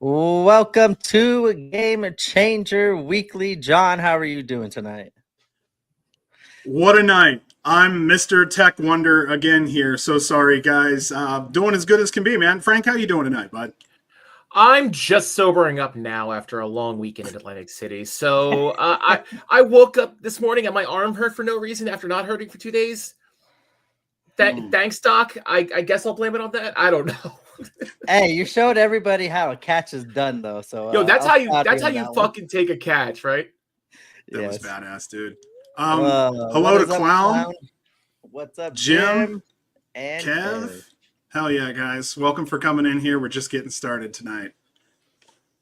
Welcome to Game Changer Weekly. John, how are you doing tonight? What a night. I'm Mr. Tech Wonder again here. So sorry, guys. Doing as good as can be, man. Frank, how you doing tonight, bud? I'm just sobering up now after a long weekend in Atlantic City. So I woke up this morning and my arm hurt for no reason after not hurting for 2 days. Thanks, Doc. I guess I'll blame it on that. I don't know. Hey, you showed everybody how a catch is done, though. So Yo, that's I'll how you stop that's how on you that one. fucking take a catch, right? That was Yes. badass, dude. What Hello to is up, Clown, Clown? What's up, Jim, Jim? And Kev. Kev. Hell yeah, guys. Welcome for coming in here. We're just getting started tonight.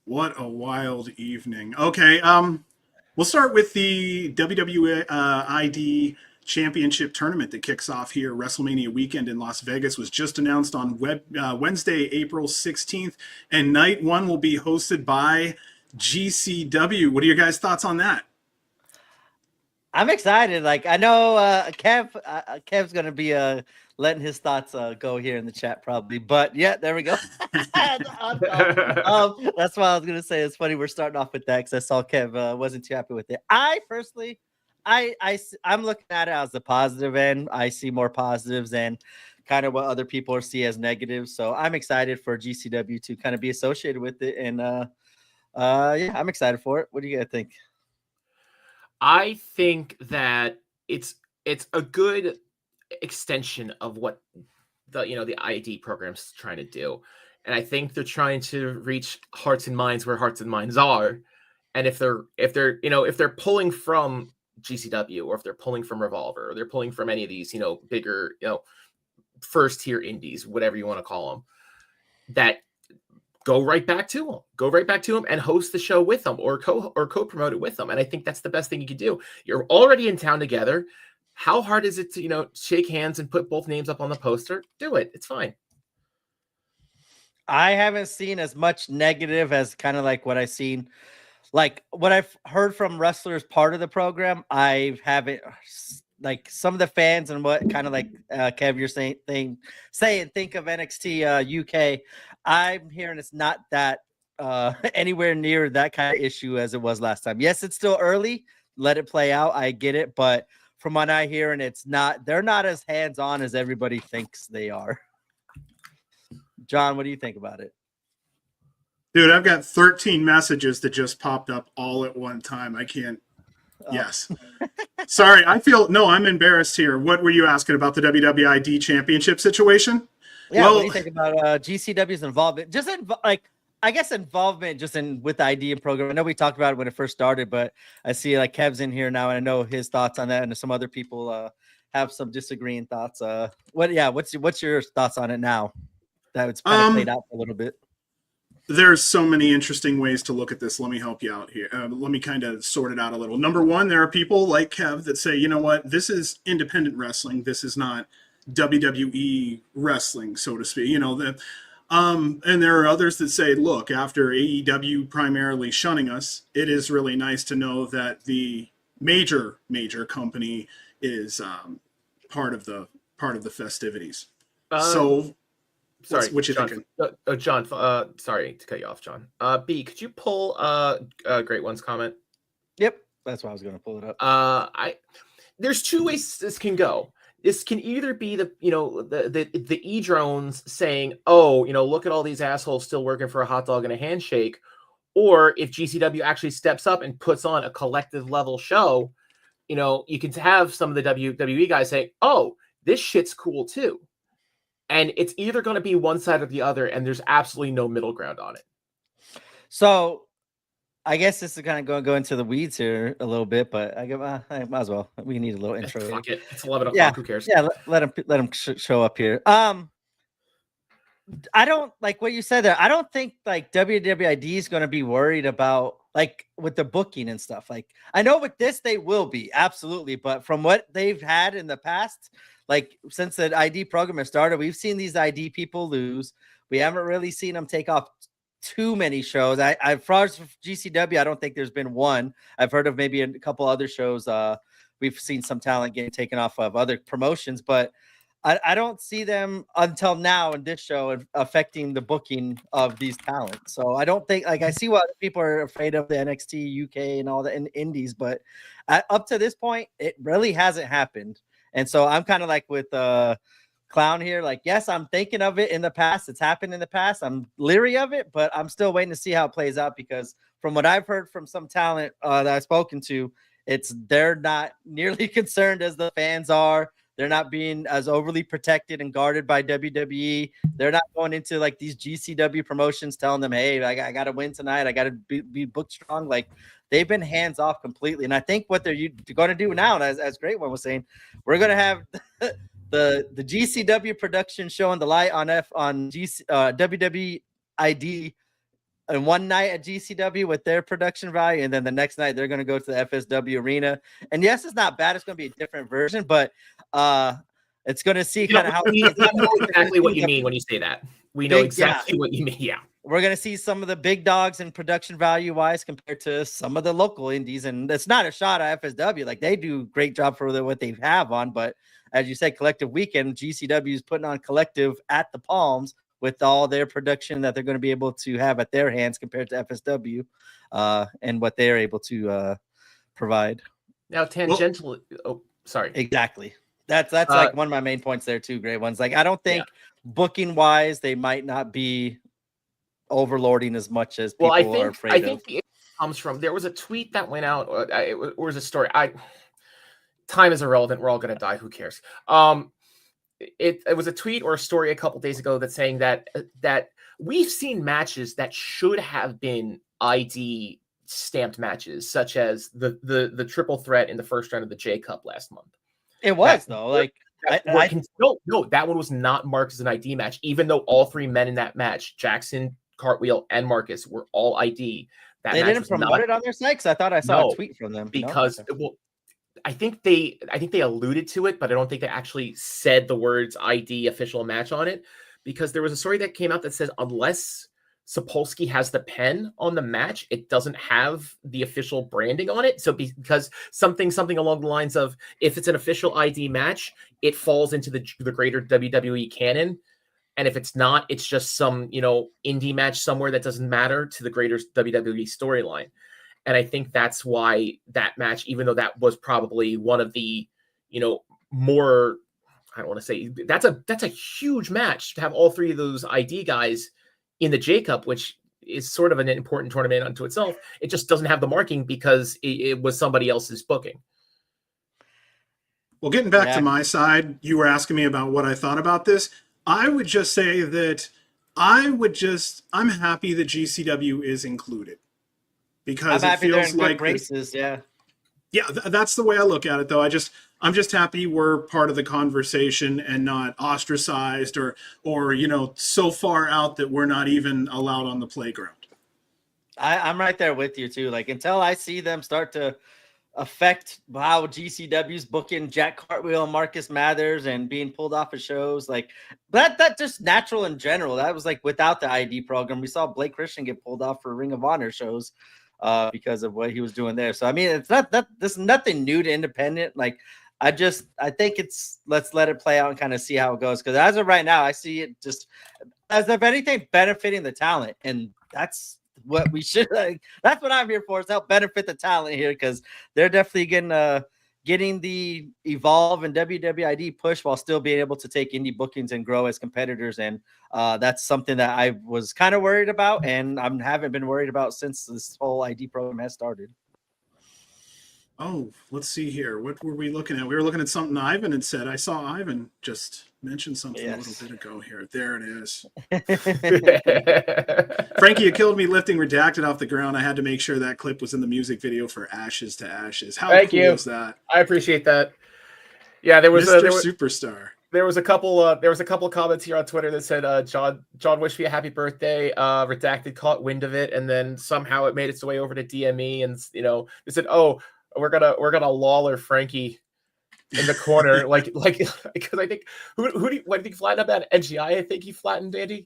What a wild evening. Okay, we'll start with the WWE Championship tournament that kicks off here. WrestleMania weekend in Las Vegas was just announced on Wednesday, April 16th, and night one will be hosted by GCW. What are your guys' thoughts on that? I'm excited. Like I know Kev's gonna be letting his thoughts go here in the chat probably, but yeah, there we go. That's why I was gonna say it's funny we're starting off with that because I saw Kev wasn't too happy with it. I personally, I'm looking at it as the positive end. I see more positives and kind of what other people see as negatives. So I'm excited for GCW to kind of be associated with it, and yeah, I'm excited for it. What do you guys think? I think that it's a good extension of what the ID program's trying to do. And I think they're trying to reach hearts and minds where hearts and minds are. And if they're pulling from GCW, or if they're pulling from Revolver, or they're pulling from any of these, bigger, first tier indies, whatever you want to call them, that go right back to them and host the show with them, or co-promote it with them. And I think that's the best thing you can do. You're already in town together. How hard is it to, shake hands and put both names up on the poster? Do it. It's fine. I haven't seen as much negative as kind of like what I've seen, like what I've heard from wrestlers part of the program. I haven't like some of the fans and what kind of like Kev, you're saying think of NXT UK. I'm hearing it's not that anywhere near that kind of issue as it was last time. Yes, it's still early. Let it play out. I get it, but from what I hear, and they're not as hands on as everybody thinks they are. John, what do you think about it? Dude, I've got 13 messages that just popped up all at one time. I can't. Yes. Sorry, I'm embarrassed here. What were you asking about the WWID championship situation? Yeah, what do you think about GCW's involvement? I guess involvement just with the ID program. I know we talked about it when it first started, but I see like Kev's in here now, and I know his thoughts on that, and some other people have some disagreeing thoughts. What's your thoughts on it now that it's kind of played out for a little bit? There's so many interesting ways to look at this. Let me help you out here. Let me kind of sort it out a little. Number one, there are people like Kev that say, you know what, this is independent wrestling. This is not WWE wrestling, so to speak. And there are others that say, look, after AEW primarily shunning us, it is really nice to know that the major company is part of the festivities. Sorry, what you John, thinking? John, sorry to cut you off, John. B, could you pull Great One's comment? Yep, that's why I was going to pull it up. There's two ways this can go. This can either be the E-drones saying, oh, look at all these assholes still working for a hot dog and a handshake, or if GCW actually steps up and puts on a collective level show, you can have some of the WWE guys say, oh, this shit's cool too. And it's either going to be one side or the other, and there's absolutely no middle ground on it. So I guess this is kind of going to go into the weeds here a little bit, but I might as well. We need a little intro. Fuck it. It's 11 o'clock. Yeah. Who cares? Yeah, let him show up here. I don't like what you said there. I don't think like WWID is going to be worried about like with the booking and stuff. Like I know with this they will be absolutely, but from what they've had in the past, like since the ID program has started, we've seen these ID people lose. We haven't really seen them take off too many shows. I've for GCW, I don't think there's been one. I've heard of maybe a couple other shows. We've seen some talent getting taken off of other promotions, but I don't see them until now in this show affecting the booking of these talents. So I don't think, like, I see what people are afraid of the NXT UK and all the indies, but up to this point, it really hasn't happened. And so I'm kind of like with Clown here, like, yes, I'm thinking of it in the past. It's happened in the past. I'm leery of it, but I'm still waiting to see how it plays out, because from what I've heard from some talent that I've spoken to, they're not nearly concerned as the fans are. They're not being as overly protected and guarded by WWE. They're not going into like these GCW promotions telling them, hey, I got to win tonight. I got to be booked strong. Like, they've been hands off completely. And I think what they're going to do now, and as Great One was saying, we're going to have the GCW production showing the light on WWE ID and one night at GCW with their production value, and then the next night they're going to go to the FSW arena. And yes, it's not bad. It's going to be a different version, but it's going to see kind of how we know exactly what you mean when you say that. We know exactly what you mean. Yeah. We're going to see some of the big dogs in production value wise compared to some of the local indies. And it's not a shot at FSW. Like, they do a great job for what they have on. But as you said, Collective Weekend, GCW is putting on Collective at the Palms with all their production that they're going to be able to have at their hands compared to FSW and what they're able to provide. Now, tangentially, sorry. Exactly. That's like one of my main points there too, Great Ones. Like, I don't think booking wise, they might not be overlording as much as people are afraid of. I think the issue comes from, there was a tweet that went out, or was a story. Time is irrelevant. We're all going to die. Who cares? It was a tweet or a story a couple days ago that's saying that we've seen matches that should have been ID stamped matches, such as the triple threat in the first round of the J Cup last month. It was though, like no, that one was not marked as an ID match, even though all three men in that match, Jackson, Cartwheel, and Marcus, were all ID. They didn't promote it on their site, because I thought I saw a tweet from them. Because I think they alluded to it, but I don't think they actually said the words ID official match on it, because there was a story that came out that says unless Sapolsky has the pen on the match, it doesn't have the official branding on it. So because something along the lines of, if it's an official ID match, it falls into the greater WWE canon. And if it's not, it's just some, indie match somewhere that doesn't matter to the greater WWE storyline. And I think that's why that match, even though that was probably one of the, more, I don't want to say, that's a huge match to have all three of those ID guys in the J Cup, which is sort of an important tournament unto itself. It just doesn't have the marking because it was somebody else's booking. Well, getting back to my side, you were asking me about what I thought about this. I would just say that I'm happy that GCW is included, because it feels like races. That's the way I look at it, though. I'm just happy we're part of the conversation and not ostracized or so far out that we're not even allowed on the playground. I'm right there with you too. Like, until I see them start to affect how GCW's booking Jack Cartwheel and Marcus Mathers and being pulled off of shows, like that just natural in general. That was like without the ID program. We saw Blake Christian get pulled off for Ring of Honor shows because of what he was doing there. So I mean, it's not that this is nothing new to independent. Like, I think let's let it play out and kind of see how it goes. Because as of right now, I see it just as if anything benefiting the talent, and that's what we should. That's what I'm here for, is help benefit the talent here, because they're definitely getting the Evolve and WWID push while still being able to take indie bookings and grow as competitors. And that's something that I was kind of worried about, and I haven't been worried about since this whole ID program has started. Oh, let's see here. What were we looking at? We were looking at something Ivan had said. I saw Ivan just mention something a little bit ago here. There it is. Frankie, you killed me lifting Redacted off the ground. I had to make sure that clip was in the music video for Ashes to Ashes. How cool is that? I appreciate that. Yeah, there was Mr. Superstar. There was a couple comments here on Twitter that said, John wished me a happy birthday. Redacted caught wind of it, and then somehow it made its way over to DME, and they said, "Oh, we're gonna Lawler Frankie in the corner," like because I think who do you think flattened up at NGI? I think he flattened Andy.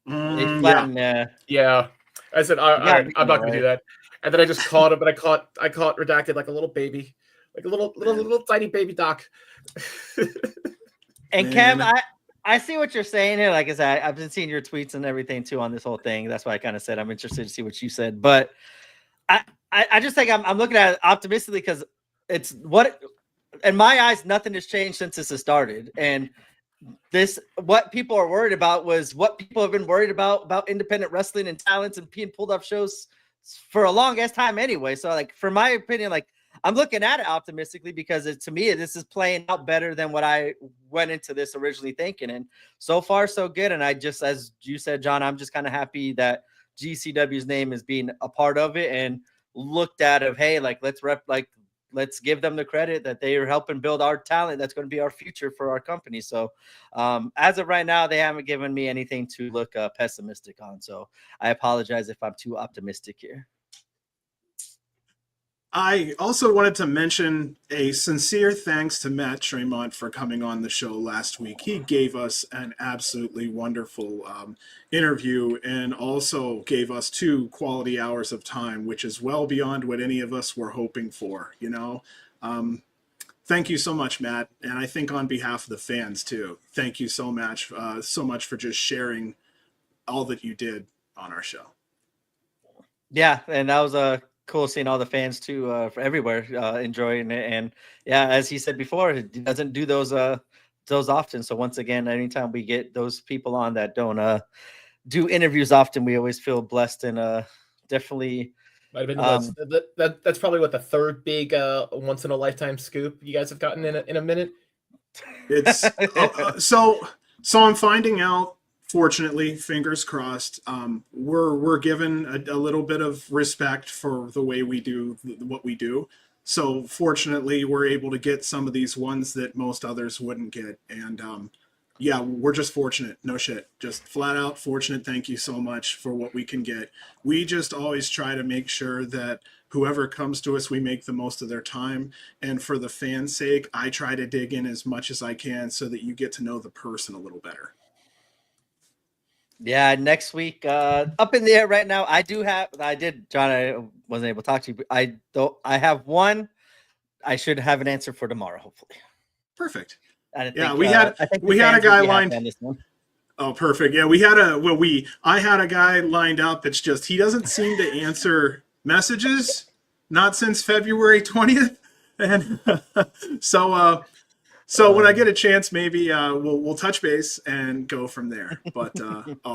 He flattened, yeah. I said I'm not gonna do that, and then I just caught him, but I caught Redacted like a little baby, like a little tiny baby Doc. And Kev, I see what you're saying here. Like I said, I've been seeing your tweets and everything too on this whole thing. That's why I kind of said I'm interested to see what you said. But I just think I'm looking at it optimistically because it's what, in my eyes, nothing has changed since this has started. And what people are worried about was what people have been worried about independent wrestling and talents and being pulled off shows for a long ass time anyway. So like, for my opinion, like I'm looking at it optimistically because to me, this is playing out better than what I went into this originally thinking. And so far so good. And I just, as you said, John, I'm just kind of happy that GCW's name is being a part of it and looked at of, hey, like let's give them the credit that they are helping build our talent. That's going to be our future for our company. So as of right now, they haven't given me anything to look pessimistic on. So I apologize if I'm too optimistic here. I also wanted to mention a sincere thanks to Matt Tremont for coming on the show last week. He gave us an absolutely wonderful interview and also gave us 2 quality hours of time, which is well beyond what any of us were hoping for, you know. Thank you so much, Matt. And I think on behalf of the fans too, thank you so much for just sharing all that you did on our show. Yeah, and that was cool seeing all the fans too everywhere enjoying it. And yeah, as he said before, he doesn't do those often. So once again, anytime we get those people on that don't do interviews often, we always feel blessed and definitely. Might have been that's probably what the third big once in a lifetime scoop you guys have gotten in a minute. It's so I'm finding out. Fortunately, fingers crossed, we're given a little bit of respect for the way we do what we do. So fortunately, we're able to get some of these ones that most others wouldn't get. And yeah, we're just fortunate. No shit. Just flat out fortunate. Thank you so much for what we can get. We just always try to make sure that whoever comes to us, we make the most of their time. And for the fans' sake, I try to dig in as much as I can so that you get to know the person a little better. Yeah, next week, up in the air right now. John, I wasn't able to talk to you, but I have one. I should have an answer for tomorrow, hopefully. Perfect. Yeah, we had a guy lined on this one. Oh, perfect. Yeah, I had a guy lined up. It's just, he doesn't seem to answer messages, not since February 20th. And so when I get a chance, maybe we'll touch base and go from there. But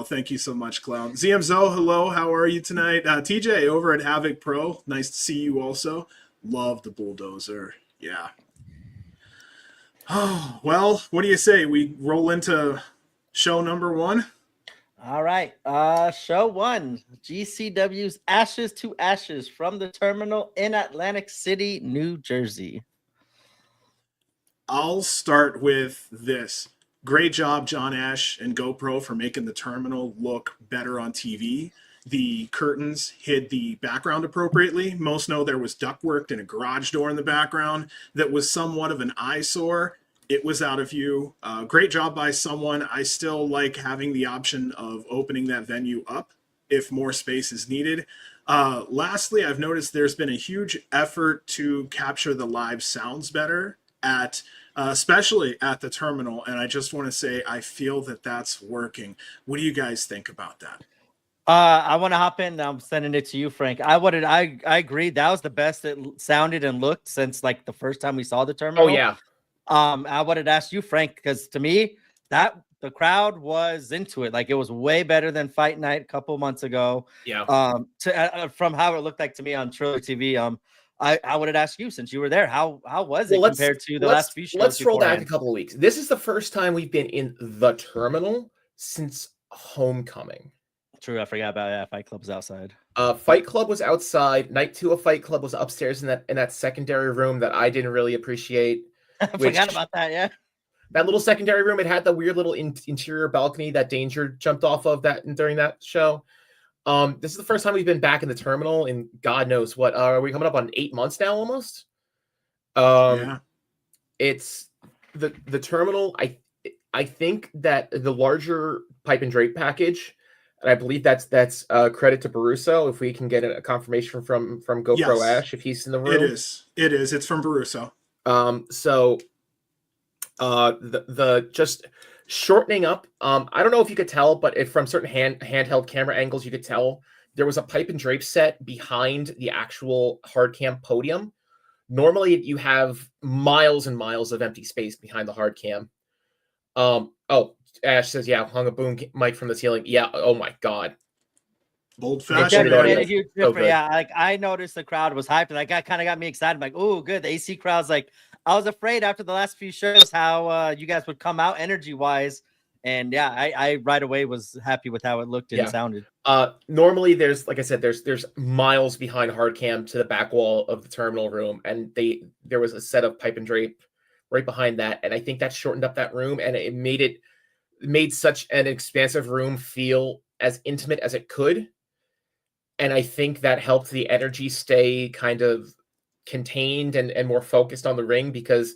thank you so much, Clown. ZMZO, hello. How are you tonight? TJ over at Havoc Pro. Nice to see you also. Love the bulldozer. Yeah. Oh, well, what do you say? We roll into show number 1? All right. Show 1. GCW's Ashes to Ashes from the terminal in Atlantic City, New Jersey. I'll start with this. Great job, John Ash and GoPro, for making the terminal look better on TV. The curtains hid the background appropriately. Most know there was ductwork and a garage door in the background that was somewhat of an eyesore. It was out of view. Great job by someone. I still like having the option of opening that venue up if more space is needed. Lastly, I've noticed there's been a huge effort to capture the live sounds better especially at the terminal, and I just want to say I feel that that's working. What do you guys think about that? I want to hop in. I'm sending it to you, Frank. I agree. That was the best it sounded and looked since like the first time we saw the terminal. Oh yeah. I wanted to ask you, Frank, because to me that the crowd was into it. Like it was way better than Fight Night a couple months ago. Yeah. From how it looked like to me on Triller TV. I wanted to ask you, since you were there, how was it compared to the last few shows? Let's scroll back a couple of weeks. This is the first time we've been in the terminal since Homecoming. True, I forgot about Fight Club was outside. Fight Club was outside. Night 2 of Fight Club was upstairs in that secondary room that I didn't really appreciate. I forgot about that. Yeah, that little secondary room. It had the weird little interior balcony that Danger jumped off of during that show. This is the first time we've been back in the terminal in God knows what. Are we coming up on 8 months now almost? Yeah. It's the terminal. I think that the larger pipe and drape package, and I believe that's credit to Baruso. If we can get a confirmation from GoPro Ash, if he's in the room. It is. It's from Baruso. So The just shortening up. I don't know if you could tell, but if from certain handheld camera angles, you could tell there was a pipe and drape set behind the actual hard cam podium. Normally, you have miles and miles of empty space behind the hard cam. Oh, Ash says, yeah, hung a boom mic from the ceiling. Yeah. Oh my God. Old It fashioned. definitely made a Audio. huge So difference. good. Yeah, like I noticed the crowd was hyped, and like that kind of got me excited. I'm like, oh, good. The AC crowd's like, I was afraid after the last few shows how you guys would come out energy wise, and yeah, I right away was happy with how it looked and Yeah. sounded. Normally there's, like I said, there's miles behind hard cam to the back wall of the terminal room, and there was a set of pipe and drape right behind that, and I think that shortened up that room, and it made such an expansive room feel as intimate as it could. And I think that helped the energy stay kind of contained and more focused on the ring, because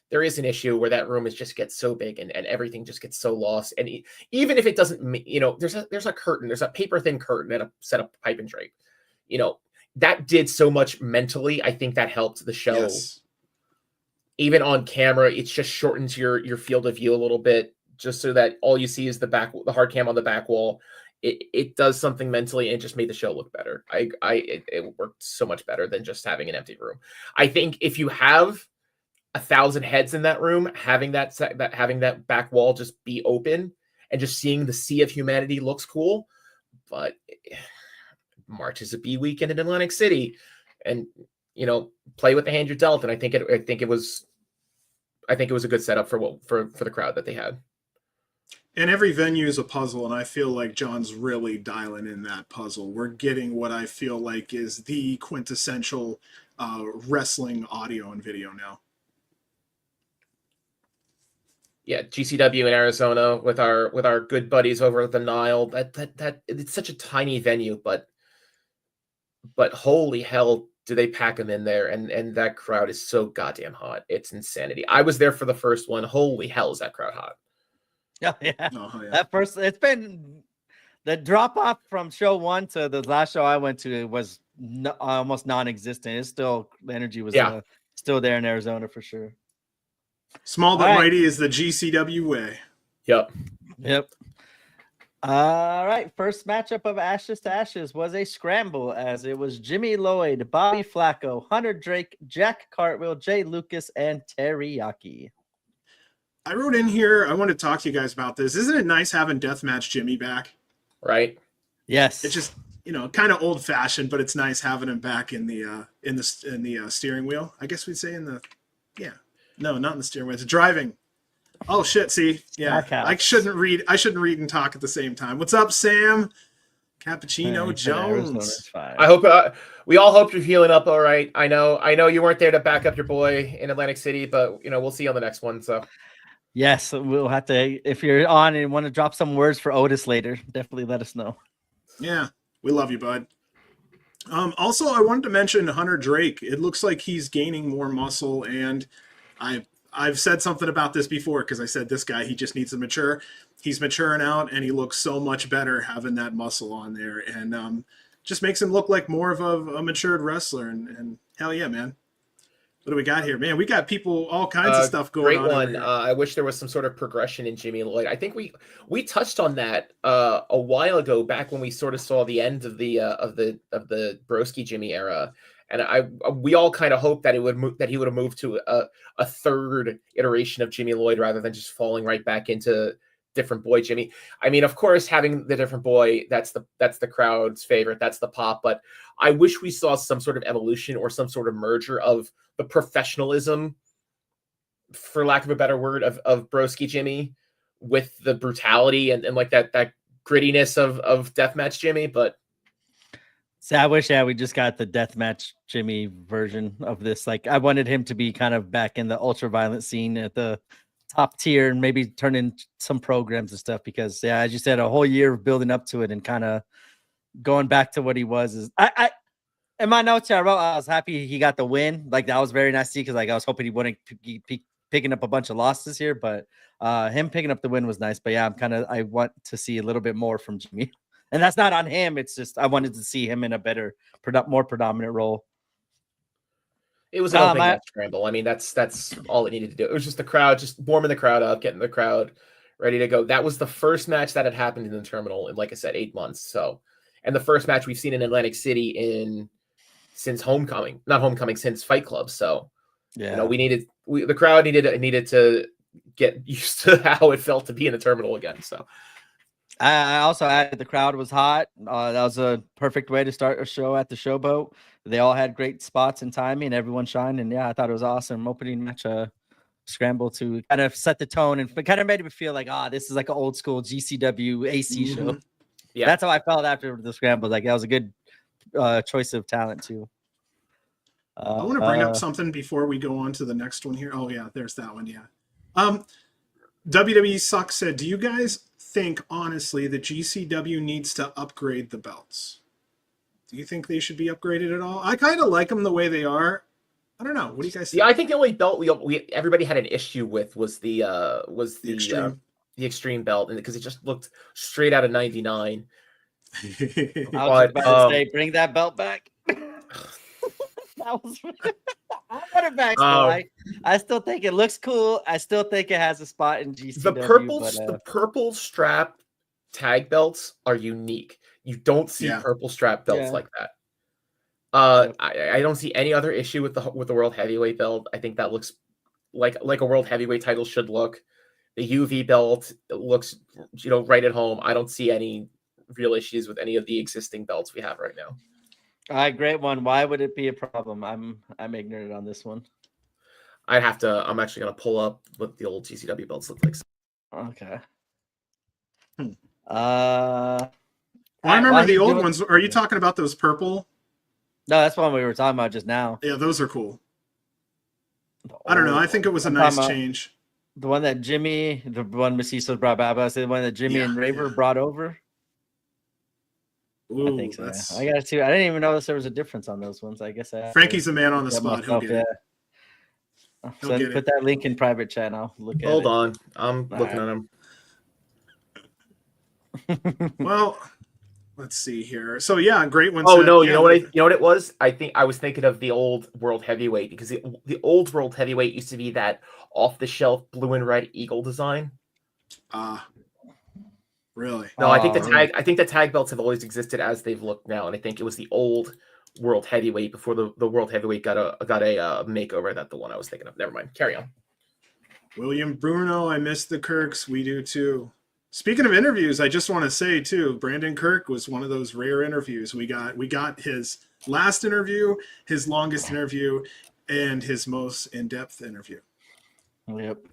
there is an issue where that room just gets so big and everything just gets so lost. And even if it doesn't, there's a curtain, there's a paper thin curtain and a set of pipe and drape, that did so much mentally. I think that helped the show. Yes. Even on camera, it just shortens your field of view a little bit, just so that all you see is the hard cam on the back wall. It does something mentally, and it just made the show look better. It worked so much better than just having an empty room. I think if you have 1,000 heads in that room, having that back wall just be open and just seeing the sea of humanity looks cool. But March is a B weekend in Atlantic City, and play with the hand you're dealt. And I think it was a good setup for the crowd that they had. And every venue is a puzzle, and I feel like John's really dialing in that puzzle. We're getting what I feel like is the quintessential wrestling audio and video now. Yeah, GCW in Arizona with our good buddies over at the Nile. That it's such a tiny venue, but holy hell, do they pack them in there? And that crowd is so goddamn hot. It's insanity. I was there for the first one. Holy hell, is that crowd hot? Yeah. Oh, yeah. That first, it's been the drop off from show 1 to the last show I went to. It was almost non-existent. It's still, the energy was still there in Arizona for sure. Small but mighty is the GCW way. Yep. All right. First matchup of Ashes to Ashes was a scramble, as it was Jimmy Lloyd, Bobby Flacco, Hunter Drake, Jack Cartwheel, Jay Lucas, and Teriyaki. I wrote in here, I want to talk to you guys about this. Isn't it nice having Deathmatch Jimmy back? Right. Yes. It's just, kind of old fashioned, but it's nice having him back in the steering wheel. I guess we'd say no, not in the steering wheel. It's driving. Oh shit! See, yeah, I shouldn't read and talk at the same time. What's up, Sam? Cappuccino Jones. I hope we all hope you're healing up all right. I know you weren't there to back up your boy in Atlantic City, but we'll see you on the next one. So yes, we'll have to. If you're on and want to drop some words for Otis later, definitely let us know. Yeah, we love you, bud. Also, I wanted to mention Hunter Drake. It looks like he's gaining more muscle, and I've said something about this before, because I said this guy, he just needs to mature. He's maturing out, and he looks so much better having that muscle on there, and just makes him look like more of a matured wrestler. And hell yeah, man. What do we got here? Man, we got people, all kinds of stuff going on. Great one. I wish there was some sort of progression in Jimmy Lloyd. I think we touched on that a while ago, back when we sort of saw the end of the Broski Jimmy era. And we all kind of hoped that he would have moved to a third iteration of Jimmy Lloyd, rather than just falling right back into different boy Jimmy. I mean, of course, having the different boy, that's the crowd's favorite. That's the pop. But I wish we saw some sort of evolution or some sort of merger of the professionalism, for lack of a better word, of Broski Jimmy with the brutality and like that grittiness of Deathmatch Jimmy. But so I wish we just got the Deathmatch Jimmy version of this. Like, I wanted him to be kind of back in the ultra violent scene at the top tier, and maybe turn in some programs and stuff, because as you said, a whole year of building up to it and kind of going back to what he was. Is I in my notes here, I wrote I was happy he got the win. Like, that was very nice to see, because like I was hoping he wouldn't be picking up a bunch of losses here, but him picking up the win was nice. But yeah, I want to see a little bit more from Jimmy. And that's not on him. It's just I wanted to see him in a better, more predominant role. It was an opening match scramble. I mean, that's all it needed to do. It was just the crowd, just warming the crowd up, getting the crowd ready to go. That was the first match that had happened in the terminal in, like I said, 8 months. So, and the first match we've seen in Atlantic City since since Fight Club. So, Yeah, the crowd needed to get used to how it felt to be in the terminal again. So, I also added the crowd was hot. That was a perfect way to start a show at the Showboat. They all had great spots and timing. Everyone shined, and yeah, I thought it was awesome. Opening match, scramble to kind of set the tone and kind of made me feel like, this is like an old school GCW AC show. Yeah, that's how I felt after the scramble. Like that was a good choice of talent too. I want to bring up something before we go on to the next one here. Oh yeah, there's that one. Yeah. WWE Suck said, do you guys think honestly that GCW needs to upgrade the belts? Do you think they should be upgraded at all? I kind of like them the way they are. I don't know. What do you guys think? Yeah, I think the only belt everybody had an issue with was the Extreme belt, and because it just looked straight out of '99. I was about to say, bring that belt back. That was. I want it back. I still think it looks cool. I still think it has a spot in GCW. The purple strap tag belts are unique. You don't see purple strap belts like that. I don't see any other issue with the World Heavyweight belt. I think that looks like a World Heavyweight title should look. The UV belt looks, right at home. I don't see any real issues with any of the existing belts we have right now. Great one. Why would it be a problem? I'm ignorant on this one. I'm actually gonna pull up what the old GCW belts look like. Okay. I remember the old ones. Are you talking about those purple? No, that's one we were talking about just now. Yeah, those are cool. I don't know. I think it was a nice change. The one that Jimmy, the one Maciso brought back, I said the one that Jimmy and Raver brought over. Ooh, I think so. Yeah. I got it too. I didn't even notice there was a difference on those ones. I guess Frankie's the man on the spot. He'll get it. So put that link in private chat. I'll look at it. Hold on. I'm looking at him. Well, let's see here. So yeah, great one. Oh no, you know what it was? I think I was thinking of the old World Heavyweight, because the old World Heavyweight used to be that off the shelf blue and red eagle design. Really? No, I think the tag belts have always existed as they've looked now, and I think it was the old World Heavyweight before the World Heavyweight got a makeover. That's the one I was thinking of. Never mind. Carry on. William Bruno, I miss the Kirks. We do too. Speaking of interviews, I just want to say too, Brandon Kirk was one of those rare interviews. We got his last interview, his longest interview, and his most in-depth interview. Yep.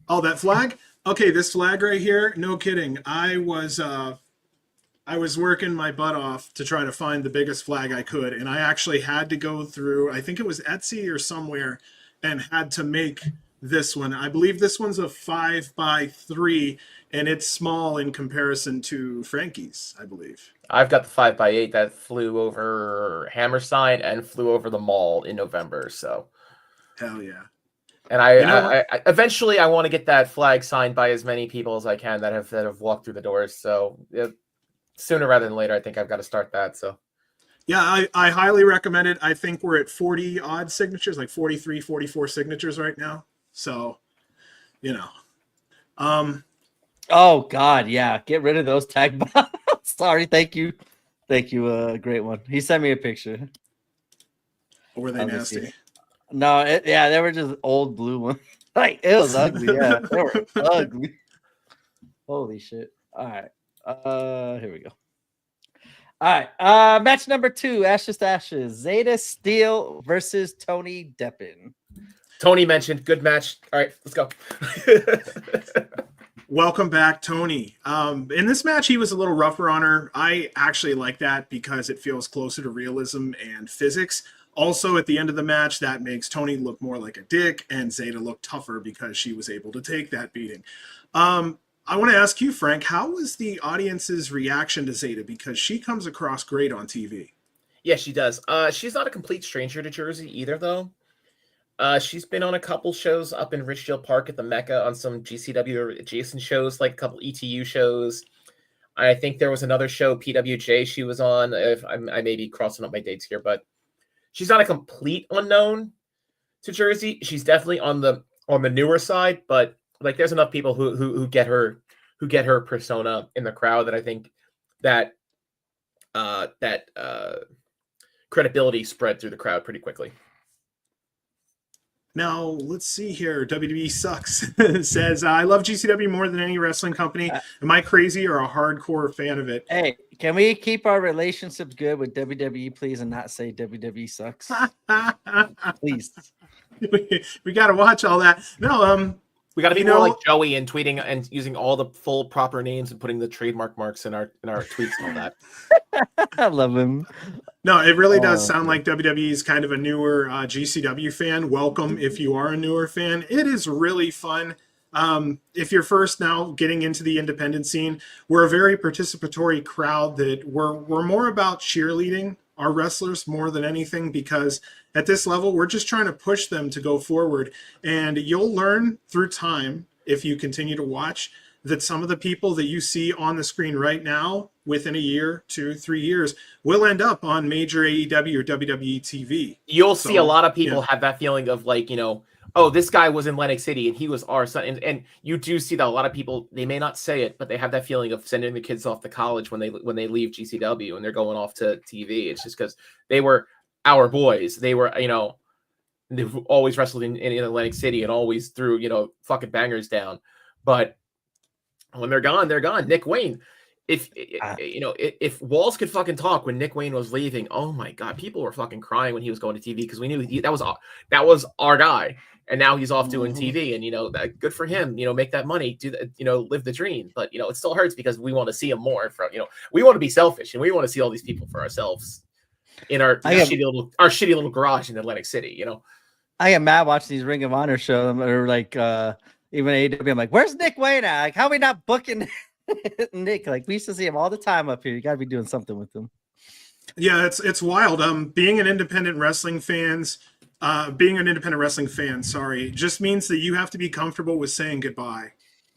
Oh, that flag? Okay, this flag right here, no kidding. I was working my butt off to try to find the biggest flag I could, and I actually had to go through, I think it was Etsy or somewhere, and had to make this one. I believe this one's a 5x3, and it's small in comparison to Frankie's, I believe. I've got the 5x8 that flew over Hammerstein and flew over the mall in November. So, hell yeah! And I eventually I want to get that flag signed by as many people as I can that have walked through the doors. So sooner rather than later, I think I've got to start that. So. Yeah, I highly recommend it. I think we're at 40 odd signatures, like 43, 44 signatures right now. So, Oh God, yeah. Get rid of those tag bots. Sorry, thank you. Great one. He sent me a picture. Or were they nasty? No, they were just old blue ones. Like it was ugly. Yeah, they were ugly. Holy shit! All right, here we go. All right, match number 2, Ashes to Ashes, Zeta Steel versus Tony Deppen. Tony mentioned good match. All right, let's go. Welcome back, Tony. In this match, he was a little rougher on her. I actually like that because it feels closer to realism and physics. Also, at the end of the match, that makes Tony look more like a dick and Zeta look tougher because she was able to take that beating. I want to ask you, Frank, how was the audience's reaction to Zeta? Because she comes across great on TV. Yeah, she does. She's not a complete stranger to Jersey either, though. She's been on a couple shows up in Richfield Park at the Mecca on some GCW adjacent shows, like a couple ETU shows. I think there was another show, PWJ, she was on. If I may be crossing up my dates here, but she's not a complete unknown. to Jersey. She's definitely on the newer side, but like there's enough people who get her persona in the crowd that I think that credibility spread through the crowd pretty quickly. Now, let's see here. WWE Sucks says, I love GCW more than any wrestling company. Am I crazy or a hardcore fan of it? Hey, can we keep our relationships good with WWE, please, and not say WWE sucks? Please. We got to watch all that. No, we got to be more like Joey and tweeting and using all the full proper names and putting the trademark marks in our tweets and all that. I love him. No, it really does sound like WWE is kind of a newer GCW fan. Welcome if you are a newer fan. It is really fun. If you're first now getting into the independent scene, we're a very participatory crowd that we're more about cheerleading our wrestlers more than anything, because at this level, we're just trying to push them to go forward. And you'll learn through time, if you continue to watch, that some of the people that you see on the screen right now, within a year, 2, 3 years, will end up on major AEW or WWE TV. You'll see a lot of people have that feeling of like, oh, this guy was in Atlantic City and he was our son. And you do see that a lot of people, they may not say it, but they have that feeling of sending the kids off to college when they leave GCW and they're going off to TV. It's just because they were our boys. They were, they've always wrestled in Atlantic City and always threw, fucking bangers down. But when they're gone, they're gone. Nick Wayne, if Walls could fucking talk when Nick Wayne was leaving, oh my God, people were fucking crying when he was going to TV because we knew that was our guy. And now he's off doing TV, and that good for him. Make that money, do that, live the dream. But it still hurts because we want to see him more. We want to be selfish and we want to see all these people for ourselves in our shitty little garage in Atlantic City. I get mad watching these Ring of Honor shows, or like even AEW. I'm like, where's Nick Wayne at? Like, how are we not booking Nick? Like, we used to see him all the time up here. You got to be doing something with him. Yeah, it's wild. Being an independent wrestling fan, just means that you have to be comfortable with saying goodbye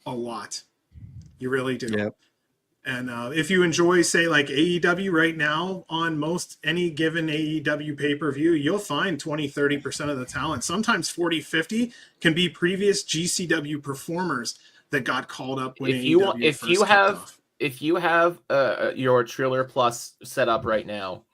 a lot. You really do. Yep. And if you enjoy, say, like AEW right now, on most any given AEW pay-per-view, you'll find 20-30% of the talent, sometimes 40-50, can be previous GCW performers that got called up when if you have your Triller Plus set up right now,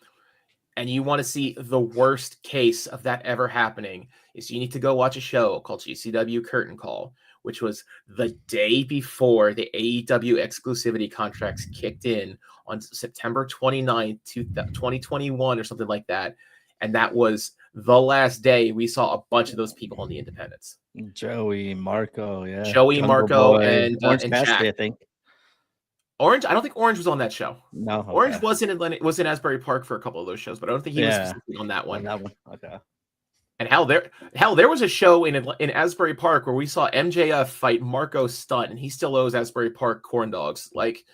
and you want to see the worst case of that ever happening, is you need to go watch a show called GCW Curtain Call, which was the day before the AEW exclusivity contracts kicked in on September 29th, 2021 or something like that. And that was the last day we saw a bunch of those people on the independents. Joey, Marco, Marco, and Orange and Cassidy, Jack. I think. Orange, I don't think Orange was on that show. No, okay. Orange was in Asbury Park for a couple of those shows, but I don't think he was specifically on that one. Okay. And there was a show in Asbury Park where we saw MJF fight Marco Stunt, and he still owes Asbury Park corn dogs. Like,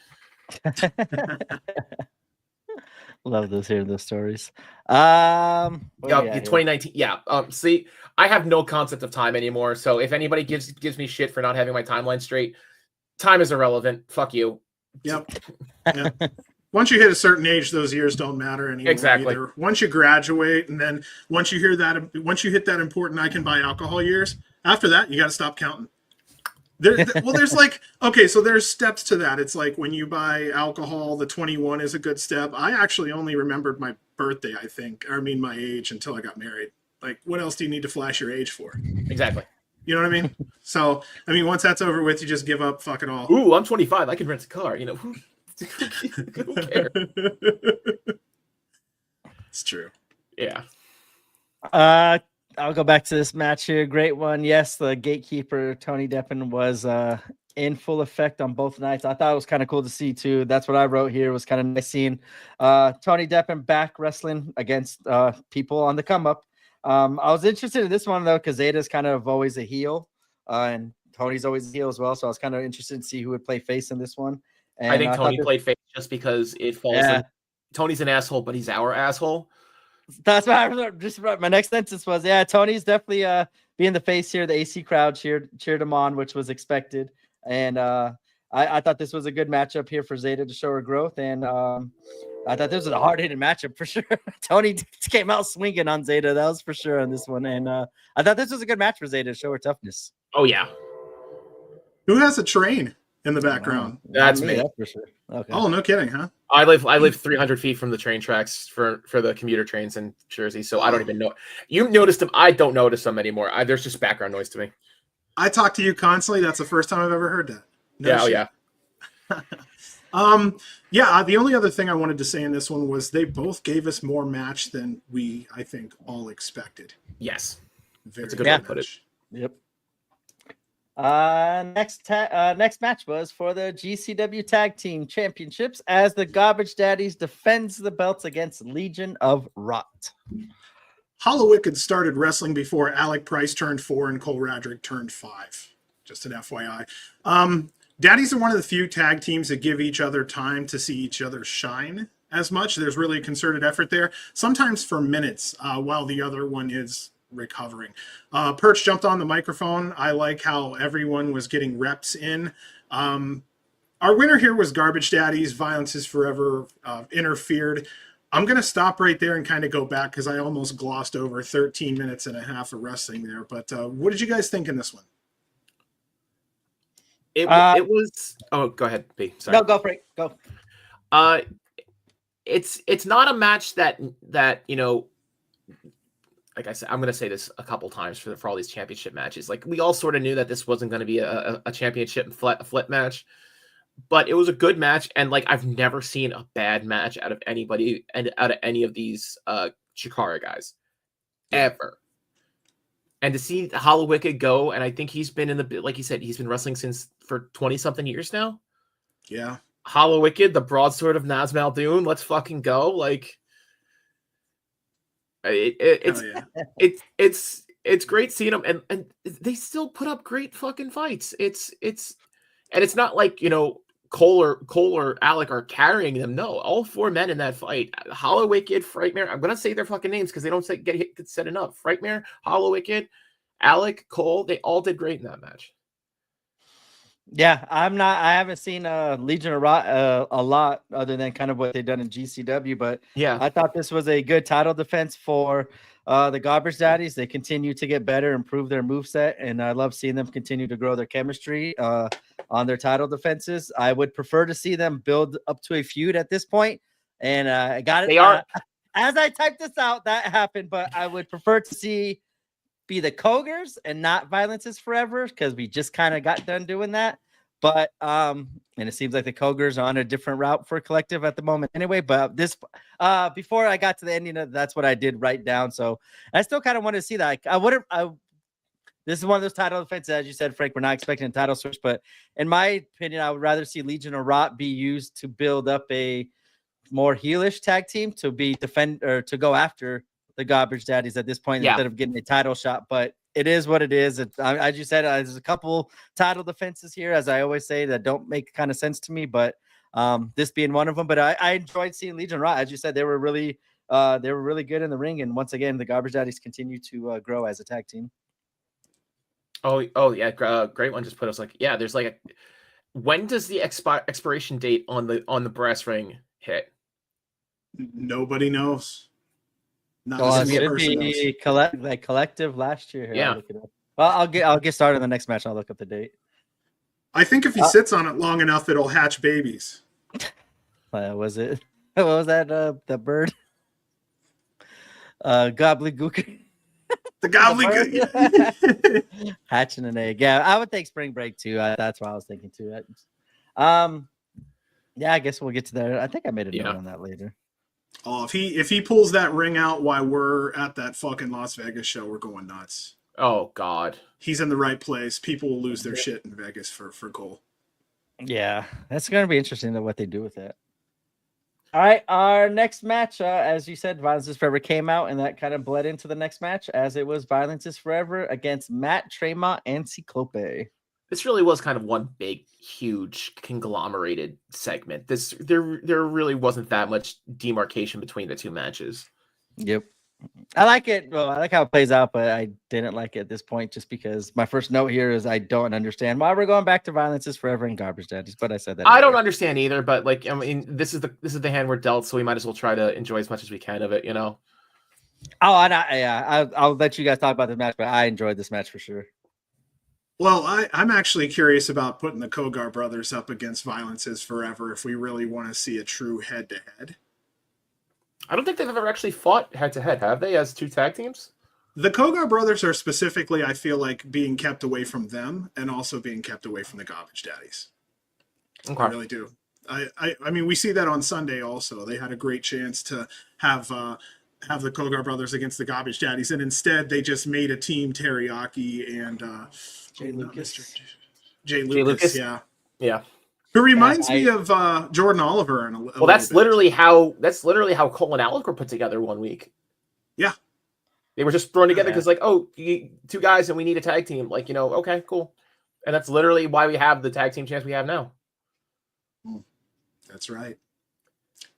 love hearing those stories. 2019. Yeah. See, I have no concept of time anymore. So if anybody gives me shit for not having my timeline straight, time is irrelevant. Fuck you. Yep. Yeah. Once you hit a certain age, those years don't matter anymore. Exactly. Either. Once you graduate, and then once you hit that important I can buy alcohol years, after that, you got to stop counting. There's like, okay, so there's steps to that. It's like when you buy alcohol, the 21 is a good step. I actually only remembered my birthday, my age until I got married. Like, what else do you need to flash your age for? Exactly. You know what I mean? So, once that's over with, you just give up, fuck it all. Ooh, I'm 25. I can rent a car. Who cares? It's true. Yeah. I'll go back to this match here. Great one. Yes, the gatekeeper, Tony Deppen, was in full effect on both nights. I thought it was kind of cool to see, too. That's what I wrote here. It was kind of nice seeing Tony Deppen back wrestling against people on the come-up. I was interested in this one, though, because Zeta's kind of always a heel, and Tony's always a heel as well. So I was kind of interested to see who would play face in this one. And I think Tony played face just because it falls in. Tony's an asshole, but he's our asshole. That's what I remember. My next sentence was, Tony's definitely being the face here. The AC crowd cheered him on, which was expected. And I thought this was a good matchup here for Zeta to show her growth. And I thought this was a hard-hitting matchup for sure. Tony came out swinging on Zeta. That was for sure on this one. And I thought this was a good match for Zeta to show her toughness. Oh, yeah. Who has a train in the background? That's me. That's for sure. Okay. Oh, no kidding, huh? I live 300 feet from the train tracks for the commuter trains in Jersey, so I don't even know. You noticed them. I don't notice them anymore. There's just background noise to me. I talk to you constantly. That's the first time I've ever heard that. No yeah, shit. Yeah. The only other thing I wanted to say in this one was they both gave us more match than we, I think, all expected. Yes. That's a good way to put it. Yep. Next match was for the GCW Tag Team Championships as the Garbage Daddies defends the belts against Legion of Rot. Hollowick had started wrestling before Alec Price turned 4 and Cole Radrick turned 5. Just an FYI. Daddies are one of the few tag teams that give each other time to see each other shine as much. There's really a concerted effort there, sometimes for minutes, while the other one is recovering. Perch jumped on the microphone. I like how everyone was getting reps in. Our winner here was Garbage Daddies. Violence is Forever interfered. I'm going to stop right there and kind of go back because I almost glossed over 13 minutes and a half of wrestling there. But what did you guys think in this one? It was. Oh, go ahead, B. Sorry. No, go for it. Go. It's not a match that you know. Like I said, I'm going to say this a couple times for all these championship matches. Like we all sort of knew that this wasn't going to be a championship flip match, but it was a good match. And like I've never seen a bad match out of anybody and out of any of these Chikara guys ever. And to see Hollow Wicked go, and I think he's been in the, like you said, he's been wrestling for 20-something years now. Yeah. Hollow Wicked, the broadsword of Naz Muldoon, let's fucking go. Like, it's great seeing them, and they still put up great fucking fights. It's not like, you know, Cole or Alec are carrying them. No, all 4 men in that fight, Hollow Wicked, Frightmare. I'm gonna say their fucking names because they don't get said enough. Frightmare, Hollow Wicked, Alec, Cole, they all did great in that match. Yeah, I haven't seen Legion of Rot a lot other than kind of what they've done in GCW, but yeah, I thought this was a good title defense for the Garbage Daddies. They continue to get better, improve their moveset, and I love seeing them continue to grow their chemistry on their title defenses. I would prefer to see them build up to a feud at this point, and I got it. They are. As I typed this out, that happened, but I would prefer to see be the Cogers and not Violence is Forever because we just kind of got done doing that. But and it seems like the Cogers are on a different route for Collective at the moment anyway. But this before I got to the ending of that's what I did write down. So I still kind of wanted to see that. This is one of those title defenses, as you said, Frank. We're not expecting a title switch, but in my opinion, I would rather see Legion of Rot be used to build up a more heelish tag team to be to go after the Garbage Daddies at this point instead of getting a title shot. But it is what it is. As you said, there's a couple title defenses here, as I always say, that don't make kind of sense to me. But this being one of them. But I enjoyed seeing Legion of Rot. As you said, they were really good in the ring. And once again, the Garbage Daddies continue to grow as a tag team. Oh yeah, great one. Just put us like, yeah. There's like when does the expiration date on the brass ring hit? Nobody knows. Not it be collective last year. Here, yeah. I'll look it up. Well, I'll get started on the next match. I'll look up the date. I think if he sits on it long enough, it'll hatch babies. Was it? What was that? The bird? Gobbledygook. The gobbledygook. Hatching an egg. Yeah, I would think spring break too. That's what I was thinking too. Yeah, I guess we'll get to that. I think I made a note on that later. Oh, if he pulls that ring out while we're at that fucking Las Vegas show, we're going nuts. Oh God, he's in the right place. People will lose their shit in Vegas for Cole. Yeah, that's going to be interesting to what they do with it. All right, our next match, as you said, Violence is Forever came out, and that kind of bled into the next match, as it was Violence is Forever against Matt Tremont and Ciclope. This really was kind of one big, huge, conglomerated segment. There really wasn't that much demarcation between the two matches. Yep. I like it. Well, I like how it plays out, but I didn't like it at this point just because my first note here is I don't understand why we're going back to Violence is Forever and Garbage Daddies. But I said that. I don't earlier. understand either, but like, I mean, this is the hand we're dealt, so we might as well try to enjoy as much as we can of it, you know. Oh, I'll let you guys talk about the match, but I enjoyed this match for sure. Well, I'm actually curious about putting the Kogar brothers up against Violence is Forever if we really want to see a true head-to-head. I don't think they've ever actually fought head-to-head, have they, as two tag teams? The Kogar brothers are specifically, I feel like, being kept away from them and also being kept away from the Garbage Daddies. Okay. I really do. I mean, we see that on Sunday also. They had a great chance to have the Kogar brothers against the Garbage Daddies, and instead they just made a team Teriyaki and Jay Lucas. Jay Lucas, yeah. Yeah. Who reminds me of Jordan Oliver in a well, that's bit. literally how Cole and Alec were put together one week. Yeah. They were just thrown together because, like, oh, two guys and we need a tag team. Like, you know, okay, cool. And that's literally why we have the tag team chance we have now. That's right.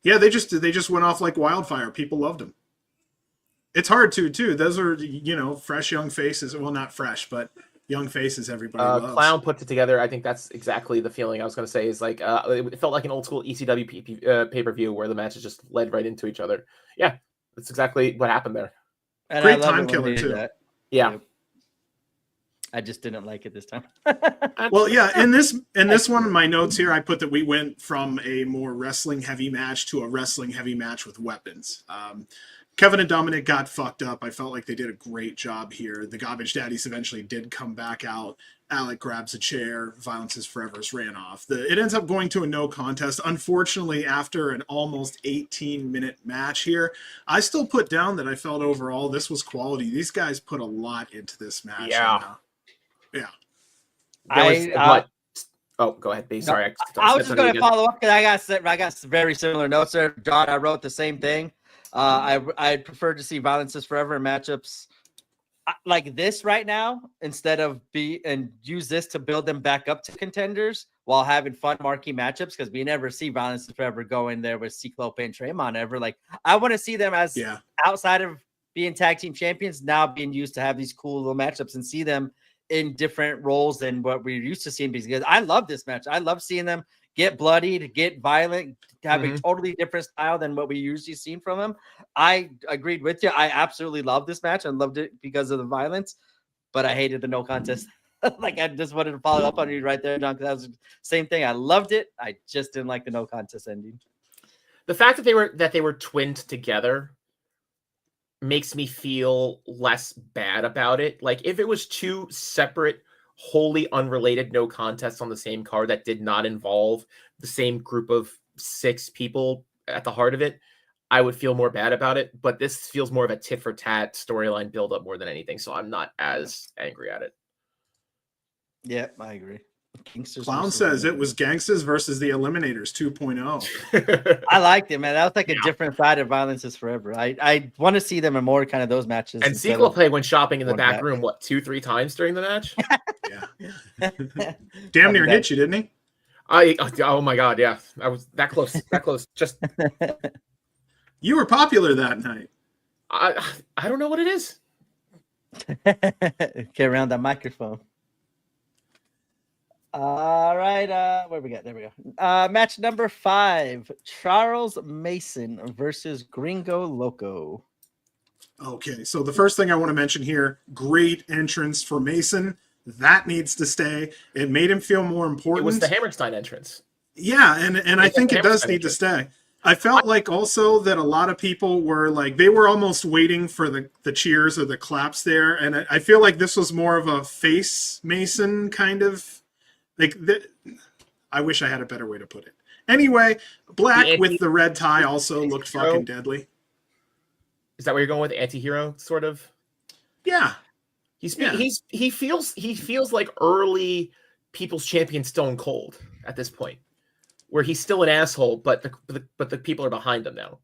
Yeah, they just went off like wildfire. People loved them. It's hard too. Those are, you know, fresh young faces. Well, not fresh, but young faces everybody loves. Clown put it together. I think that's exactly the feeling I was going to say is like, it felt like an old school ECW pay-per-view where the matches just led right into each other. Yeah, that's exactly what happened there. And great time killer too. That. Yeah. I just didn't like it this time. Well, yeah, in this one in my notes here, I put that we went from a more wrestling heavy match to a wrestling heavy match with weapons. Kevin and Dominic got fucked up. I felt like they did a great job here. The Garbage Daddies eventually did come back out. Alec grabs a chair. Violence is Forever's ran off. It ends up going to a no contest. Unfortunately, after an almost 18-minute match here, I still put down that I felt overall this was quality. These guys put a lot into this match. Yeah. Yeah. Oh, go ahead, B. Sorry. I was just going to follow up because I got very similar notes there. John, I wrote the same thing. I prefer to see Violence is Forever in matchups like this right now instead of use this to build them back up to contenders while having fun marquee matchups because we never see Violence is Forever go in there with Cyclope and Draymond ever. Like I want to see them as outside of being tag team champions now being used to have these cool little matchups and see them in different roles than what we're used to seeing because I love this match. I love seeing them get bloodied, get violent, have a totally different style than what we usually seen from them. I agreed with you. I absolutely love this match. I loved it because of the violence, but I hated the no contest. Like I just wanted to follow up on you right there, John, because that was the same thing. I loved it. I just didn't like the no contest ending. The fact that they were twinned together makes me feel less bad about it. Like if it was two separate, wholly unrelated no contests on the same card that did not involve the same group of 6 people at the heart of it, I would feel more bad about it. But this feels more of a tit for tat storyline buildup more than anything. So I'm not as angry at it. Yeah, I agree. Clown says it was Gangsters versus the Eliminators 2.0. I liked it, man. That was like a different side of Violence is Forever. I want to see them in more kind of those matches. And Cyclope went shopping in the back room, 2-3 times during the match? Yeah. Damn near hit you, didn't he? Oh my God, yeah. I was that close. Just you were popular that night. I don't know what it is. Get around that microphone. All right, where we got? There we go. Match number 5: Charles Mason versus Gringo Loco. Okay, so the first thing I want to mention here: great entrance for Mason. That needs to stay. It made him feel more important. It was the Hammerstein entrance. Yeah, and I think it does need to stay. I felt like also that a lot of people were like, they were almost waiting for the cheers or the claps there. And I feel like this was more of a face Mason kind of, like, I wish I had a better way to put it. Anyway, Black with the red tie also looked fucking deadly. Is that where you're going with anti-hero, sort of? Yeah. He feels like early People's Champion Stone Cold at this point, where he's still an asshole, but the people are behind him now.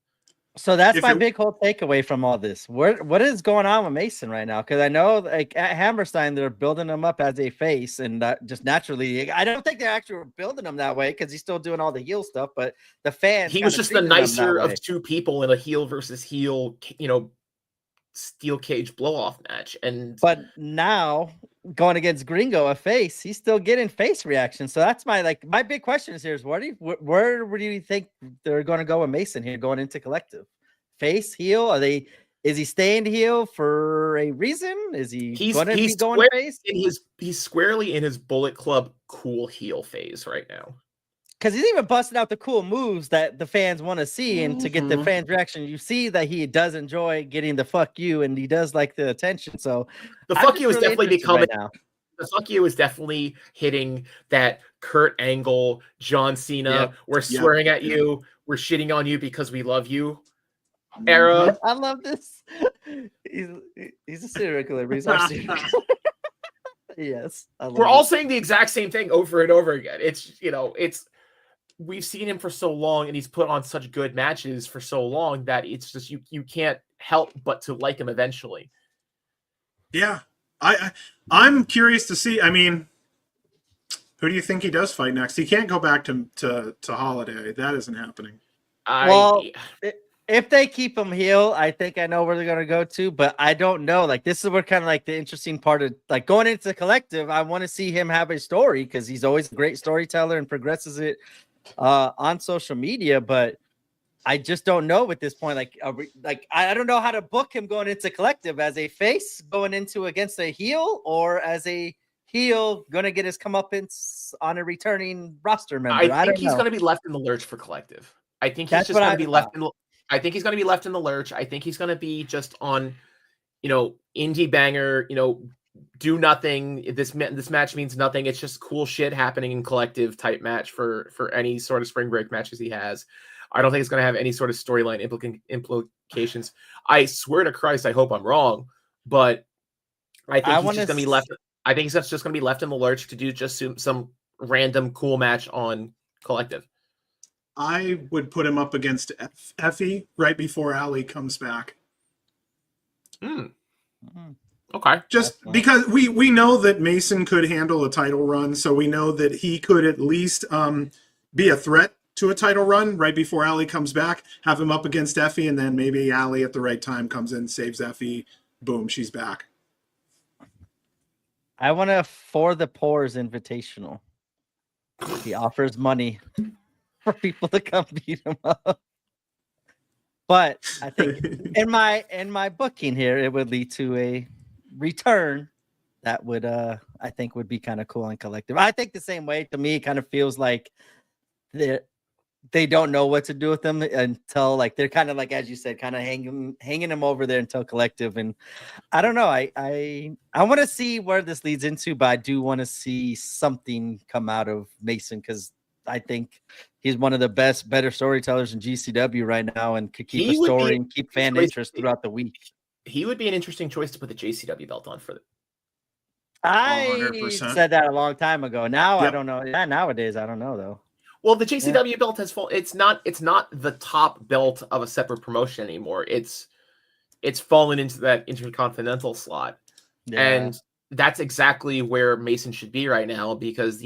So that's my big whole takeaway from all this. What is going on with Mason right now? Because I know like at Hammerstein they're building him up as a face, and just naturally, I don't think they're actually building him that way because he's still doing all the heel stuff. But the fans, he was just the nicer of 2 people in a heel versus heel, steel cage blow off match. And But now going against Gringo, a face, he's still getting face reactions. So that's my big question is here is where do you think they're going to go with Mason here going into Collective? Face, heel? Is he staying heel for a reason? Is he going to be going face? He's squarely in his Bullet Club cool heel phase right now. Because he's even busting out the cool moves that the fans want to see, and to get the fans' reaction, you see that he does enjoy getting the fuck you, and he does like the attention. So the fuck you is definitely becoming. The fuck you is definitely hitting that Kurt Angle, John Cena. Yep. We're swearing at you. We're shitting on you because we love you. Era. I love this. He's a serial killer. He's our serial killer. Yes, we're all saying the exact same thing over and over again. We've seen him for so long, and he's put on such good matches for so long that it's just you can't help but to like him eventually. Yeah, I'm curious to see. I mean, who do you think he does fight next? He can't go back to Holiday. That isn't happening. If they keep him heel, I think I know where they're going to go to, but I don't know. This is where kind of the interesting part of going into the Collective. I want to see him have a story because he's always a great storyteller and progresses it on social media, but I just don't know at this point. I don't know how to book him going into Collective as a face going into against a heel, or as a heel going to get his comeuppance on a returning roster member. I think he's going to be left in the lurch for Collective. I think he's just going to be left in. I think he's going to be left in the lurch. I think he's going to be just on, indie banger, do nothing. This match means nothing. It's just cool shit happening in Collective type match for any sort of spring break matches he has. I don't think it's going to have any sort of storyline implications. I swear to Christ, I hope I'm wrong, but I think he's just going to be left. I think he's just going to be left in the lurch to do just some random cool match on Collective. I would put him up against Effie right before Ali comes back. Okay. Just because we know that Mason could handle a title run, so we know that he could at least be a threat to a title run right before Ali comes back. Have him up against Effie, and then maybe Ali at the right time comes in, saves Effie. Boom, she's back. I want a For the Poor's invitational. He offers money for people to come beat him up. But I think in my booking here, it would lead to a return that would I think would be kind of cool and Collective. I think the same way. To me, it kind of feels like they don't know what to do with them until they're kind of as you said, kind of hanging them over there until Collective. And I don't know. I want to see where this leads into, but I do want to see something come out of Mason because I think he's one of the better storytellers in GCW right now, and could keep a story and keep fan interest throughout the week. He would be an interesting choice to put the GCW belt on for them. I 100%. said that a long time ago. Now I don't know. Yeah, nowadays I don't know though. Well, the GCW belt has it's not the top belt of a separate promotion anymore. It's fallen into that intercontinental slot, and that's exactly where Mason should be right now because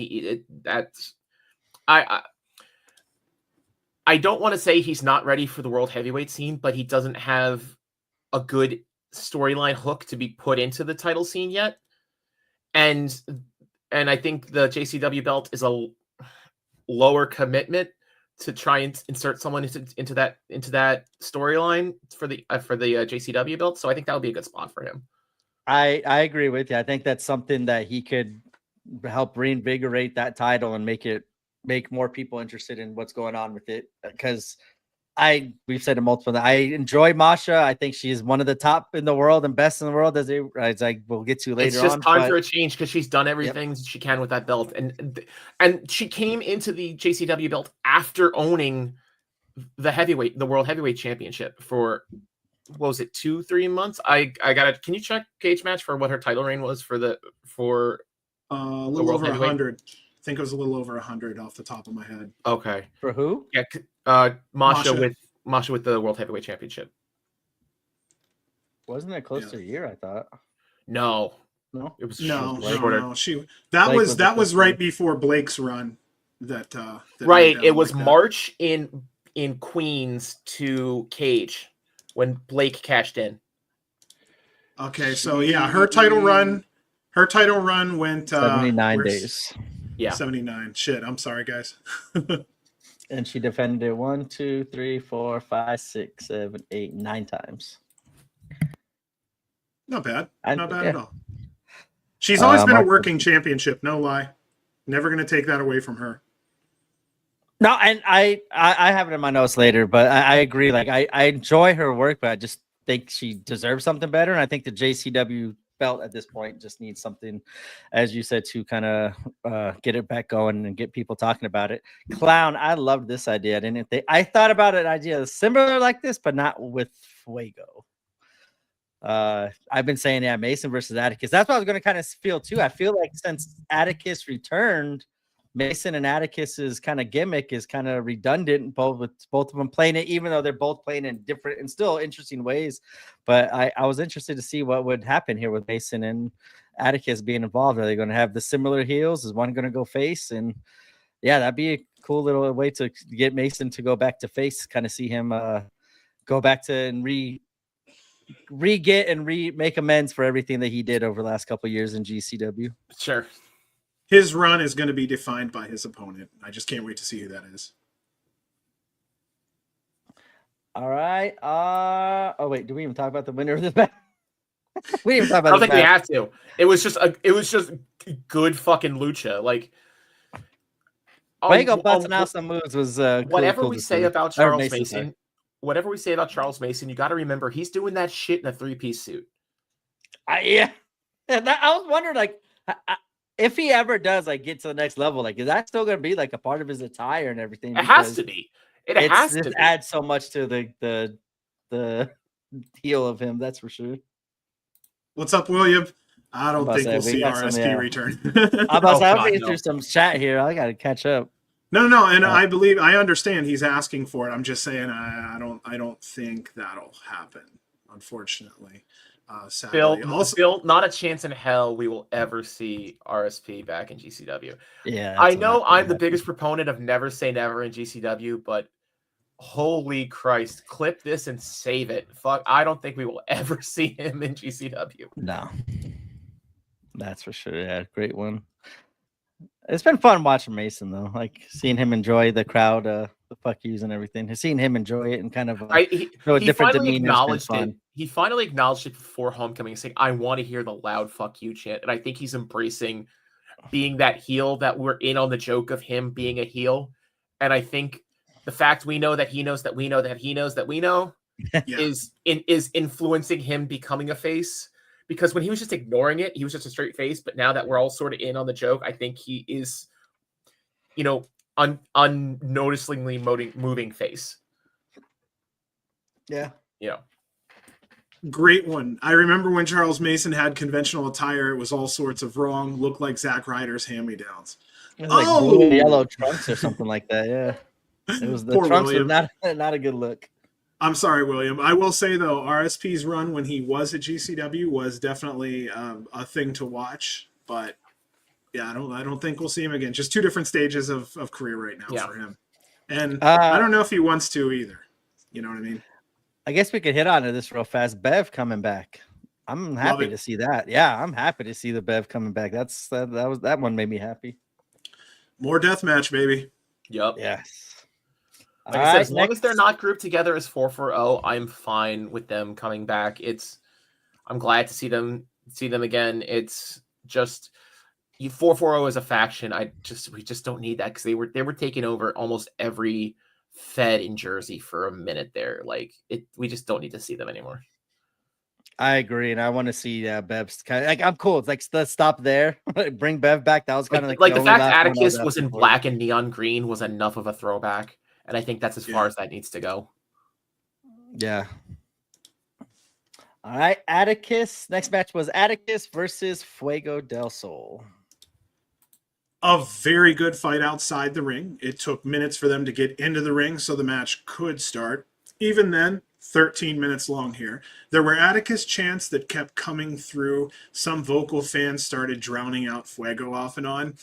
I don't want to say he's not ready for the world heavyweight scene, but he doesn't have a good storyline hook to be put into the title scene yet. And I think the JCW belt is a lower commitment to try and insert someone into that storyline for the JCW belt. So I think that would be a good spot for him. I agree with you. I think that's something that he could help reinvigorate that title and make more people interested in what's going on with it. Because we've said it multiple times. I enjoy Masha. I think she is one of the top in the world and best in the world, as we'll get to later on. It's just time for a change because she's done everything she can with that belt, and she came into the JCW belt after owning the World Heavyweight Championship for what was it, 2-3 months? I got it. Can you check Cage Match for what her title reign was for a little over 100. I think it was a little over 100 off the top of my head. Okay. For who? Yeah, Masha with the World Heavyweight Championship. Wasn't it close to a year? I thought. No, it was no. That was right before Blake's run. That right. It was March in Queens to Cage when Blake cashed in. Okay, so yeah, her title run went 79 where's days. Yeah. 79. Shit, I'm sorry, guys. And she defended it 1, 2, 3, 4, 5, 6, 7, 8, 9 times. Not bad. Not bad Yeah. at all. She's always been a Mark- working championship, no lie. Never going to take that away from her. No, and I have it in my notes later, but I agree. Like I enjoy her work, but I just think she deserves something better. And I think the JCW belt at this point just needs something, as you said, to kind of get it back going and get people talking about it. Clown, I loved this idea. I didn't think I thought about an idea similar like this, but not with Fuego. I've been saying, yeah, Mason versus Atticus. That's what I was going to kind of feel too. I feel like since Atticus returned, Mason and Atticus's kind of gimmick is kind of redundant, both of them playing it, even though they're both playing in different and still interesting ways. But I was interested to see what would happen here with Mason and Atticus being involved. Are they going to have the similar heels? Is one going to go face? And yeah, that'd be a cool little way to get Mason to go back to face, kind of see him go back to and make amends for everything that he did over the last couple of years in GCW. Sure. His run is going to be defined by his opponent. I just can't wait to see who that is. All right. Oh wait, do we even talk about the winner of the match? We didn't even talk I about. don't think we have to. It was just good fucking lucha. Like Fuego busting out some moves was whatever cool we to say see. about Or Charles Mason. sorry. Whatever we say about Charles Mason, you got to remember he's doing that shit in a 3-piece suit. Yeah. And I was wondering, like, if he ever does like get to the next level, like, is that still gonna be like a part of his attire and everything? It has to be. It has to be. Adds so much to the heel of him, that's for sure. What's up, William? I don't think we'll we see got some, RSP yeah. return. I'm about to say, I'm God, reading no. through some chat here. I gotta catch up. No, and I understand he's asking for it. I'm just saying I don't think that'll happen, unfortunately. Sadly. Bill, not a chance in hell we will ever see RSP back in GCW. Yeah, I know I'm the biggest proponent of never say never in GCW, but holy Christ, clip this and save it. Fuck, I don't think we will ever see him in GCW. No, that's for sure. Yeah, great one. It's been fun watching Mason though, like seeing him enjoy the crowd, the fuck yous and everything. Seeing him enjoy it and kind of He different finally demeanor. acknowledged it. He finally acknowledged it before Homecoming, saying, "I want to hear the loud fuck you chant," and I think he's embracing being that heel, that we're in on the joke of him being a heel. And I think the fact we know that he knows that we know that he knows that we know is influencing him becoming a face. Because when he was just ignoring it, he was just a straight face. But now that we're all sort of in on the joke, I think he is, unnoticeably moving face. Yeah. Great one. I remember when Charles Mason had conventional attire, it was all sorts of wrong. Looked like Zack Ryder's hand-me-downs. It was like blue and yellow trunks or something like that. Yeah. It was the Poor trunks William. were not a good look. I'm sorry, William. I will say though, RSP's run when he was at GCW was definitely a thing to watch. But yeah, I don't think we'll see him again. Just two different stages of career right now for him. And I don't know if he wants to either. You know what I mean? I guess we could hit on to this real fast. Bev coming back. I'm happy to see that. Yeah, I'm happy to see the Bev coming back. That one made me happy. More deathmatch, baby. Yep. Yes. Like I said, as long as they're not grouped together as 440, I'm fine with them coming back. I'm glad to see them again. It's just 440 as a faction. We just don't need that because they were taking over almost every Fed in Jersey for a minute there. Like we just don't need to see them anymore. I agree, and I want to see Bev's kind of like I'm cool. It's like let's stop there. Bring Bev back. That was kind of like the fact Atticus was in black and neon green was enough of a throwback, and I think that's as far as that needs to go. Yeah. All right, Atticus. Next match was Atticus versus Fuego del Sol. A very good fight outside the ring. It took minutes for them to get into the ring so the match could start. Even then, 13 minutes long here. There were Atticus chants that kept coming through. Some vocal fans started drowning out Fuego off and on.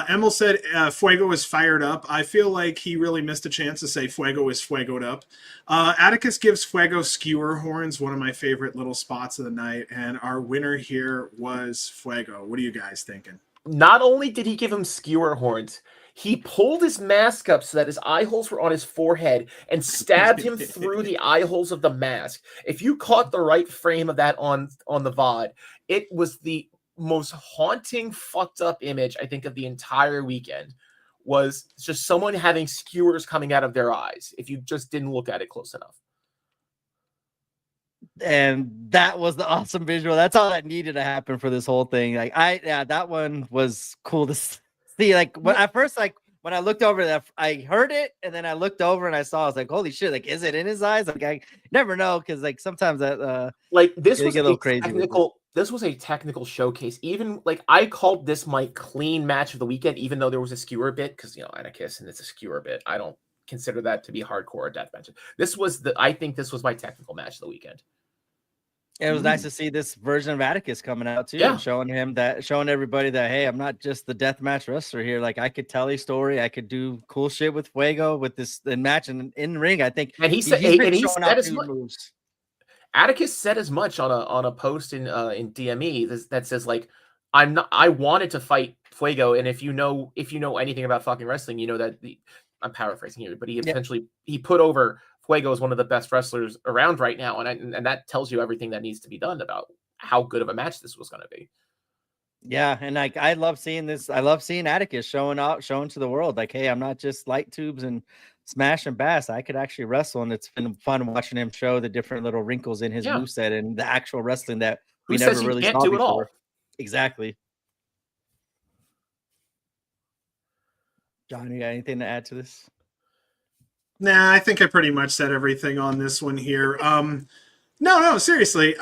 Emil said Fuego is fired up. I feel like he really missed a chance to say Fuego is fuegoed up. Atticus gives Fuego skewer horns, one of my favorite little spots of the night. And our winner here was Fuego. What are you guys thinking? Not only did he give him skewer horns, he pulled his mask up so that his eye holes were on his forehead and stabbed him through the eye holes of the mask. If you caught the right frame of that on the VOD, it was the most haunting, fucked up image, I think, of the entire weekend. Was just someone having skewers coming out of their eyes if you just didn't look at it close enough. And that was the awesome visual. That's all that needed to happen for this whole thing. Like that one was cool to see. Like when I looked over that, I heard it, and then I looked over and I saw. I was like, "Holy shit! Like, is it in his eyes?" Like, I never know because like sometimes that like this was get a little crazy. This was a technical showcase. Even like I called this my clean match of the weekend, even though there was a skewer bit because Atticus and it's a skewer bit. I don't consider that to be hardcore or death match. I think this was my technical match of the weekend. It was nice to see this version of Atticus coming out too, and showing everybody that, hey, I'm not just the deathmatch wrestler here. Like I could tell a story, I could do cool shit with Fuego with this match and in the ring. I think, and he said, moves. Atticus said as much on a post in DME that says like, I wanted to fight Fuego, and if you know anything about fucking wrestling, you know that I'm paraphrasing here, but he essentially he put over Fuego is one of the best wrestlers around right now, and that tells you everything that needs to be done about how good of a match this was going to be. Yeah, and like I love seeing this. I love seeing Atticus showing to the world, like, hey, I'm not just light tubes and smash and bass. I could actually wrestle, and it's been fun watching him show the different little wrinkles in his moveset and the actual wrestling that we never really saw before. All? Exactly. John, you got anything to add to this? Nah, I think I pretty much said everything on this one here. No, seriously.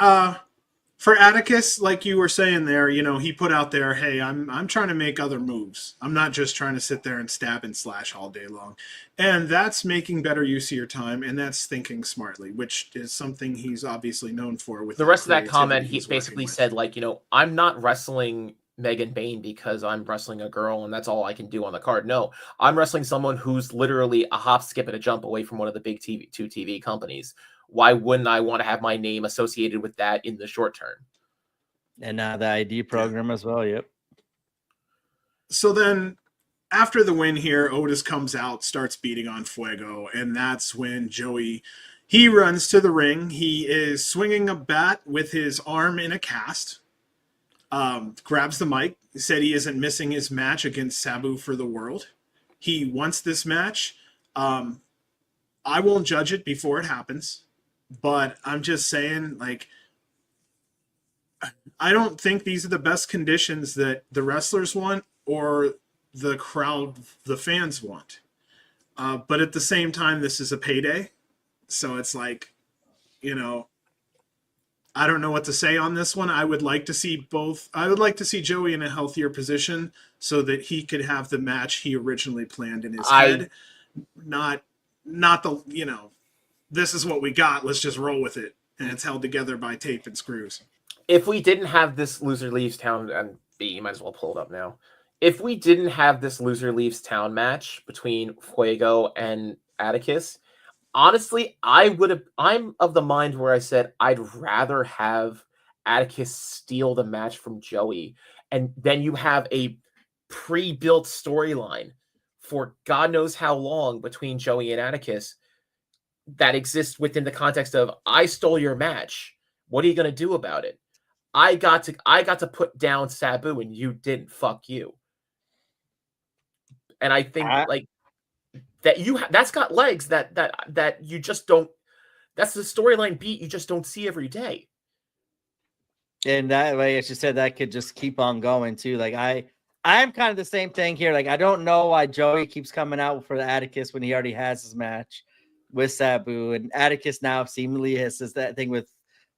For Atticus, like you were saying there, he put out there, hey, I'm trying to make other moves. I'm not just trying to sit there and stab and slash all day long. And that's making better use of your time, and that's thinking smartly, which is something he's obviously known for. With the rest of that comment, he basically said, like, I'm not wrestling Megan Bain because I'm wrestling a girl and that's all I can do on the card. No, I'm wrestling someone who's literally a hop, skip, and a jump away from one of the big two TV companies. Why wouldn't I want to have my name associated with that in the short term? And the ID program as well. Yep. So then after the win here, Otis comes out, starts beating on Fuego, and that's when Joey, he runs to the ring. He is swinging a bat with his arm in a cast. Grabs the mic, said he isn't missing his match against Sabu for the world. He wants this match. I won't judge it before it happens, but I'm just saying, like, I don't think these are the best conditions that the wrestlers want or the crowd, the fans want. But at the same time, this is a payday. So it's like, I don't know what to say on this one. I would like to see both. I would like to see Joey in a healthier position so that he could have the match he originally planned in his head. Not the, this is what we got. Let's just roll with it. And it's held together by tape and screws. If we didn't have this loser leaves town, and you might as well pull it up now. If we didn't have this loser leaves town match between Fuego and Atticus, honestly, I'm of the mind where I said I'd rather have Atticus steal the match from Joey, and then you have a pre-built storyline for God knows how long between Joey and Atticus that exists within the context of I stole your match. What are you going to do about it? I got to put down Sabu and you didn't. Fuck you. And I think like that that's got legs that you just don't. That's the storyline beat you just don't see every day. And that way, as you said, that could just keep on going too. Like I'm kind of the same thing here. Like I don't know why Joey keeps coming out for the Atticus when he already has his match with Sabu, and Atticus now seemingly has that thing with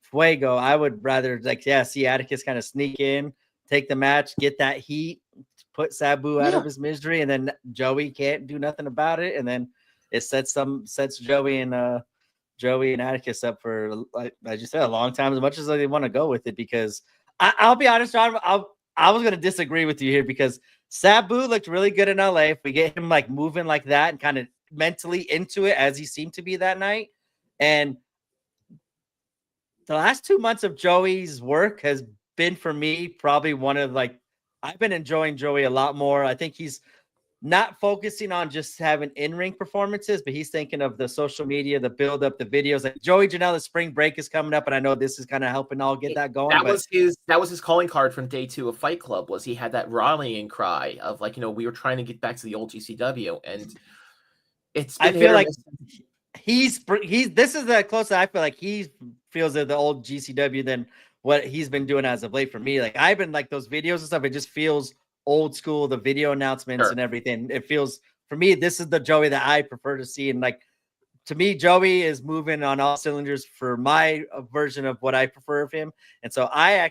Fuego. I would rather see Atticus kind of sneak in, take the match, get that heat, put Sabu out of his misery, and then Joey can't do nothing about it, and then it sets Joey in Joey and Atticus up for, like I just said, a long time, as much as they want to go with it, because I'll be honest, John, I was going to disagree with you here, because Sabu looked really good in LA. If we get him like moving like that and kind of mentally into it as he seemed to be that night. And the last 2 months of Joey's work has been, for me, probably one of, like, I've been enjoying Joey a lot more. I think he's not focusing on just having in-ring performances, but he's thinking of the social media, the build-up, the videos. Like Joey Janela's spring break is coming up, and I know this is kind of helping all get that going. That was his calling card from day 2 of Fight Club. Was he had that rallying cry of, like, we were trying to get back to the old GCW, and it's been, I feel like he's this is the closest I feel like he feels of the old GCW than what he's been doing as of late for me. Like, I've been like those videos and stuff, it just feels old school, the video announcements and everything. It feels, for me, this is the Joey that I prefer to see. And like, to me, Joey is moving on all cylinders for my version of what I prefer of him. And so I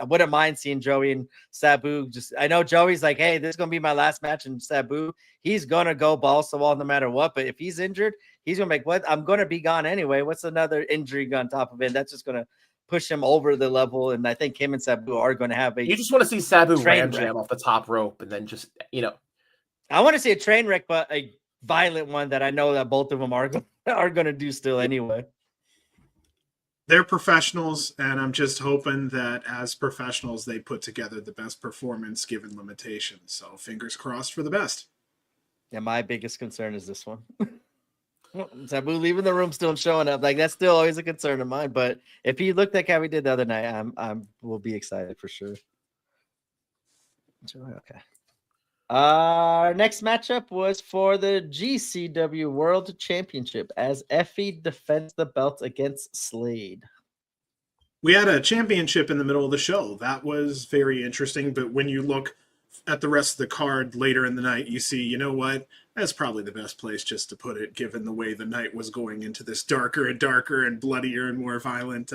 wouldn't mind seeing Joey and Sabu. I know Joey's like, hey, this is going to be my last match in Sabu. He's going to go balls to the wall no matter what. But if he's injured, he's going to make what? I'm going to be gone anyway. What's another injury on top of it? That's just going to push him over the level. And I think him and Sabu are going to have you just want to see Sabu ram jam off the top rope and then just, I want to see a train wreck, but a violent one that I know that both of them are going to do still anyway. They're professionals, and I'm just hoping that as professionals, they put together the best performance given limitations. So fingers crossed for the best. Yeah, my biggest concern is this one. Sabu leaving the room, still showing up. Like, that's still always a concern of mine. But if he looked like how he did the other night, we'll be excited for sure. Okay. Our next matchup was for the GCW World Championship as Effie defends the belt against Slade. We had a championship in the middle of the show. That was very interesting. But when you look at the rest of the card later in the night, you see, you know what? That's probably the best place just to put it, given the way the night was going into this darker and bloodier and more violent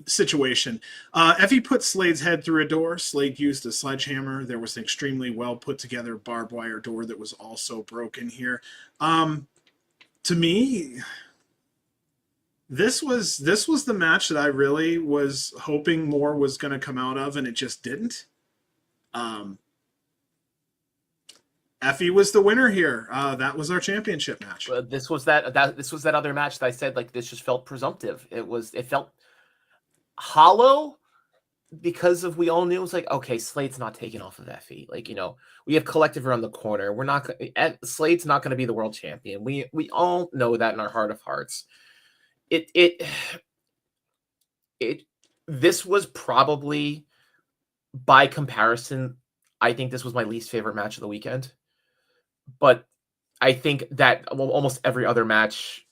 situation. Effie put Slade's head through a door. Slade used a sledgehammer. There was an extremely well put together barbed wire door that was also broken here. To me, this was the match that I really was hoping more was going to come out of, and it just didn't. Effie was the winner here. That was our championship match. This was that other match that I said, like, this just felt presumptive. It felt hollow because we all knew it was like, okay, Slade's not taking off of Effie. Like, we have Collective around the corner. Slade's not going to be the world champion. We all know that in our heart of hearts. This was probably, by comparison, I think this was my least favorite match of the weekend. But I think that almost every other match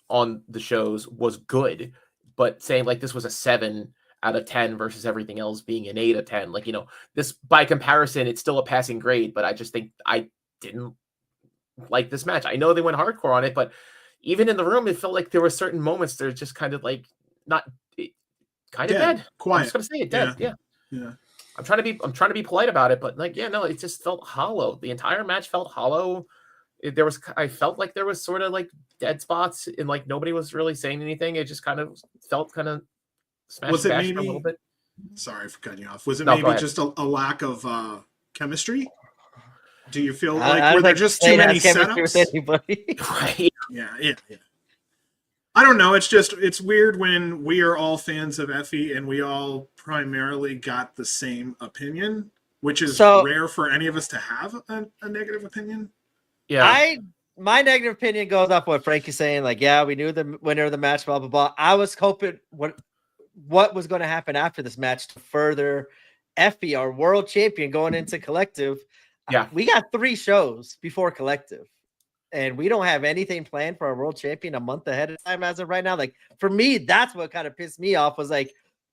on the shows was good. But saying like this was a 7 out of 10 versus everything else being an 8 out of 10, like, this by comparison, it's still a passing grade. But I just think I didn't like this match. I know they went hardcore on it, but even in the room, it felt like there were certain moments that are just kind of like dead. Quiet. I'm just gonna say it dead. Yeah. I'm trying to be polite about it, but it just felt hollow. The entire match felt hollow. I felt like there was sort of like dead spots and like nobody was really saying anything. It just kind of felt kind of smashed for a little bit. Sorry for cutting you off. Was it maybe just a lack of chemistry? Do you feel like were there just too many setups? Right. Yeah. I don't know. It's weird when we are all fans of Effie and we all primarily got the same opinion, which is rare for any of us to have a negative opinion. Yeah. My negative opinion goes off what Frank is saying. Like, yeah, we knew the winner of the match, blah, blah, blah. I was hoping what was going to happen after this match to further Effie, our world champion, going into Collective. Yeah. We got 3 shows before Collective. And we don't have anything planned for our world champion a month ahead of time as of right now. Like, for me, that's what kind of pissed me off, was like,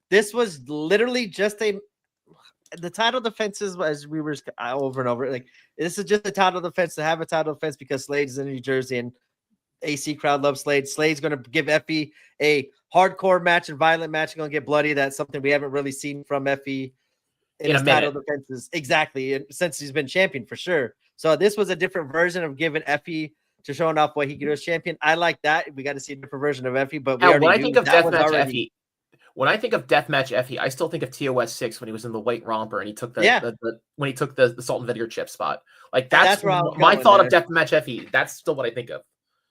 this was literally just the title defenses, as we were over and over. Like, this is just a title defense to have a title defense because Slade's in New Jersey and AC crowd loves Slade. Slade's going to give Effie a hardcore match and violent match. Going to get bloody. That's something we haven't really seen from Effie in his title defenses. Exactly. And since he's been champion for sure. So this was a different version of giving Effie to showing off what he could do as champion. I like that. We got to see a different version of Effie, but we Now, already when I knew think of that was Deathmatch already. Effie, when I think of Deathmatch Effie, I still think of TOS 6 when he was in the white romper and he took when he took the salt and vinegar chip spot. Like that's where I was my going thought there. of Deathmatch Effie. That's still what I think of.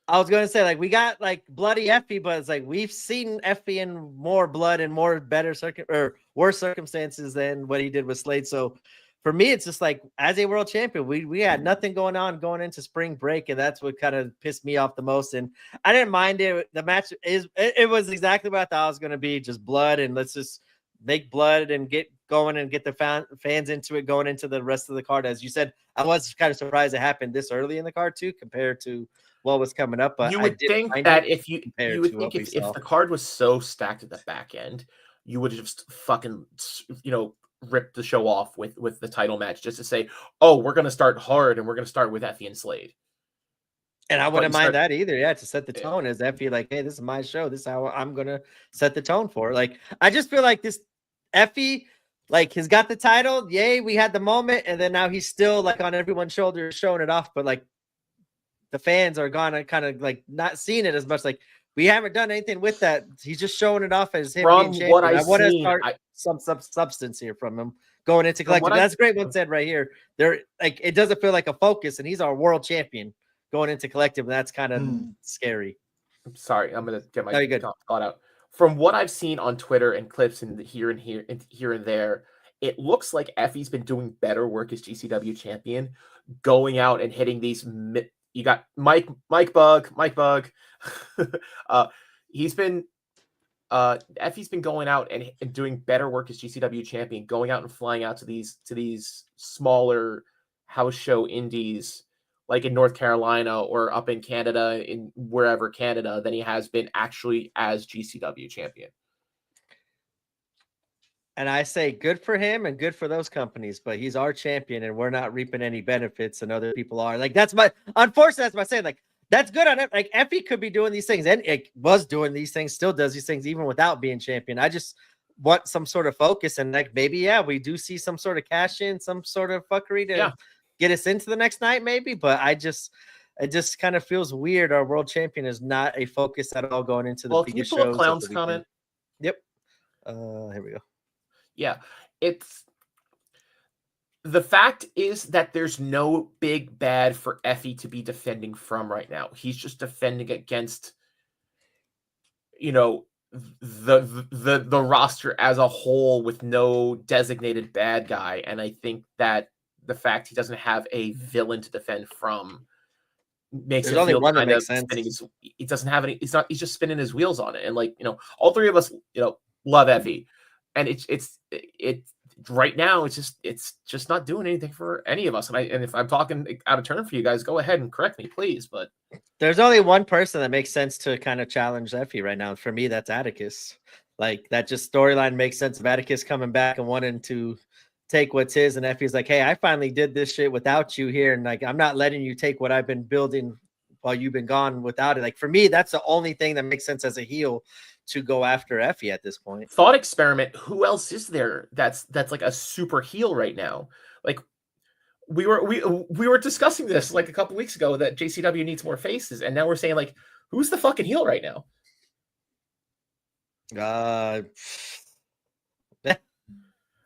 I was going to say, like, we got like bloody Effie, but it's like we've seen Effie in more blood and worse circumstances than what he did with Slade. So for me, it's just like, as a world champion, we had nothing going on going into spring break, and that's what kind of pissed me off the most. And I didn't mind it. The match it was exactly what I thought it was going to be, just blood, and let's just make blood and get going and get the fans into it going into the rest of the card. As you said, I was kind of surprised it happened this early in the card too, compared to what was coming up. But you would think that if the card was so stacked at the back end, you would have just fucking, ripped the show off with the title match just to say, oh, we're going to start hard and we're going to start with Effie and Slade. And I wouldn't mind that either. Yeah, to set the tone as Effie, like, hey, this is my show. This is how I'm going to set the tone for it. Like, I just feel like this Effie, like, has got the title. Yay, we had the moment. And then now he's still, like, on everyone's shoulders showing it off. But, like, the fans are gonna kind of, like, not seeing it as much. Like, we haven't done anything with that. He's just showing it off as him from being what champion. I want to seen, start some substance here from him going into collective. That's great. One said right here, there, like, it doesn't feel like a focus, and he's our world champion going into collective, and that's kind of scary. I'm sorry, I'm gonna get my thought out. From what I've seen on Twitter and clips and here and there, it looks like Effie's been doing better work as GCW champion, going out and hitting these. You got Mike Bug. He's been Effie's been going out and doing better work as GCW champion, going out and flying out to these smaller house show indies, like in North Carolina or up in Canada, in wherever Canada, than he has been actually as GCW champion. And I say good for him and good for those companies, but he's our champion and we're not reaping any benefits and other people are. Like, unfortunately, that's my saying. Like, that's good on it. Like, Effie could be doing these things and it was doing these things, still does these things even without being champion. I just want some sort of focus and, like, maybe, we do see some sort of cash in, some sort of fuckery to get us into the next night, maybe. But it just kind of feels weird. Our world champion is not a focus at all going into the biggest shows. Can you pull up Clown's comment? Yep. Here we go. Yeah, it's the fact is that there's no big bad for Effie to be defending from right now. He's just defending against, the roster as a whole with no designated bad guy. And I think that the fact he doesn't have a villain to defend from makes it feel kind of spinning. He doesn't have any. He's just spinning his wheels on it. And, like, all three of us, love Effie. And it's right now, it's just not doing anything for any of us. And if I'm talking out of turn for you guys, go ahead and correct me, please. But there's only one person that makes sense to kind of challenge Effie right now. For me, that's Atticus. Like, that just storyline makes sense of Atticus coming back and wanting to take what's his. And Effie's like, hey, I finally did this shit without you here. And, like, I'm not letting you take what I've been building while you've been gone without it. Like, for me, that's the only thing that makes sense as a heel to go after Effie at this point. Thought experiment. Who else is there that's like a super heel right now? Like, we were discussing this like a couple weeks ago that JCW needs more faces, and now we're saying, like, who's the fucking heel right now?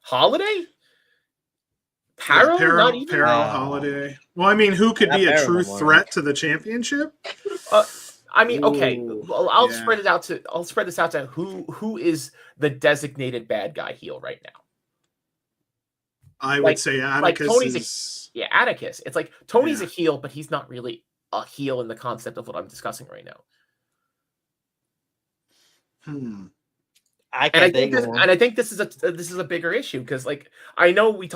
Holiday? Paro, Holiday. Well, I mean, who could be a true threat to the championship? I mean, okay, I'll spread this out to who is the designated bad guy heel right now. I would say Atticus. Like Atticus. It's like Tony's a heel, but he's not really a heel in the concept of what I'm discussing right now. I think this is a bigger issue because, like, I know we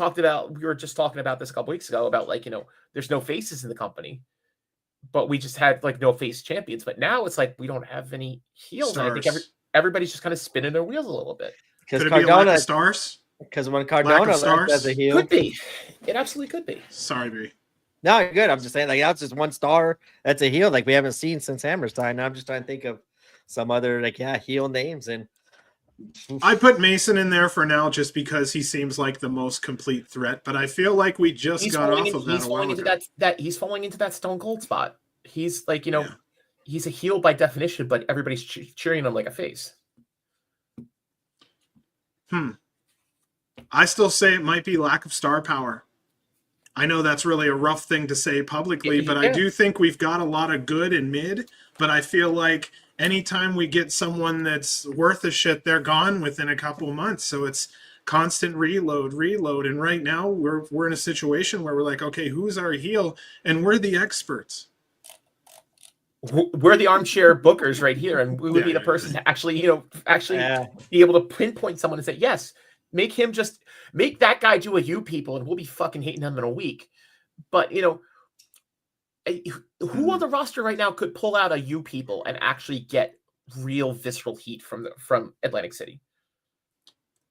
were just talking about this a couple weeks ago about, like, there's no faces in the company. But we just had, like, no face champions. But now it's like we don't have any heels. And I think everybody's just kind of spinning their wheels a little bit. Could it be a lack of stars? Because when Cardona left as a heel, could be. It absolutely could be. Sorry, B. No, you're good. I'm just saying, like, that's just one star that's a heel. Like, we haven't seen since Hammerstein. Now I'm just trying to think of some other, like, heel names. And I put Mason in there for now just because he seems like the most complete threat, but I feel like we just got off of that a while ago. He's falling into that Stone Cold spot. He's like, Yeah. he's a heel by definition, but everybody's cheering him like a face. I still say it might be lack of star power. I know that's really a rough thing to say publicly, but I do think we've got a lot of good and mid, but I feel like anytime we get someone that's worth a shit, they're gone within a couple of months. So it's constant reload. And right now we're in a situation where we're like, okay, who's our heel? And we're the experts. We're the armchair bookers right here, and we would be the person to actually, be able to pinpoint someone and say, yes, make that guy do a you people, and we'll be fucking hating him in a week. But who on the roster right now could pull out a you people and actually get real visceral heat from Atlantic City?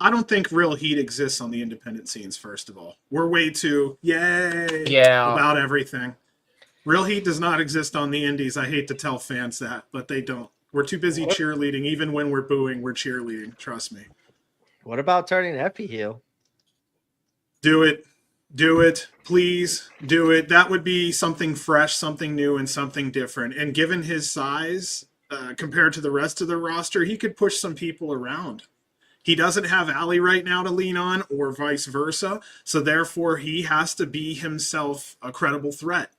I don't think real heat exists on the independent scenes. First of all, we're way too about everything. Real heat does not exist on the indies. I hate to tell fans that, but they don't. We're too busy cheerleading. Even when we're booing, we're cheerleading. Trust me. What about turning Effie heel? Do it. Please do it. That would be something fresh, something new, and something different. And given his size, compared to the rest of the roster, he could push some people around. He doesn't have Allie right now to lean on, or vice versa. So therefore, he has to be himself a credible threat.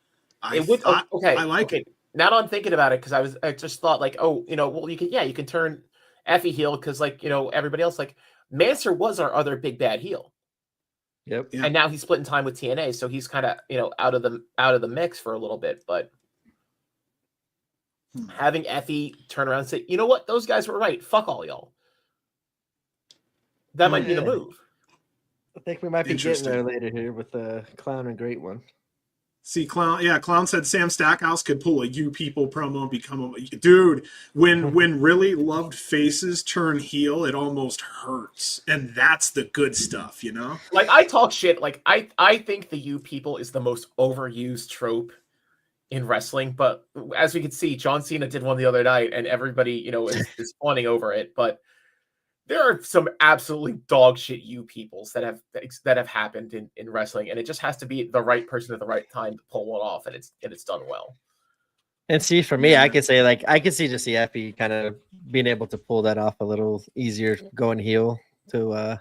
I like it. Now that I'm thinking about it, because I just thought like, you can turn Effie heel because everybody else, like Mansoor was our other big bad heel. Yep. Yeah. And now he's splitting time with TNA, so he's kind of out of the mix for a little bit. But having Effie turn around and say, you know what, those guys were right. Fuck all y'all. That might be the move. I think we might be getting there later here with the Clown and Great One. See, Clown said Sam Stackhouse could pull a you people promo and become a dude. When really loved faces turn heel, it almost hurts, and that's the good stuff, Like I talk shit. Like I think the you people is the most overused trope in wrestling, but as we can see, John Cena did one the other night, and everybody is fawning over it. But there are some absolutely dog shit you peoples that have happened in wrestling, and it just has to be the right person at the right time to pull one off, and it's done well. And see, for me, I could say I could see just Effie kind of being able to pull that off a little easier, going heel to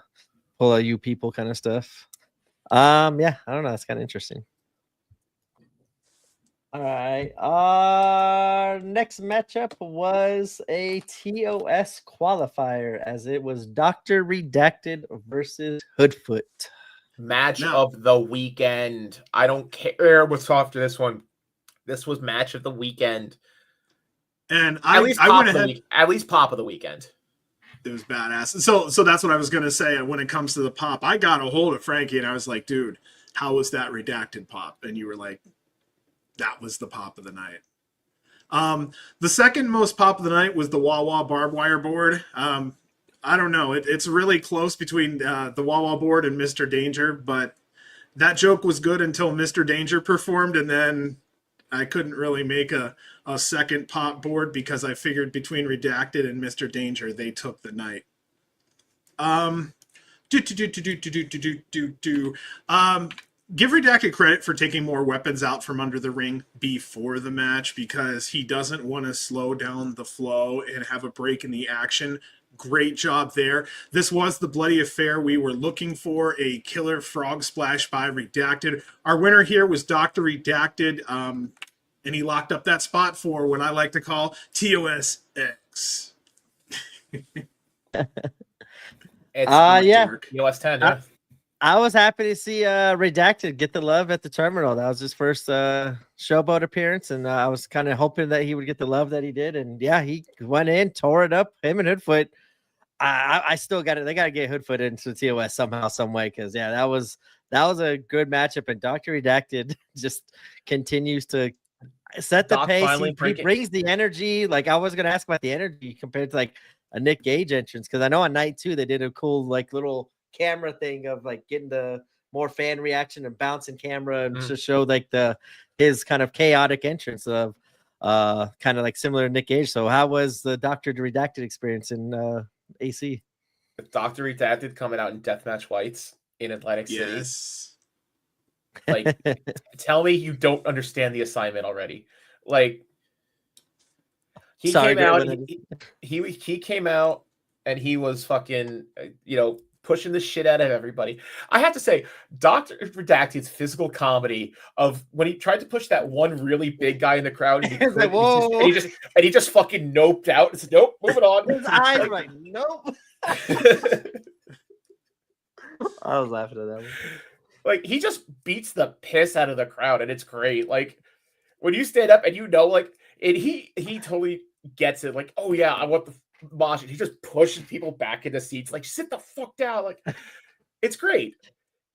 pull a you people kind of stuff. I don't know. That's kind of interesting. All right. Our next matchup was a TOS qualifier, as it was Dr. Redacted versus Hoodfoot. Match of the weekend. I don't care what's after this one. This was match of the weekend. And at least pop of the weekend. It was badass. So that's what I was going to say. When it comes to the pop, I got a hold of Frankie and I was like, dude, how was that Redacted pop? And you were like, that was the pop of the night. The second most pop of the night was the Wawa barbed wire board. I don't know. It's really close between the Wawa board and Mr. Danger, but that joke was good until Mr. Danger performed, and then I couldn't really make a second pop board because I figured between Redacted and Mr. Danger, they took the night. Give Redacted credit for taking more weapons out from under the ring before the match, because he doesn't want to slow down the flow and have a break in the action. Great job there. This was the bloody affair we were looking for, a killer frog splash by Redacted. Our winner here was Dr. Redacted, and he locked up that spot for what I like to call TOSX. It's TOS 10, yeah. I was happy to see Redacted get the love at the terminal. That was his first showboat appearance, and I was kind of hoping that he would get the love that he did. And yeah, he went in, tore it up. Him and Hoodfoot. I still got it. They got to get Hoodfoot into TOS somehow, some way, because that was a good matchup. And Dr. Redacted just continues to set the pace. He brings the energy. Like, I was gonna ask about the energy compared to like a Nick Gage entrance, because I know on night 2 they did a cool like little camera thing of like getting the more fan reaction and bouncing camera and to show like his kind of chaotic entrance of kind of like similar to Nick Gage. So how was the Dr. Redacted experience in AC? Dr. Redacted coming out in deathmatch whites in Atlantic City. Yes. Like, tell me you don't understand the assignment already. Like he Sorry, came out, David. he came out and he was fucking, pushing the shit out of everybody. I have to say, Dr. Redacted's physical comedy of when he tried to push that one really big guy in the crowd and he It's like, couldn't, and whoa. he just fucking noped out. It's nope, moving on. His eyes were like, nope. I was laughing at that one. Like he just beats the piss out of the crowd, and it's great. Like when you stand up and and he totally gets it. Like, oh yeah, I want the mosh. He just pushes people back into seats. Like, sit the fuck down. Like, it's great.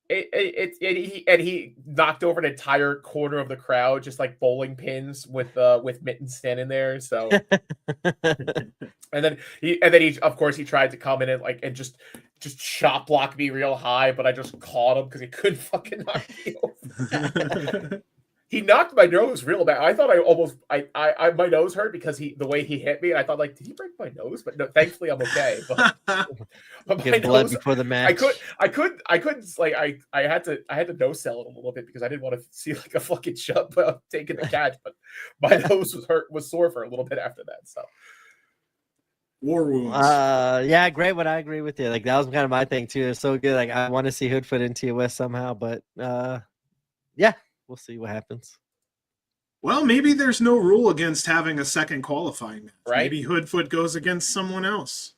He knocked over an entire corner of the crowd, just like bowling pins with Mitten standing there. So, and then he of course he tried to come in and just chop block me real high, but I just caught him because he couldn't fucking knock me over. He knocked my nose real bad. I thought I my nose hurt because the way he hit me. And I thought, like, did he break my nose? But no, thankfully I'm okay. But Get blood before the match. I couldn't like I had to nose sell it a little bit because I didn't want to see like a fucking chub taking the catch. But my nose was sore for a little bit after that. So war wounds. Yeah, great. What I agree with you. Like that was kind of my thing too. It's so good. Like I want to see Hoodfoot in TOS somehow, but yeah. We'll see what happens. Well, maybe there's no rule against having a second qualifying match. Right? Maybe Hoodfoot goes against someone else.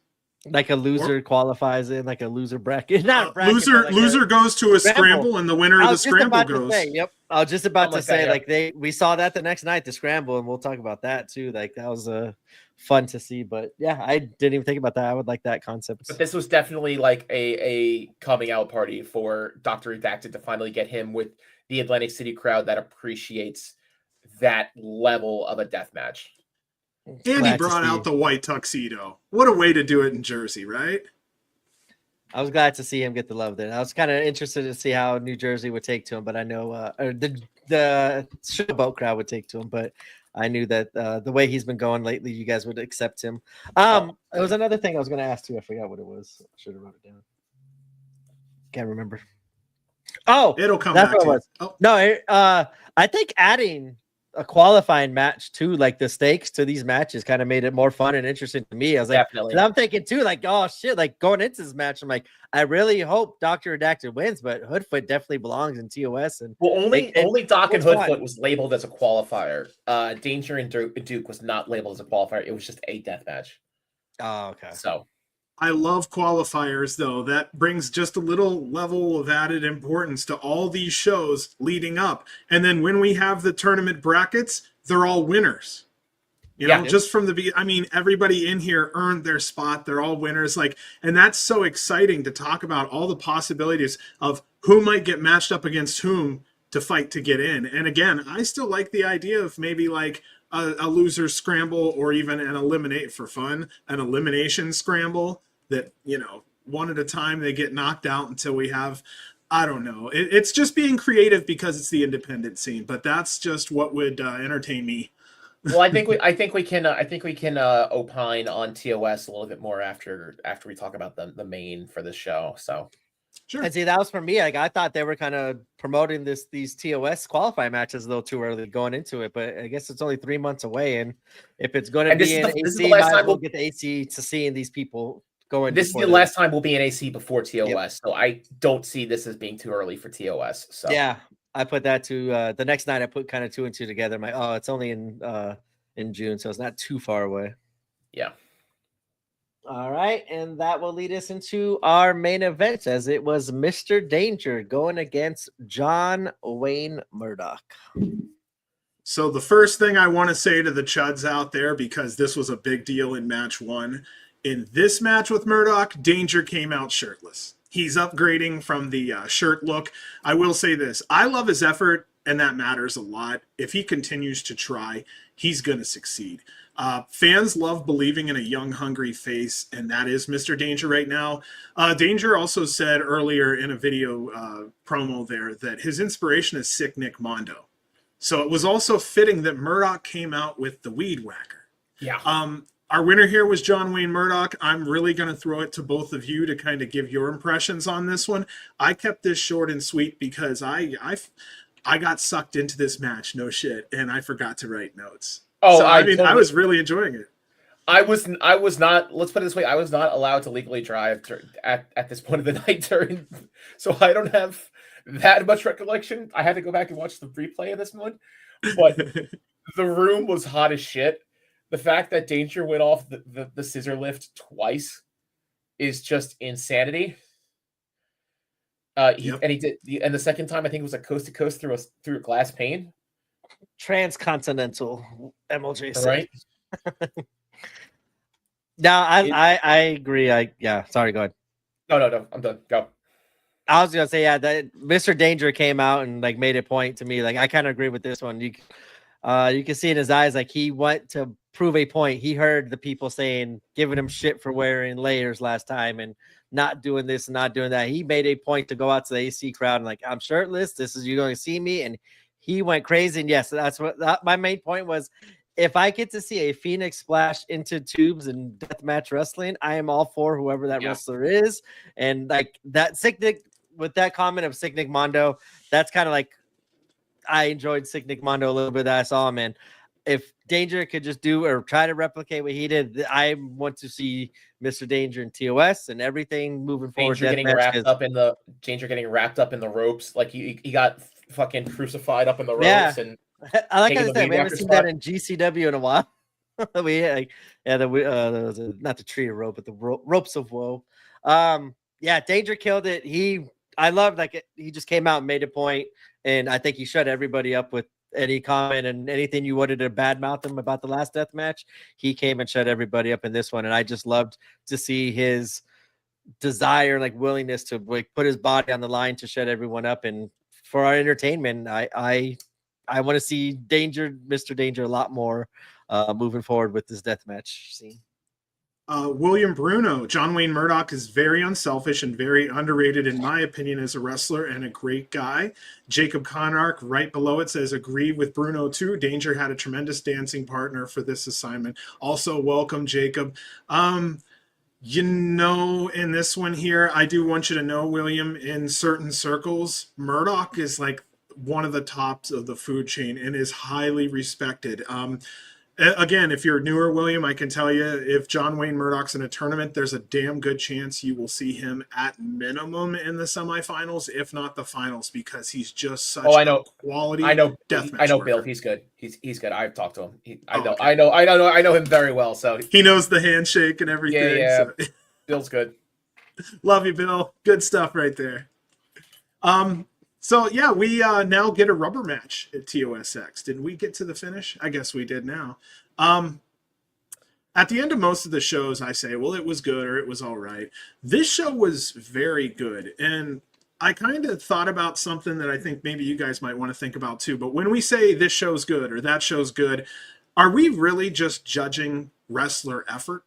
Like a loser qualifies in, like a loser bracket. Not a bracket, loser goes to a scramble, and the winner of the scramble goes. Yep. I was just about to say, we saw that the next night, the scramble, and we'll talk about that too. Like that was fun to see. But yeah, I didn't even think about that. I would like that concept. But this was definitely like a coming out party for Dr. Redacted to finally get him with the Atlantic City crowd that appreciates that level of a death match. And he brought out the white tuxedo. What a way to do it in Jersey, right? I was glad to see him get the love there. I was kind of interested to see how New Jersey would take to him, but I know the showboat crowd would take to him, but I knew that the way he's been going lately, you guys would accept him. There was another thing I was going to ask too. I forgot what it was. I should have wrote it down. Can't remember. Oh, it'll come back. What it was. Oh. No, I think adding a qualifying match to like the stakes to these matches kind of made it more fun and interesting to me. I was like, I'm thinking too, like, oh shit, like going into this match, I'm like, I really hope Dr. Redacted wins, but Hoodfoot definitely belongs in TOS. And only Doc and Hoodfoot was labeled as a qualifier. Danger and Duke was not labeled as a qualifier. It was just a death match. Oh, okay. So. I love qualifiers, though. That brings just a little level of added importance to all these shows leading up. And then when we have the tournament brackets, they're all winners. You know, just from everybody in here earned their spot. They're all winners. And that's so exciting to talk about all the possibilities of who might get matched up against whom to fight to get in. And again, I still like the idea of maybe like a loser scramble or even an elimination scramble. That, one at a time they get knocked out until we have, I don't know. It's just being creative because it's the independent scene, but that's just what would entertain me. Well, I think we can opine on TOS a little bit more after we talk about the main for the show. So, sure. And see, that was for me. Like I thought they were kind of promoting these TOS qualifying matches a little too early going into it, but I guess it's only 3 months away, and if it's going to be in AC, we'll get the AC to seeing these people. This is the last time we'll be in AC before TOS, so I don't see this as being too early for TOS. So yeah, I put that to the next night. I put kind of 2 and 2 together. I'm like, oh, it's only in June, so it's not too far away. Yeah. All right, and that will lead us into our main event, as it was Mr. Danger going against John Wayne Murdoch. So the first thing I want to say to the chuds out there, because this was a big deal in match 1. In this match with Murdoch, Danger came out shirtless. He's upgrading from the shirt look. I will say this. I love his effort, and that matters a lot. If he continues to try, he's going to succeed. Fans love believing in a young, hungry face, and that is Mr. Danger right now. Danger also said earlier in a video promo there that his inspiration is Sick Nick Mondo. So it was also fitting that Murdoch came out with the Weed Whacker. Yeah. Our winner here was John Wayne Murdoch. I'm really going to throw it to both of you to kind of give your impressions on this one. I kept this short and sweet because I I got sucked into this match, no shit, and I forgot to write notes. Oh, So I mean, totally, I was really enjoying it. I was not. Let's put it this way: I was not allowed to legally drive at this point of the night during, so I don't have that much recollection. I had to go back and watch the replay of this one, but the room was hot as shit. The fact that Danger went off the scissor lift twice is just insanity. Yep. He did, and the second time I think it was a coast to coast through a glass pane. Transcontinental, MLJ said. Right? No, I agree. Sorry, go ahead. No, I'm done. Go. I was gonna say, yeah, that Mr. Danger came out and like made a point to me. Like, I kind of agree with this one. You can see in his eyes, like he went to prove a point. He heard the people saying, giving him shit for wearing layers last time and not doing this and not doing that. He made a point to go out to the AC crowd and like, I'm shirtless. This is you going to see me, and he went crazy. And yes, that's what my main point was. If I get to see a Phoenix splash into tubes and deathmatch wrestling, I am all for whoever that wrestler is. And like that Sick Nick, with that comment of Sick Nick Mondo, that's kind of like, I enjoyed Sick Nick Mondo a little bit that I saw him in. If Danger could just do or try to replicate what he did, I want to see Mr. Danger in TOS and everything moving forward. Danger getting wrapped up in the ropes, like he got fucking crucified up in the ropes, and I like how they said we haven't seen that in GCW in a while. We like, there was not the tree of rope, but the ropes of woe. Danger killed it. I loved he just came out and made a point, and I think he shut everybody up with any comment and anything you wanted to badmouth him about the last death match. He came and shut everybody up in this one, and I just loved to see his desire, like willingness to like put his body on the line to shut everyone up. And for our entertainment, I want to see Mr. Danger a lot more moving forward with this death match scene. William Bruno, John Wayne Murdoch is very unselfish and very underrated, in my opinion, as a wrestler and a great guy. Jacob Conark, right below it, says, agree with Bruno too. Danger had a tremendous dancing partner for this assignment. Also, welcome, Jacob. In this one here, I do want you to know, William, in certain circles, Murdoch is like one of the tops of the food chain and is highly respected. Again, if you're newer, William, I can tell you, if John Wayne Murdoch's in a tournament, there's a damn good chance you will see him at minimum in the semifinals, if not the finals, because he's just such a quality deathmatch I know worker. Bill. He's good. He's good. I've talked to him. I know him very well. So he knows the handshake and everything. Yeah. So. Bill's good. Love you, Bill. Good stuff right there. So, yeah, we now get a rubber match at TOSX. Did we get to the finish? I guess we did now. At the end of most of the shows, I say, well, it was good or it was all right. This show was very good. And I kind of thought about something that I think maybe you guys might want to think about too. But when we say this show's good or that show's good, are we really just judging wrestler effort?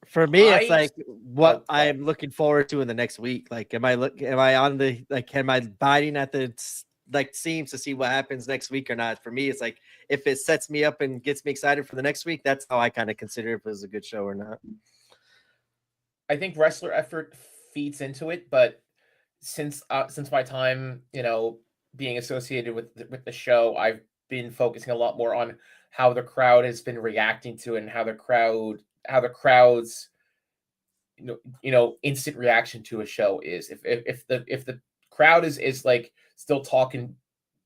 For me, it's like what I'm looking forward to in the next week. Like, am I biting at the seams to see what happens next week or not? For me, it's like if it sets me up and gets me excited for the next week, that's how I kind of consider if it was a good show or not. I think wrestler effort feeds into it, but since my time, being associated with the show, I've been focusing a lot more on how the crowd has been reacting to it and how the crowd's instant reaction to a show is. If the crowd is like still talking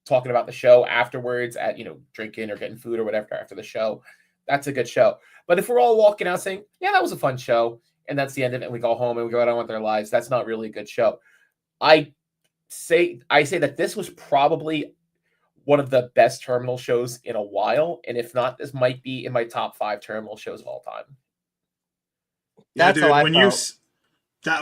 about the show afterwards at drinking or getting food or whatever after the show, that's a good show. But if we're all walking out saying, yeah, that was a fun show, and that's the end of it, and we go home and we go out on with our lives, that's not really a good show. I say that this was probably one of the best terminal shows in a while, and if not, this might be in my top 5 terminal shows of all time. Yeah, dude,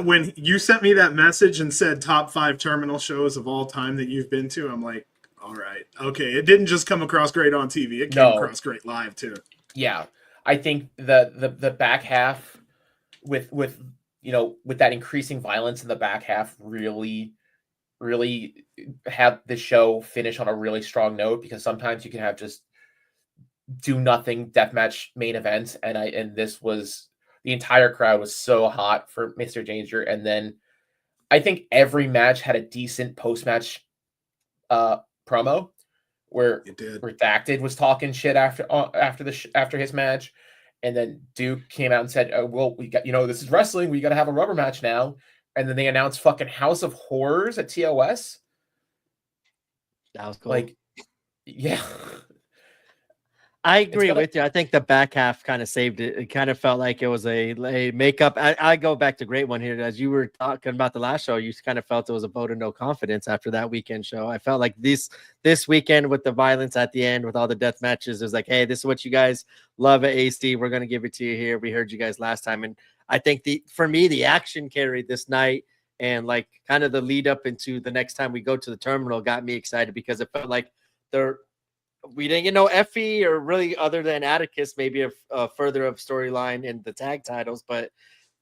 when you sent me that message and said top 5 terminal shows of all time that you've been to, I'm like, all right, okay. It didn't just come across great on TV; it came across great live too. Yeah, I think the back half with that increasing violence in the back half really have the show finish on a really strong note, because sometimes you can have just do nothing deathmatch main events, and this was, the entire crowd was so hot for Mr. Danger, and then I think every match had a decent post-match promo where It did. Redacted was talking shit after his match, and then Duke came out and said, oh, "Well, we got this is wrestling. We got to have a rubber match now." And then they announced fucking House of Horrors at TOS. That was cool. Like, yeah. I agree with you. I think the back half kind of saved it. It kind of felt like it was a makeup. I go back to great one here. As you were talking about the last show, you kind of felt it was a vote of no confidence after that weekend show. I felt like this weekend with the violence at the end, with all the death matches, it was like, hey, this is what you guys love at AC. We're going to give it to you here. We heard you guys last time. And I think for me, the action carried this night, and like kind of the lead up into the next time we go to the terminal got me excited, because it felt like we didn't get no Effie, or really other than Atticus, maybe a further of storyline in the tag titles. But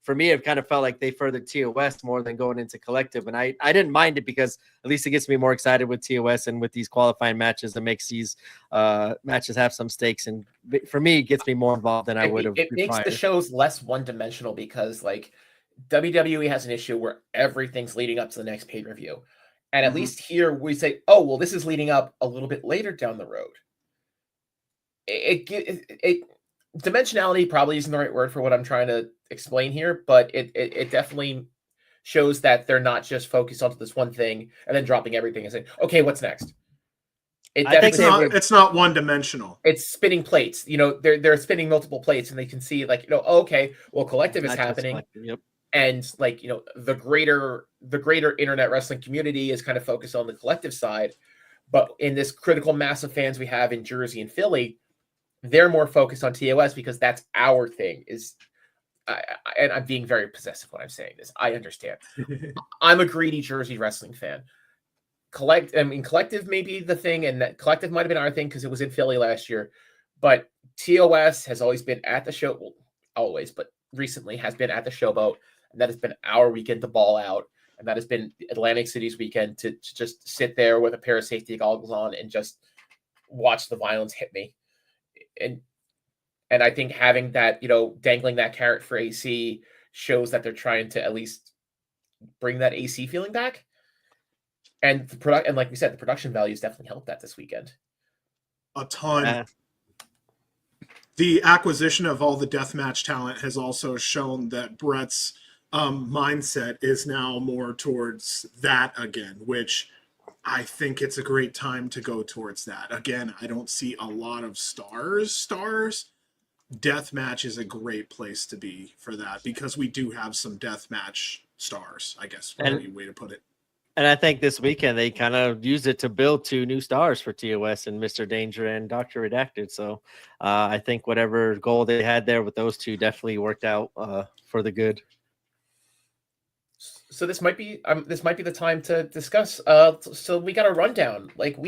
for me, it kind of felt like they furthered TOS more than going into collective. And I didn't mind it, because at least it gets me more excited with TOS and with these qualifying matches that makes these matches have some stakes. And for me, it gets me more involved than I would have. It makes the shows less one-dimensional, because like WWE has an issue where everything's leading up to the next pay-per-view. And at least here we say, oh, well, this is leading up a little bit later down the road. Dimensionality probably isn't the right word for what I'm trying to explain here, but it definitely shows that they're not just focused on this one thing and then dropping everything and saying, okay, what's next? It's not one dimensional. It's spinning plates. They're spinning multiple plates, and they can see like, okay, well, collective is happening. Yep. And like, the greater internet wrestling community is kind of focused on the collective side. But in this critical mass of fans we have in Jersey and Philly, they're more focused on TOS, because that's our thing. And I'm being very possessive when I'm saying this. I understand. I'm a greedy Jersey wrestling fan. Collective may be the thing, and that collective might have been our thing because it was in Philly last year. But TOS has always been at the show, well, always, but recently has been at the Showboat. And that has been our weekend to ball out. And that has been Atlantic City's weekend to just sit there with a pair of safety goggles on and just watch the violence hit me. And I think having that, dangling that carrot for AC shows that they're trying to at least bring that AC feeling back. And and like we said, the production values definitely helped that this weekend. A ton. The acquisition of all the deathmatch talent has also shown that Brett's mindset is now more towards that again, which I think it's a great time to go towards that. Again, I don't see a lot of stars. Deathmatch is a great place to be for that, because we do have some deathmatch stars, I guess, would be a way to put it. And I think this weekend they kind of used it to build 2 new stars for TOS, and Mr. Danger and Dr. Redacted. So I think whatever goal they had there with those 2 definitely worked out for the good. So this might be the time to discuss. So we got a rundown. Like,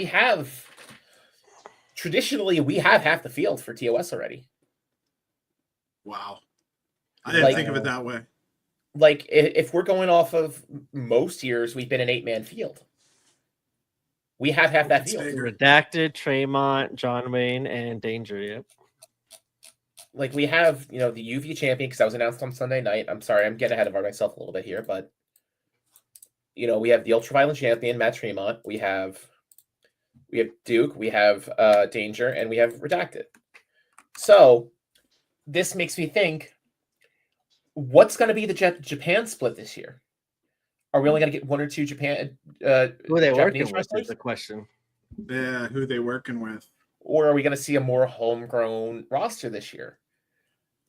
traditionally we have half the field for TOS already. Wow, I didn't think of it that way. Like, if we're going off of most years, we've been an 8-man field. We have half that field. Redacted, Tremont, John Wayne, and Danger. Yep. Like, we have, the UV champion, because that was announced on Sunday night. I'm sorry, I'm getting ahead of myself a little bit here, but we have the ultraviolent champion, Matt Tremont. We have Duke. We have Danger, and we have Redacted. So this makes me think, what's going to be the Japan split this year? Are we only going to get 1 or 2 Japan? Who are they Japanese working with is the question. Yeah, who are they working with? Or are we going to see a more homegrown roster this year?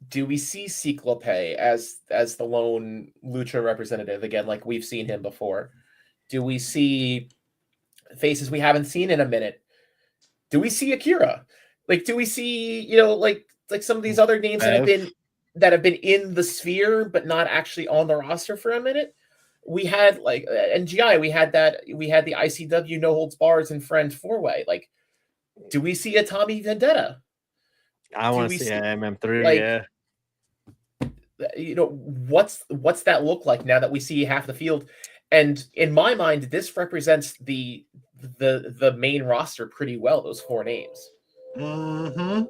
Do we see Cyclope as the lone Lucha representative again, like we've seen him before? Do we see faces we haven't seen in a minute? Do we see Akira? Like, do we see like some of these other names that have been in the sphere but not actually on the roster for a minute? We had like NGI. We had the ICW No Holds Bars and Friends 4-way. Like, do we see a Tommy Vendetta? I want to see MM3. Yeah. What's that look like now that we see half the field? And in my mind, this represents the main roster pretty well. Those 4 names. Mm-hmm.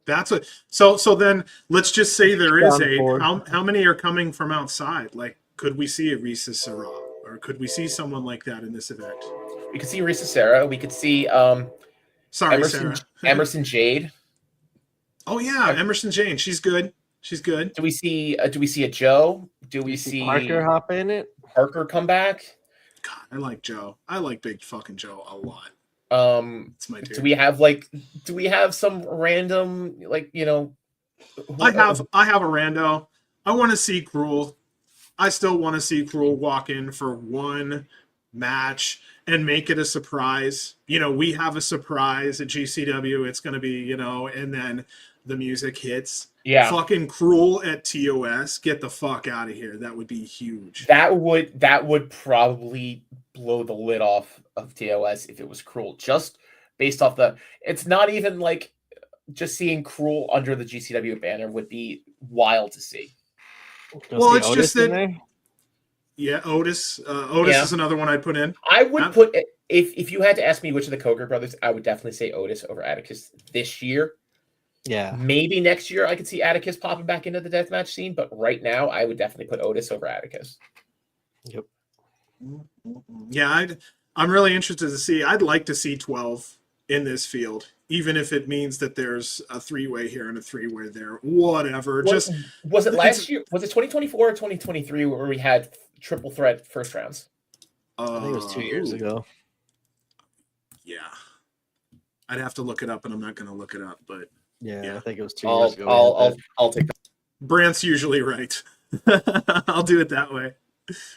That's what. So then let's just say there is 8. How many are coming from outside? Like, could we see a Risa Serra, or could we see someone like that in this event? We could see Risa Sarah. We could see Sorry, Emerson Sarah. Emerson Jade. Oh yeah, Emerson Jane. She's good. She's good. Do we see a Joe? Do we see Parker hop in it? Parker come back? God, I like Joe. I like big fucking Joe a lot. It's my dude. Do we have some random, like, you know? I have a rando. I want to see Cruel. I still want to see Cruel walk in for one match and make it a surprise. You know, we have a surprise at GCW. It's going to be, you know, and then the music hits. Yeah. Fucking Cruel at TOS. Get the fuck out of here. That would be huge. That would probably blow the lid off of TOS if it was Cruel. Just based off it's not even like just seeing Cruel under the GCW banner would be wild to see. Well, it's just that. Yeah, Otis. Otis is another one I'd put in. I would put if you had to ask me which of the Coker brothers, I would definitely say Otis over Atticus this year. Yeah. Maybe next year I could see Atticus popping back into the deathmatch scene, but right now I would definitely put Otis over Atticus. Yep. Yeah, I'm really interested to see. I'd like to see 12 in this field, even if it means that there's a 3-way here and a 3-way there. Whatever. Was it last year? Was it 2024 or 2023 where we had triple threat first rounds? I think it was 2 years ago. Yeah. I'd have to look it up, and I'm not going to look it up, but yeah, I think it was 2 years ago. I'll take that. Brant's usually right. I'll do it that way.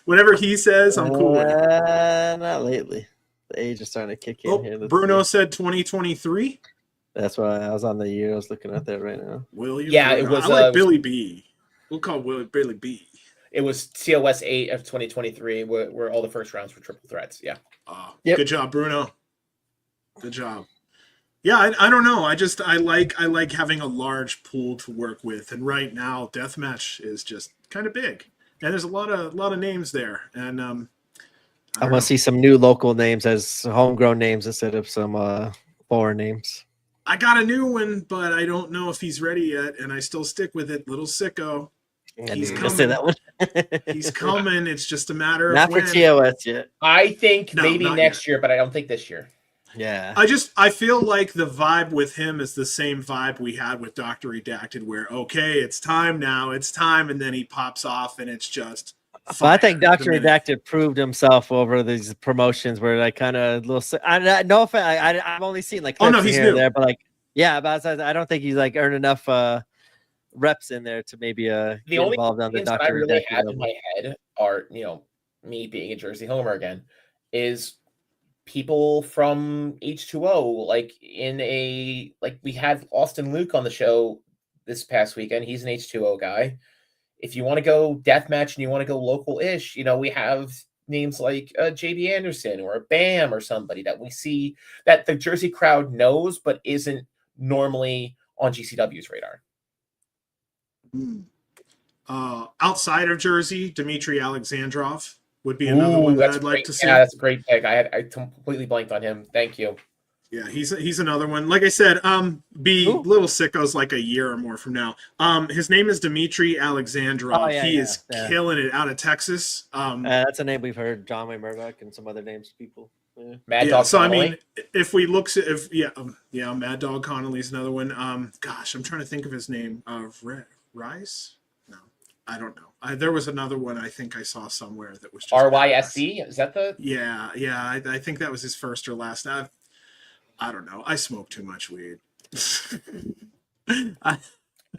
Whatever he says, I'm cool with it. Not lately. The age is starting to kick in here. Bruno said 2023. That's why I was on the year. I was looking at that right now. William. Yeah, it was. I like Billy B. We'll call Billy B. It was TOS 8 of 2023, where all the first rounds were triple threats. Yeah. Good job, Bruno. Good job. Yeah, I don't know. I like having a large pool to work with, and right now, deathmatch is just kind of big, and there's a lot of names there, and I want to see some new local names as homegrown names instead of some foreign names. I got a new one, but I don't know if he's ready yet, and I still stick with it. Little Sicko. He's coming. Say that one. He's coming. It's just a matter of when. Not for TOS yet. I think maybe next year, but I don't think this year. Yeah. I feel like the vibe with him is the same vibe we had with Dr. Redacted, where, okay, it's time now, it's time, and then he pops off, and it's just Well, I think Dr. Redacted proved himself over these promotions where like kind of little. No offense, I've only seen like clips he's here new. And there, but like but I don't think he's like earned enough reps in there to maybe the get only involved on the Dr. I really Redacted have level. in my head are, you know, me being a Jersey homer again, is people from H2O, like we had Austin Luke on the show this past weekend. He's an H2O guy. If you want to go deathmatch and you want to go local-ish, you know, we have names like JB Anderson or Bam or somebody that we see that the Jersey crowd knows but isn't normally on GCW's radar. Outside of Jersey, Dmitry Alexandrov would be another one that I'd like to see. Yeah, that's a great pick. I completely blanked on him. Thank you. Yeah, he's another one. Like I said, Little Sicko's like a year or more from now. His name is Dmitry Alexandrov. He is killing it out of Texas. That's a name we've heard. John Wayne Murdoch and some other names, people. Mad Dog so Connolly. I mean, if we look at Mad Dog Connolly's another one. Gosh, I'm trying to think of his name. Rice? No, I don't know. There was another one I think I saw somewhere that was just RYSC. Is that the? Yeah. I think that was his first or last. I don't know. I smoke too much weed.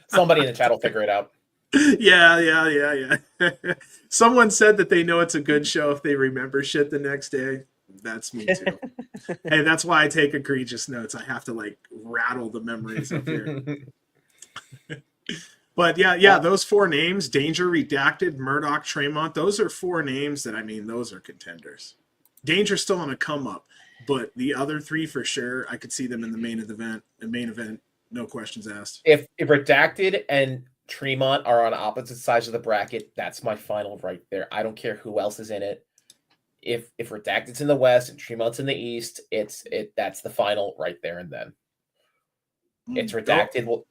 Somebody in the chat will figure it out. Yeah. Someone said that they know it's a good show if they remember shit the next day. That's me too. Hey, that's why I take egregious notes. I have to like rattle the memories up here. But yeah, those four names, Danger, Redacted, Murdoch, Tremont, those are four names that, I mean, those are contenders. Danger's still on a come up, but the other three for sure, I could see them in the main event, no questions asked. If Redacted and Tremont are on opposite sides of the bracket, that's my final right there. I don't care who else is in it. If Redacted's in the West and Tremont's in the East, that's the final right there and then. It's Redacted.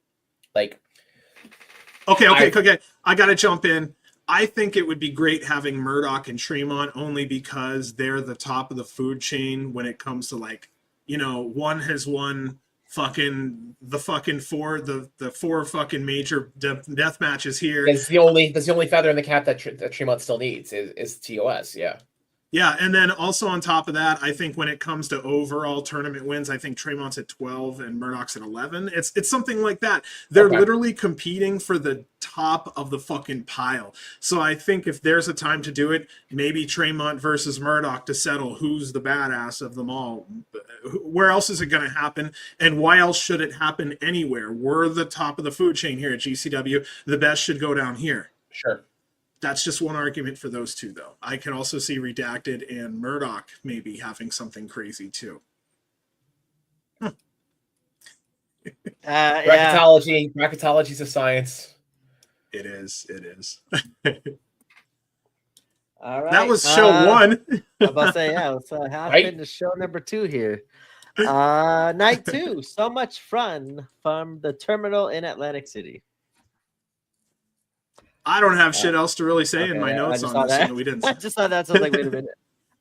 Okay. I got to jump in. I think it would be great having Murdoch and Tremont only because they're the top of the food chain when it comes to like, one has won the four fucking major death matches here. That's the only feather in the cap that Tremont still needs is TOS. Yeah. Yeah, and then also on top of that, I think when it comes to overall tournament wins, I think Tremont's at 12 and Murdoch's at 11. It's something like that. They're literally competing for the top of the fucking pile. So I think if there's a time to do it, maybe Tremont versus Murdoch to settle who's the badass of them all. Where else is it going to happen? And why else should it happen anywhere? We're the top of the food chain here at GCW. The best should go down here. Sure. That's just one argument for those two, though. I can also see Redacted and Murdoch maybe having something crazy, too. Bracketology. Bracketology is a science. It is. All right. That was show 1. I'm about to say, yeah, let's hop into show number 2 here. Night 2. So much fun from the terminal in Atlantic City. I don't have shit else to really say in my notes on this. We didn't. I just thought that. So I was like, wait a minute.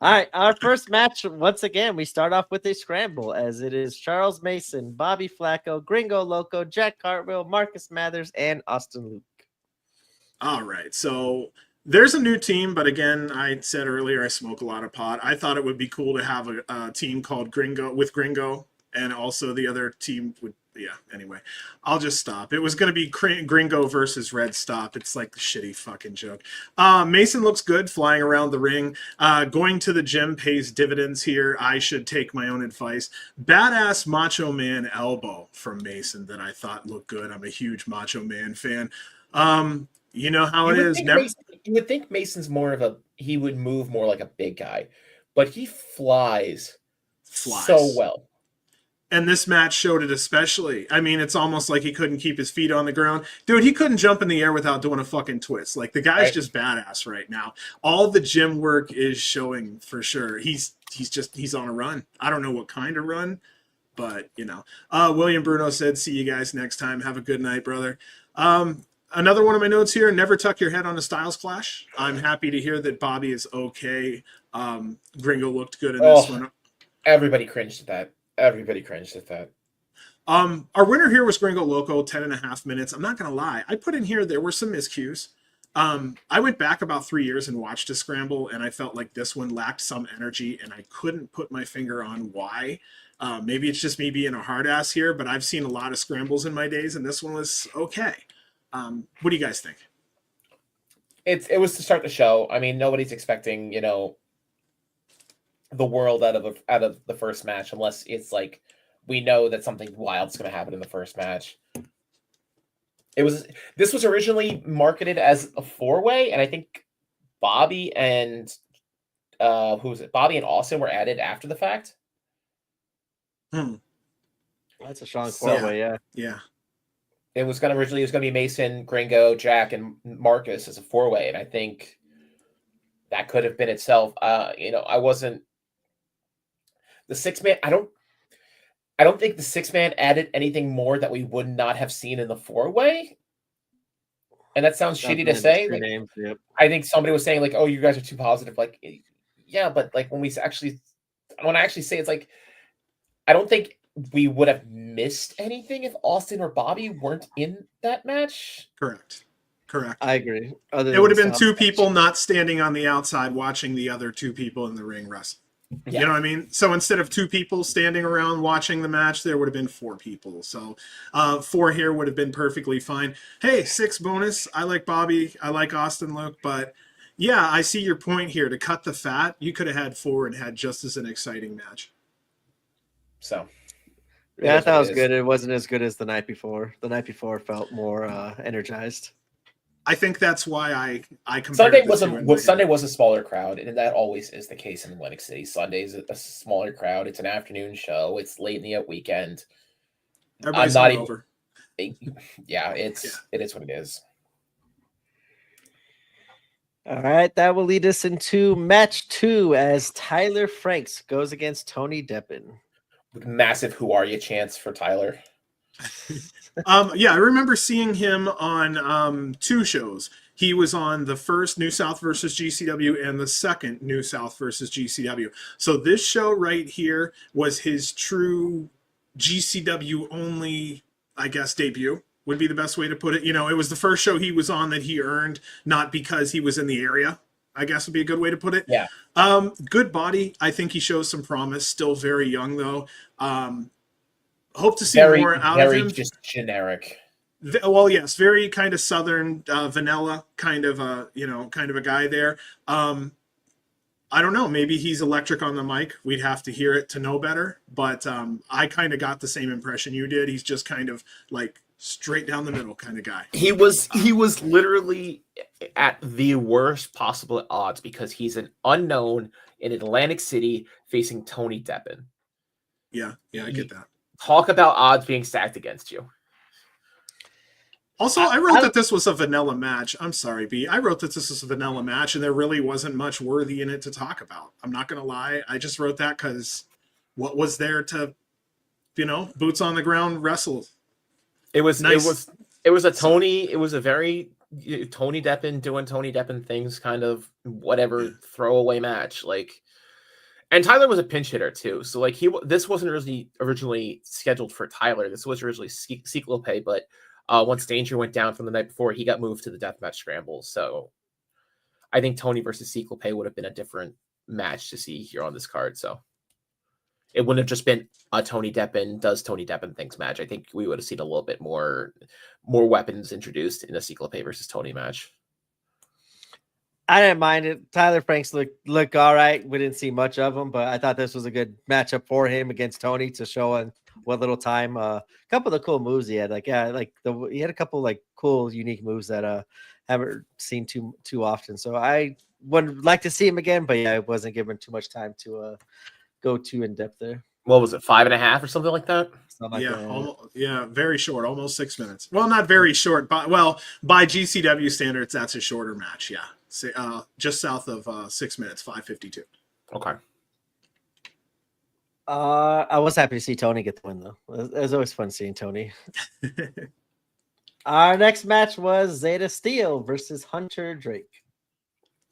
All right, our first match. Once again, we start off with a scramble, as it is Charles Mason, Bobby Flacco, Gringo Loco, Jack Cartwheel, Marcus Mathers, and Austin Luke. All right, so there's a new team, but again, I said earlier I smoke a lot of pot. I thought it would be cool to have a team called Gringo, and also the other team would. Yeah, anyway, I'll just stop. It was going to be Gringo versus Red Stop. It's like the shitty fucking joke. Mason looks good flying around the ring. Going to the gym pays dividends here. I should take my own advice. Badass Macho Man elbow from Mason that I thought looked good. I'm a huge Macho Man fan. You know how it is. You would think Mason's he would move more like a big guy, but he flies so well. And this match showed it especially. I mean, it's almost like he couldn't keep his feet on the ground. Dude, he couldn't jump in the air without doing a fucking twist. Like, the guy's just badass right now. All the gym work is showing for sure. He's on a run. I don't know what kind of run, but, William Bruno said, see you guys next time. Have a good night, brother. Another one of my notes here, never tuck your head on a Styles Clash. I'm happy to hear that Bobby is okay. Gringo looked good in this one. Everybody cringed at that. Our winner here was Gringo Loco, 10.5 minutes. I'm not going to lie. I put in here, there were some miscues. I went back about 3 years and watched a scramble, and I felt like this one lacked some energy, and I couldn't put my finger on why. Maybe it's just me being a hard ass here, but I've seen a lot of scrambles in my days, and this one was okay. What do you guys think? It was to start the show. I mean, nobody's expecting, the world out of the first match, unless it's like we know that something wild's going to happen in the first match. This was originally marketed as a 4-way, and I think Bobby and Bobby and Austin were added after the fact. That's a strong 4-way, yeah. It was going to be Mason, Gringo, Jack, and Marcus as a 4-way, and I think that could have been itself. I wasn't the 6-man. I don't think the 6-man added anything more that we would not have seen in the 4-way. And that sounds shitty to say. Names, yep. I think somebody was saying like, "Oh, you guys are too positive." Like, yeah, but like when I actually say it's like, I don't think we would have missed anything if Austin or Bobby weren't in that match. Correct. I agree. It would have been 2 people not standing on the outside watching the other 2 people in the ring wrestle. Yeah. You know what I mean? So instead of 2 people standing around watching the match, there would have been 4 people. So 4 here would have been perfectly fine. Hey, 6 bonus. I like Bobby. I like Austin Luke. But yeah, I see your point here. To cut the fat, you could have had 4 and had just as an exciting match. So yeah, I thought it was good. It wasn't as good as the night before. The night before felt more energized. I think that's why I compared Sunday was a smaller crowd, and that always is the case in Atlantic City. Sunday's a smaller crowd. It's an afternoon show. It's late in the weekend. Everybody's not over. Yeah, it is what it is. All right, that will lead us into match 2 as Tyler Franks goes against Tony Deppen. Massive "Who are you" chance for Tyler. Yeah, I remember seeing him on two shows. He was on the first New South versus GCW and the second New South versus GCW. So this show right here was his true GCW only, I guess, debut would be the best way to put it. You know, it was the first show he was on that he earned, not because he was in the area, I guess would be a good way to put it. Yeah. Good body. I think he shows some promise. Still very young though. Hope to see more out of him. Very just generic. Well, yes, very kind of southern vanilla kind of a guy there. I don't know. Maybe he's electric on the mic. We'd have to hear it to know better. But I kind of got the same impression you did. He's just kind of like straight down the middle kind of guy. He was literally at the worst possible odds because he's an unknown in Atlantic City facing Tony Deppen. Yeah, I get that. Talk about odds being stacked against you. Also, I wrote that this was a vanilla match. I'm sorry, B. I wrote that this was a vanilla match, and there really wasn't much worthy in it to talk about. I'm not going to lie. I just wrote that because what was there to, boots on the ground wrestle? It was nice. It was a Tony. It was a very Tony Deppen doing Tony Deppen things, kind of whatever throwaway match. Like, and Tyler was a pinch hitter too. So like this wasn't originally scheduled for Tyler. This was originally Cyclope, but once Danger went down from the night before, he got moved to the deathmatch scramble. So I think Tony versus Cyclope would have been a different match to see here on this card. So it wouldn't have just been a Tony Deppen does Tony Deppen things match. I think we would have seen a little bit more weapons introduced in a Cyclope versus Tony match. I didn't mind it. Tyler Franks look all right. We didn't see much of him, but I thought this was a good matchup for him against Tony to show in what little time. A couple of the cool moves he had, he had a couple like cool, unique moves that haven't seen too often. So I would like to see him again, but yeah, I wasn't given too much time to go too in depth there. What was it, 5.5 or something like that? Very short, almost 6 minutes. Well, not very short, but by GCW standards, that's a shorter match. Yeah. Just south of 6 minutes, 5:52. Okay. I was happy to see Tony get the win, though. It was always fun seeing Tony. Our next match was Zeta Steel versus Hunter Drake.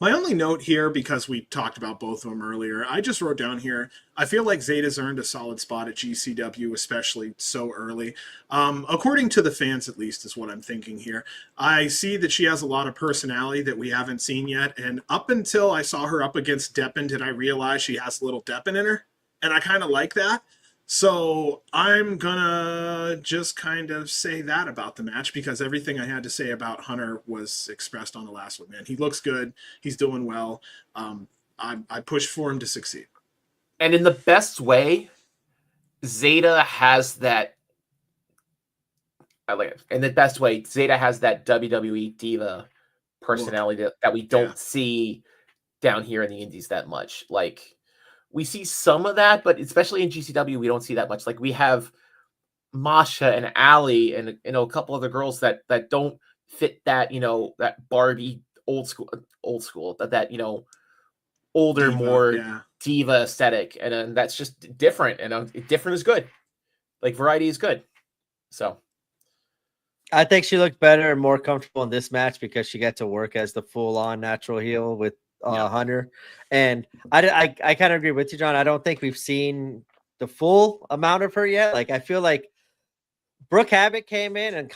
My only note here, because we talked about both of them earlier, I just wrote down here, I feel like Zeta's earned a solid spot at GCW, especially so early. According to the fans, at least, is what I'm thinking here. I see that she has a lot of personality that we haven't seen yet, and up until I saw her up against Deppen, did I realize she has a little Deppen in her, and I kind of like that. So I'm gonna just kind of say that about the match because everything I had to say about Hunter was expressed on the last one, man. He looks good. He's doing well. I push for him to succeed. And in the best way, Zeta has that. I like it. In the best way, Zeta has that WWE diva personality that we don't see down here in the Indies that much. Like, we see some of that, but especially in GCW, we don't see that much. Like, we have Masha and Allie and a couple other girls that don't fit that that Barbie old school that older Diva, more diva aesthetic, and that's just different. And different is good. Like, variety is good. So I think she looked better and more comfortable in this match because she got to work as the full-on natural heel with Hunter. And I kind of agree with you, John. I don't think we've seen the full amount of her yet. Like, I feel like Brooke Havoc came in and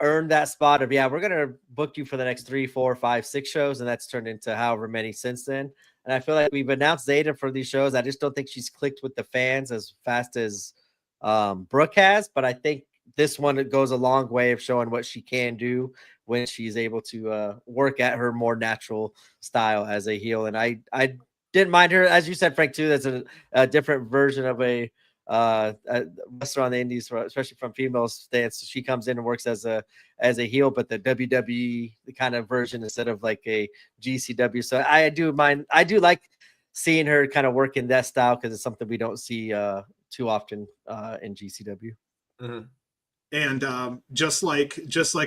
earned that spot of, we're going to book you for the next 3, 4, 5, 6 shows. And that's turned into however many since then. And I feel like we've announced Zeta for these shows. I just don't think she's clicked with the fans as fast as Brooke has. But I think this one, it goes a long way of showing what she can do when she's able to work at her more natural style as a heel. And I didn't mind her, as you said, Frank, too. That's a different version of a wrestler on the Indies, especially from female stance. So she comes in and works as a heel, but the WWE kind of version instead of like a GCW. So I do like seeing her kind of work in that style because it's something we don't see too often in GCW. Mm-hmm. And just like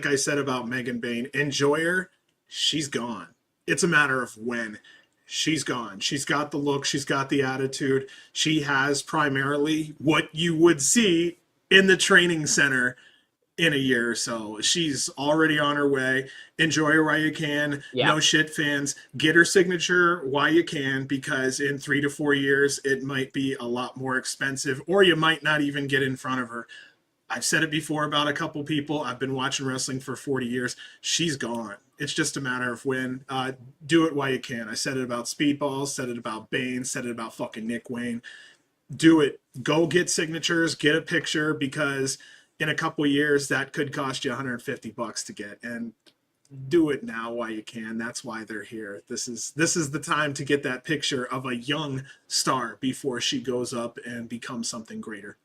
I said about Megan Bain, enjoy her. She's gone. It's a matter of when. She's gone. She's got the look. She's got the attitude. She has primarily what you would see in the training center in a year or so. She's already on her way. Enjoy her while you can. Yeah. No shit, fans. Get her signature while you can, because in 3 to 4 years, it might be a lot more expensive, or you might not even get in front of her. I've said it before about a couple people. I've been watching wrestling for 40 years. She's gone. It's just a matter of when. Do it while you can. I said it about Speedballs, said it about Bane, said it about fucking Nick Wayne. Do it. Go get signatures, get a picture, because in a couple years that could cost you $150 to get, and do it now while you can. That's why they're here. This is the time to get that picture of a young star before she goes up and becomes something greater.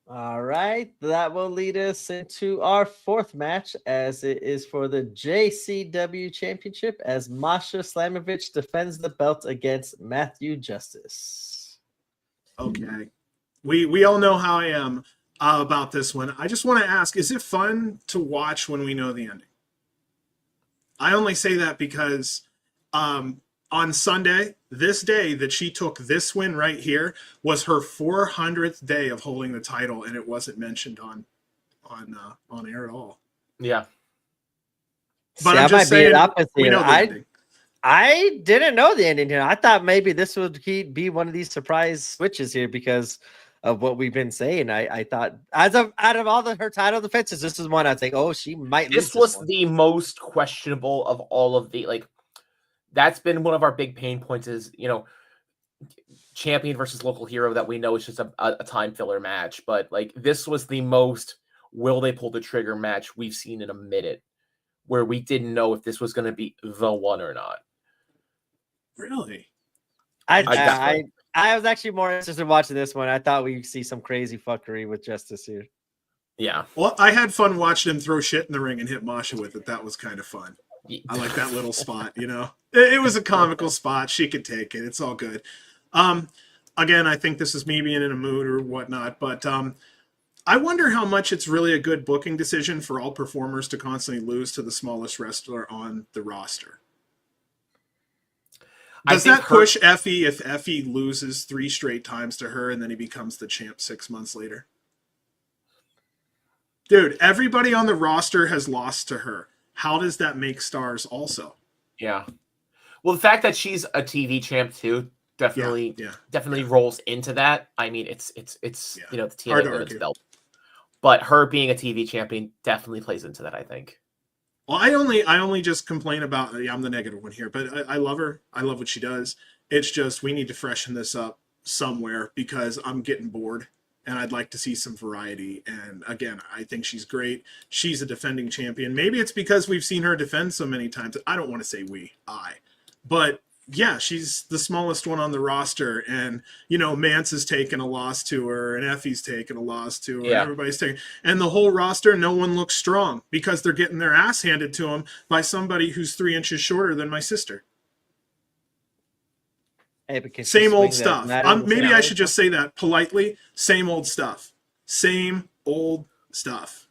All right, that will lead us into our fourth match, as it is for the JCW Championship, as Masha Slamovich defends the belt against Matthew Justice. Okay. We all know how I am about this one. I just want to ask, is it fun to watch when we know the ending? I only say that because on Sunday, this day that she took this win right here was her 400th day of holding the title, and it wasn't mentioned on air at all. Yeah. But I'm just saying, we know the ending. I didn't know the ending here. I thought maybe this would be one of these surprise switches here because of what we've been saying. I thought out of all her title defenses, this is one I'd think, oh, she might lose. This was the most questionable of all of the, like, that's been one of our big pain points is, champion versus local hero that we know is just a time filler match. But like, this was the most will they pull the trigger match we've seen in a minute, where we didn't know if this was going to be the one or not. Really? I was actually more interested in watching this one. I thought we'd see some crazy fuckery with Justice here. Yeah. Well, I had fun watching him throw shit in the ring and hit Masha with it. That was kind of fun. I like that little spot, It was a comical spot. She could take it. It's all good. Again, I think this is me being in a mood or whatnot, but I wonder how much it's really a good booking decision for all performers to constantly lose to the smallest wrestler on the roster. Does that push Effie if Effie loses 3 straight times to her and then he becomes the champ 6 months later? Dude, everybody on the roster has lost to her. How does that make stars also? Yeah. Well, the fact that she's a TV champ too definitely rolls into that. I mean, it's the TNA Women's belt. But her being a TV champion definitely plays into that, I think. Well, I only just complain about, I'm the negative one here, but I love her. I love what she does. It's just we need to freshen this up somewhere because I'm getting bored. And I'd like to see some variety. And again, I think she's great. She's a defending champion. Maybe it's because we've seen her defend so many times. I don't want to say but yeah, she's the smallest one on the roster. And, Mance has taken a loss to her and Effie's taken a loss to her. Yeah. Everybody's taking, and the whole roster, no one looks strong because they're getting their ass handed to them by somebody who's 3 inches shorter than my sister. Same old stuff. Maybe I should just say that politely. Same old stuff. Same old stuff.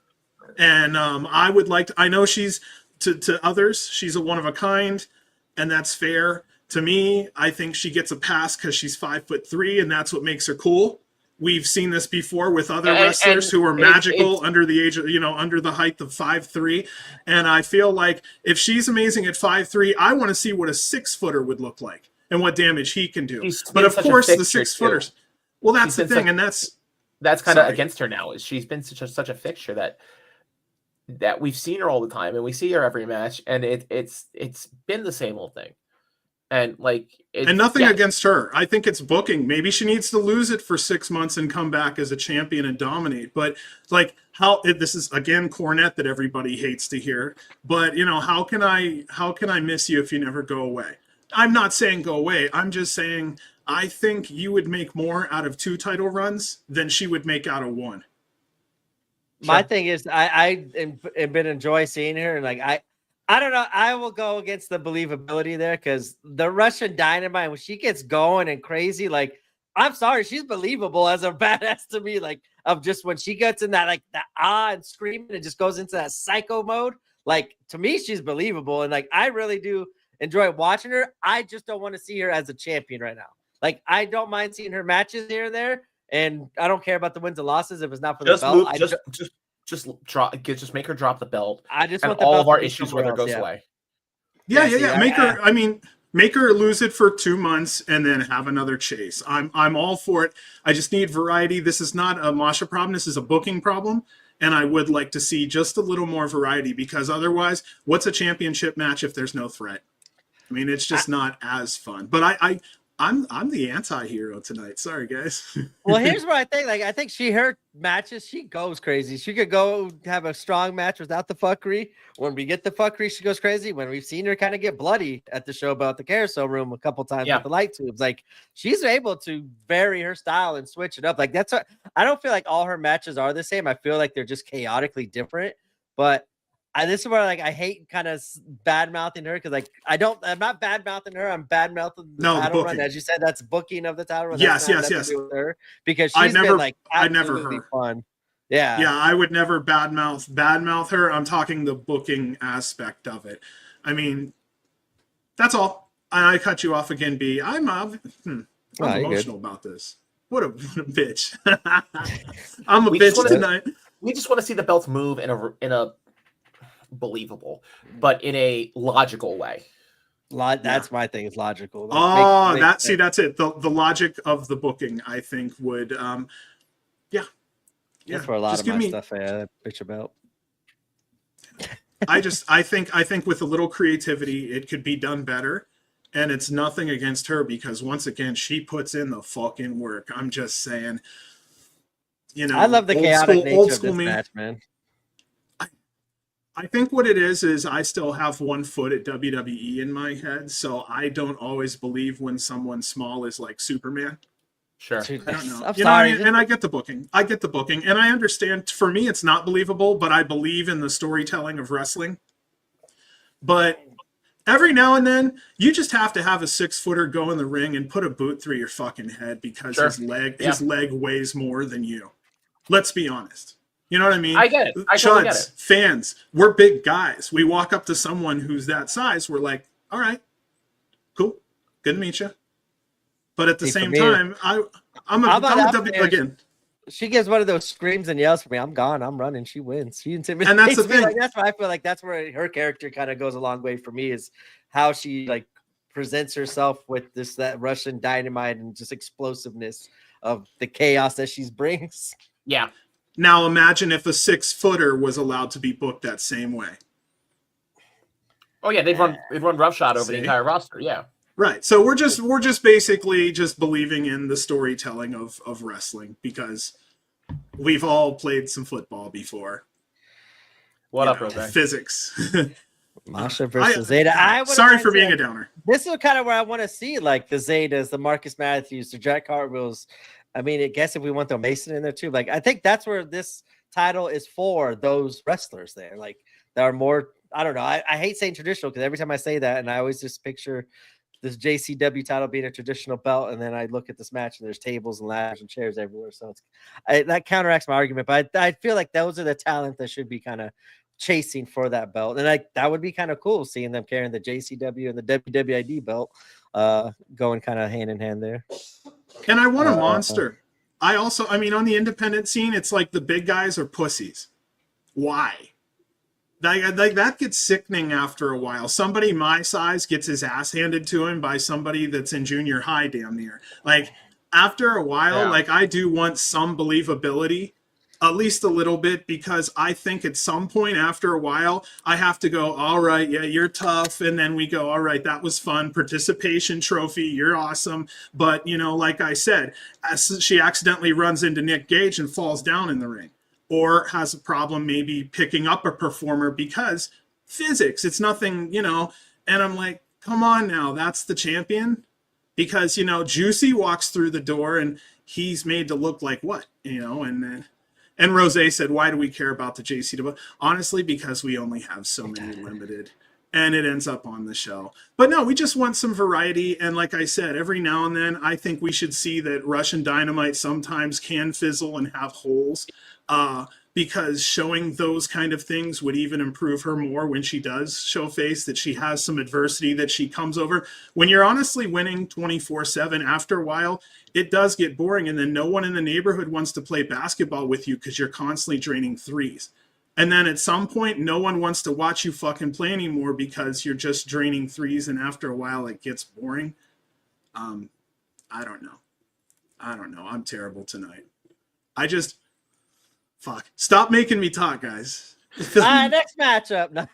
And I would like to, I know she's to others, she's a one of a kind, and that's fair. To me, I think she gets a pass because she's 5'3", and that's what makes her cool. We've seen this before with other wrestlers who are magical under the age of, under the height of 5'3". And I feel like if she's amazing at 5'3", I want to see what a 6-footer would look like and what damage he can do. But of course, the 6-footers. Well, that's the thing, and that's kind of against her now. Is she's been such a fixture that we've seen her all the time, and we see her every match, and it's been the same old thing. And nothing against her. I think it's booking. Maybe she needs to lose it for 6 months and come back as a champion and dominate. But this is again Cornette that everybody hates to hear. But how can I miss you if you never go away? I'm not saying go away. I'm just saying I think you would make more out of 2 title runs than she would make out of 1. My thing is I've been enjoying seeing her, and I don't know. I will go against the believability there because the Russian Dynamite, when she gets going and crazy, I'm sorry, she's believable as a badass to me. Of just when she gets in that that and screaming and just goes into that psycho mode. To me, she's believable, and I really do enjoy watching her. I just don't want to see her as a champion right now. Like, I don't mind seeing her matches here and there, and I don't care about the wins and losses if it's not for the belt. Just make her drop the belt. I just and want the all belt of our to be issues somewhere with her else, goes away. Yeah. Make her lose it for 2 months and then have another chase. I'm all for it. I just need variety. This is not a Masha problem. This is a booking problem. And I would like to see just a little more variety, because otherwise, what's a championship match if there's no threat? I mean, it's just not as fun. But I'm the anti-hero tonight. Sorry, guys. Well, here's what I think. Like, I think her matches, she goes crazy. She could go have a strong match without the fuckery. When we get the fuckery, she goes crazy. When we've seen her kind of get bloody at the show about the carousel room a couple times with the light tubes, like, she's able to vary her style and switch it up. Like, that's what I don't feel like all her matches are the same. I feel like they're just chaotically different. But this is where, like, I hate kind of bad mouthing her, because, like, I'm not bad mouthing her. I'm bad mouthing the title run, as you said. That's booking of the title run. Yes. With her, because she's been like absolutely fun. Yeah. I would never badmouth her. I'm talking the booking aspect of it. I mean, that's all. I cut you off again, B. I'm emotional about this. What a bitch. I'm a bitch tonight. We just want to see the belts move in a believable, but in a logical way. That's my thing. It's logical. That's it. The logic of the booking, I think, would that's where a lot of my stuff I bitch about. I think with a little creativity, it could be done better. And it's nothing against her, because once again, she puts in the fucking work. I'm just saying, I love the chaotic nature of this match, man. I think what it is I still have one foot at WWE in my head, so I don't always believe when someone small is like Superman. Sure. I don't know. I'm sorry. And I get the booking. And I understand. For me, it's not believable, but I believe in the storytelling of wrestling. But every now and then, you just have to have a 6-footer go in the ring and put a boot through your fucking head, because his leg weighs more than you. Let's be honest. You know what I mean? I get it. I totally get it. Fans, we're big guys. We walk up to someone who's that size, we're like, all right, cool, good to meet you. But at the same time, I'm a again. She gives one of those screams and yells for me. I'm gone. I'm running. She wins. She intimidates and that's the thing. Like, that's why I feel like that's where her character kind of goes a long way for me, is how she like presents herself with that Russian dynamite and just explosiveness of the chaos that she brings. Yeah. Now imagine if a 6-footer was allowed to be booked that same way. Oh yeah, they'd run roughshod over the entire roster. Yeah. Right. So we're just basically just believing in the storytelling of wrestling, because we've all played some football before. What up, Rose? Physics. Masha versus Zeta. Sorry for being a downer. This is kind of where I want to see, like, the Zetas, the Marcus Matthews, the Jack Cartwheels. I mean, I guess if we want the Mason in there too, like, I think that's where this title is for those wrestlers there. Like, there are more, I don't know. I hate saying traditional, because every time I say that, and I always just picture this JCW title being a traditional belt, and then I look at this match and there's tables and ladders and chairs everywhere. So that counteracts my argument, but I feel like those are the talent that should be kind of chasing for that belt. And that would be kind of cool, seeing them carrying the JCW and the WWID belt going kind of hand in hand there. And I want a monster. I mean, on the independent scene, it's like the big guys are pussies. Why? Like that gets sickening after a while. Somebody my size gets his ass handed to him by somebody that's in junior high damn near. Like, after a while, like, I do want some believability, at least a little bit, because I think at some point after a while, I have to go, all right, yeah, you're tough. And then we go, all right, that was fun. Participation trophy, you're awesome. But, like I said, she accidentally runs into Nick Gage and falls down in the ring, or has a problem maybe picking up a performer because physics, it's nothing, and I'm like, come on now, that's the champion? Because, Juicy walks through the door and he's made to look like what, and Rose said, why do we care about the JCW? Honestly, because we only have so many limited, and it ends up on the show. But no, we just want some variety. And like I said, every now and then, I think we should see that Russian Dynamite sometimes can fizzle and have holes. because showing those kind of things would even improve her more when she does show face, that she has some adversity that she comes over. When you're honestly winning 24/7, after a while, it does get boring, and then no one in the neighborhood wants to play basketball with you because you're constantly draining threes. And then at some point, no one wants to watch you fucking play anymore because you're just draining threes, and after a while, it gets boring. I don't know. I'm terrible tonight. Fuck. Stop making me talk, guys. All right, next matchup.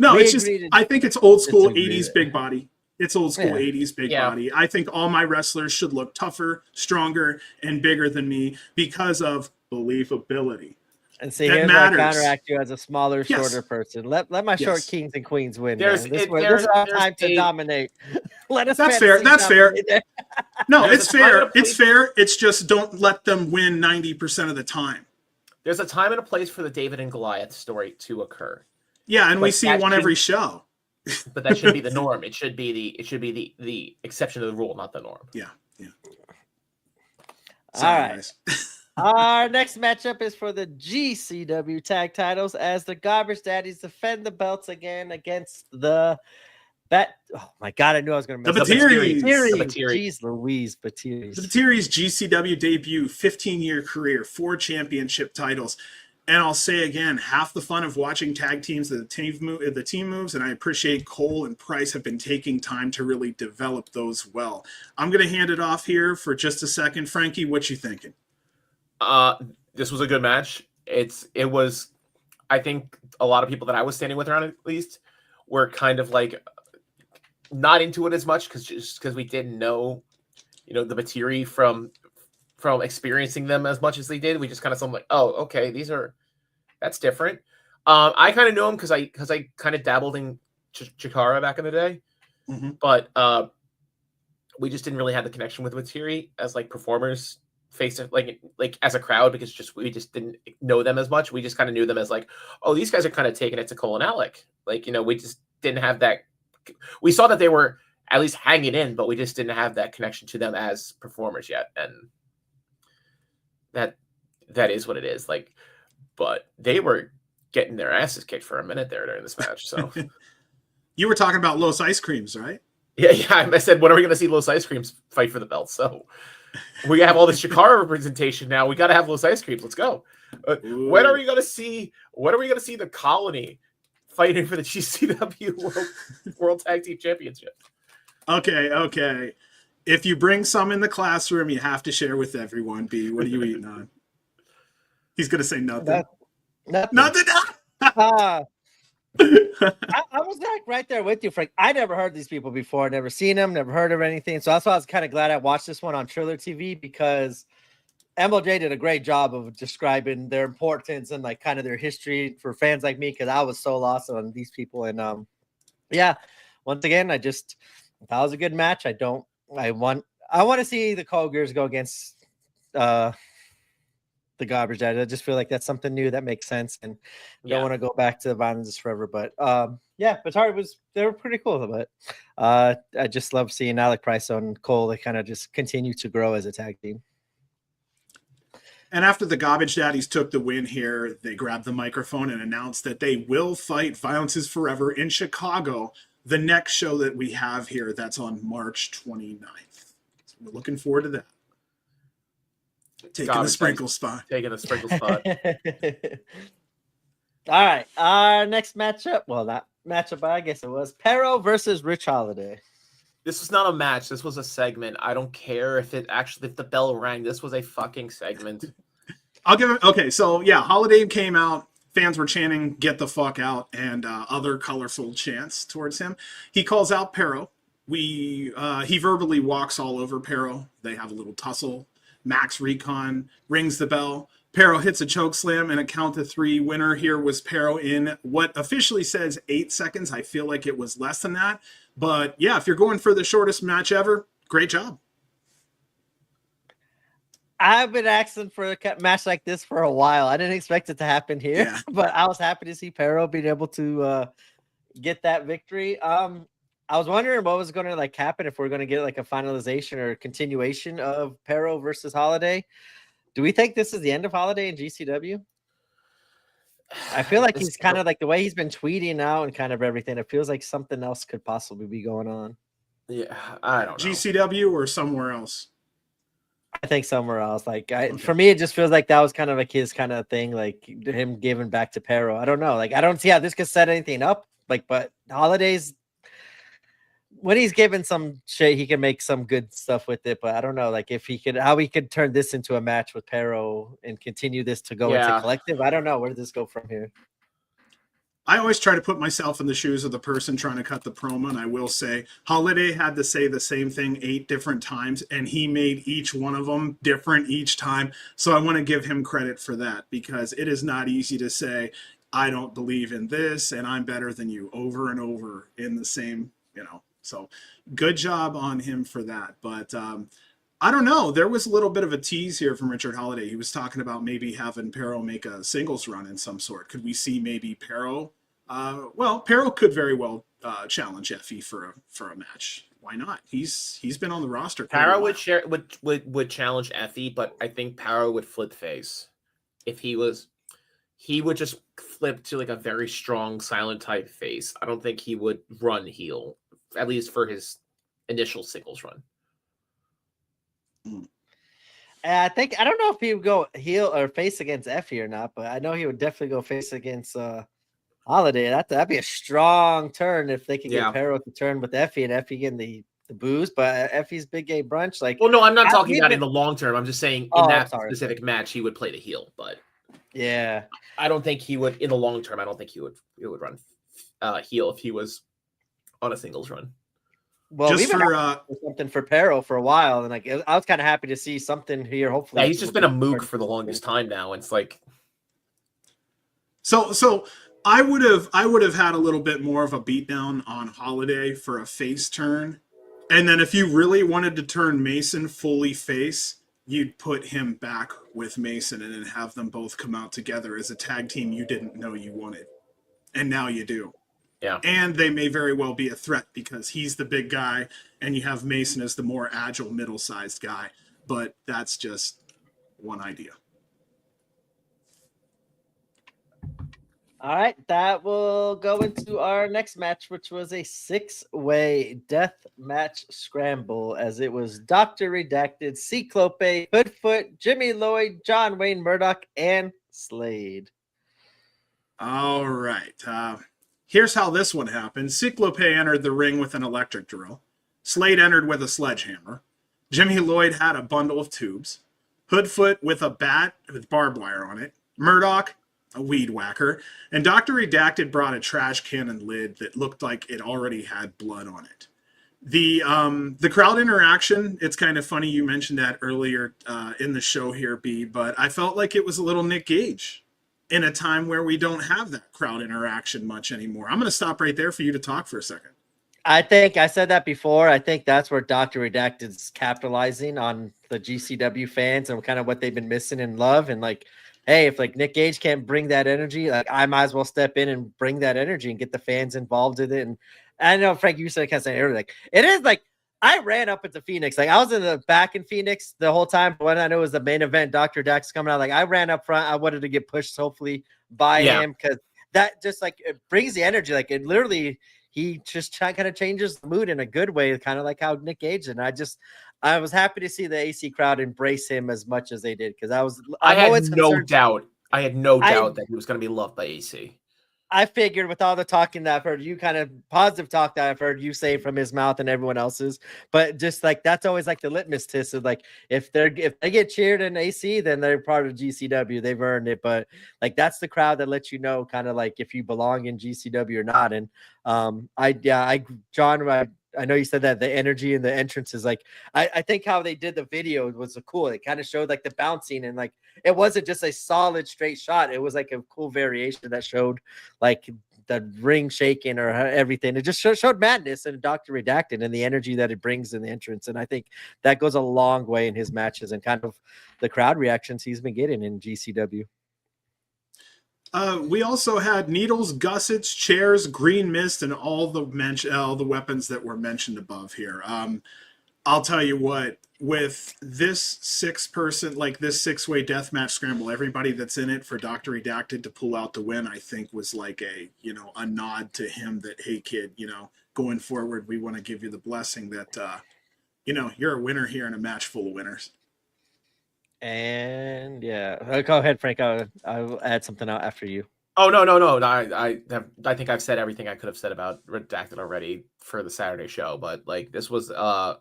No, We it's just, agreed to I think it's old school disagree 80s there. big body. It's old school Yeah. 80s big Yeah. body. I think all my wrestlers should look tougher, stronger, and bigger than me because of believability. And see, That here's matters. where I counteract you as a smaller, Yes. shorter person. Let my short Yes. kings and queens win. There's- Man. This there's- is our there's time to a- dominate. Let us. That's fair. fantasy That's fair. dominate there. No, There's it's a time and fair. a place- It's fair. It's just don't let them win 90% of the time. There's a time and a place for the David and Goliath story to occur, Yeah, and we But see that one every shouldn't- show. but that should be the norm. It should be the exception to the rule, not the norm. Yeah. All Sorry, right. guys. Our next matchup is for the GCW tag titles as the Garbage Daddies defend the belts again against the Oh my god, I knew I was going to The mess up. Bateries. The Bateries. Jeez Louise, Bateries. The Bateri's GCW debut, 15-year career, 4 championship titles. And I'll say again, half the fun of watching tag teams, the team moves, and I appreciate Cole and Price have been taking time to really develop those well. I'm going to hand it off here for just a second. Frankie, what you thinking? This was a good match. It was, I think a lot of people that I was standing with around at least were kind of like not into it as much because we didn't know, the Bateri from experiencing them as much as they did. We just kind of like, oh, okay, that's different. I kind of knew him because I kind of dabbled in Chikara back in the day, but we just didn't really have the connection with Bateri as like performers face to like as a crowd because we just didn't know them as much. We just kind of knew them as like, oh, these guys are kind of taking it to Cole and Alec. Like, we just didn't have that. We saw that they were at least hanging in, but we just didn't have that connection to them as performers yet. And that is what it is. Like, but they were getting their asses kicked for a minute there during this match. So You were talking about Los Ice Creams, right? yeah. I said, when are we going to see Los Ice Creams fight for the belt? So we have all this Chikara representation now. We got to have Los Ice Creams. Let's go. When are we going to see the Colony fighting for the GCW World Tag Team Championship? Okay. If you bring some in the classroom, you have to share with everyone. B, what are you eating on? He's going to say nothing. Nothing. I was like right there with you, Frank. I never heard these people before, never seen them, never heard of anything. So that's why I was kind of glad I watched this one on Triller TV because MLJ did a great job of describing their importance and like kind of their history for fans like me because I was so lost on these people. And yeah, once again, that was a good match. I want to see the Cougars go against the Garbage Daddies. I just feel like that's something new that makes sense, and don't want to go back to Violence Forever. But yeah, Batari they were pretty cool. But I just love seeing Alec Price and Cole. They kind of just continue to grow as a tag team. And after the Garbage Daddies took the win here, they grabbed the microphone and announced that they will fight Violence is Forever in Chicago, the next show that we have here. That's on March 29th. So we're looking forward to that. Taking the sprinkle spot. All right. Our next matchup. Well, not matchup, but I guess it was Pero versus Rich Holiday. This was not a match. This was a segment. I don't care if the bell rang. This was a fucking segment. I'll give him. Okay, so yeah, Holiday came out. Fans were chanting, "Get the fuck out," and other colorful chants towards him. He calls out Pero. He verbally walks all over Pero. They have a little tussle. Max Recon rings the bell. Pero hits a choke slam and a count to 3. Winner here was Pero in what officially says 8 seconds. I feel like it was less than that. But yeah, if you're going for the shortest match ever, great job. I've been asking for a match like this for a while. I didn't expect it to happen here, but I was happy to see Pero being able to get that victory. I was wondering what was going to happen if we're going to get a finalization or continuation of Pero versus Holiday. Do we think this is the end of Holiday in GCW? I feel like he's kind of like the way he's been tweeting out and kind of everything. It feels like something else could possibly be going on. Yeah, I don't know. GCW or somewhere else? I think somewhere else. Like for me, it just feels like that was kind of like his kind of thing, like him giving back to Pero. I don't know. Like I don't see how this could set anything up. Like, but Holidays, when he's given some shit, he can make some good stuff with it. But I don't know, like if he could, how he could turn this into a match with Pero and continue this to go into collective. I don't know where does this go from here. I always try to put myself in the shoes of the person trying to cut the promo, and I will say Holiday had to say the same thing 8 different times, and he made each one of them different each time. So I want to give him credit for that, because it is not easy to say, I don't believe in this, and I'm better than you over and over in the same, So good job on him for that. But I don't know. There was a little bit of a tease here from Richard Holiday. He was talking about maybe having Pero make a singles run in some sort. Could we see maybe Pero? Pero could very well challenge Effie for a match. Why not? He's been on the roster. Pero would challenge Effie, but I think Pero would flip face if he would just flip to like a very strong silent type face. I don't think he would run heel, at least for his initial singles run. I don't know if he would go heel or face against Effie or not, but I know he would definitely go face against Holiday. That'd be a strong turn if they could get Pero to turn with Effie and Effie getting the booze, but Effie's big gay brunch. Like, well, no, I'm not talking about in the long term. I'm just saying in that specific match he would play the heel, but yeah, I don't think he would in the long term. I don't think he would run heel if he was on a singles run. Well, we've been something for Pero for a while, and like I was kind of happy to see something here. Hopefully, yeah, he's just been a mook for the longest time now. It's like so. I would have had a little bit more of a beatdown on Holiday for a face turn, and then if you really wanted to turn Mason fully face, you'd put him back with Mason and then have them both come out together as a tag team you didn't know you wanted, and now you do. Yeah. And they may very well be a threat because he's the big guy and you have Mason as the more agile, middle-sized guy. But that's just one idea. All right, that will go into our next match, which was a 6-way death match scramble, as it was Dr. Redacted, Ciclope, Hoodfoot, Jimmy Lloyd, John Wayne Murdoch, and Slade. All right. Here's how this one happened. Ciclope entered the ring with an electric drill. Slade entered with a sledgehammer. Jimmy Lloyd had a bundle of tubes. Hoodfoot with a bat with barbed wire on it. Murdoch, a weed whacker. And Dr. Redacted brought a trash cannon lid that looked like it already had blood on it. The crowd interaction, it's kind of funny you mentioned that earlier in the show here, B, but I felt like it was a little Nick Gage in a time where we don't have that crowd interaction much anymore. I'm going to stop right there for you to talk for a second. I think I said that before. I think that's where Dr. Redacted's capitalizing on the GCW fans and kind of what they've been missing in love. And like, hey, if like Nick Gage can't bring that energy, like I might as well step in and bring that energy and get the fans involved in it. And I know, Frank, you said kind of earlier, like it is like I ran up into Phoenix. Like I was in the back in Phoenix the whole time. But when I know it was the main event, Dr. Dax coming out, like I ran up front. I wanted to get pushed hopefully by him because that just like it brings the energy. Like it literally, he just kind of changes the mood in a good way, kind of like how Nick Gage did. And I was happy to see the AC crowd embrace him as much as they did because I had no doubt that he was going to be loved by AC. I figured with all the talking that I've heard, you kind of positive talk that I've heard you say from his mouth and everyone else's, but just like that's always like the litmus test of like if they get cheered in AC, then they're part of GCW. They've earned it. But like that's the crowd that lets you know kind of like if you belong in GCW or not. And John, I know you said that the energy and the entrance is like I think how they did the video was cool. It kind of showed like the bouncing and like it wasn't just a solid straight shot. It was like a cool variation that showed like the ring shaking or everything. It just showed madness and Dr. Redacted and the energy that it brings in the entrance. And I think that goes a long way in his matches and kind of the crowd reactions he's been getting in GCW. We also had needles, gussets, chairs, green mist, and all the weapons that were mentioned above here. I'll tell you what, with this 6-person, like this 6-way deathmatch scramble, everybody that's in it for Dr. Redacted to pull out the win, I think was like a nod to him that, hey kid, going forward, we want to give you the blessing that, you're a winner here in a match full of winners. And yeah, go ahead, Frank. I'll add something out after you. Oh no! I think I've said everything I could have said about Redacted already for the Saturday show. But like this was a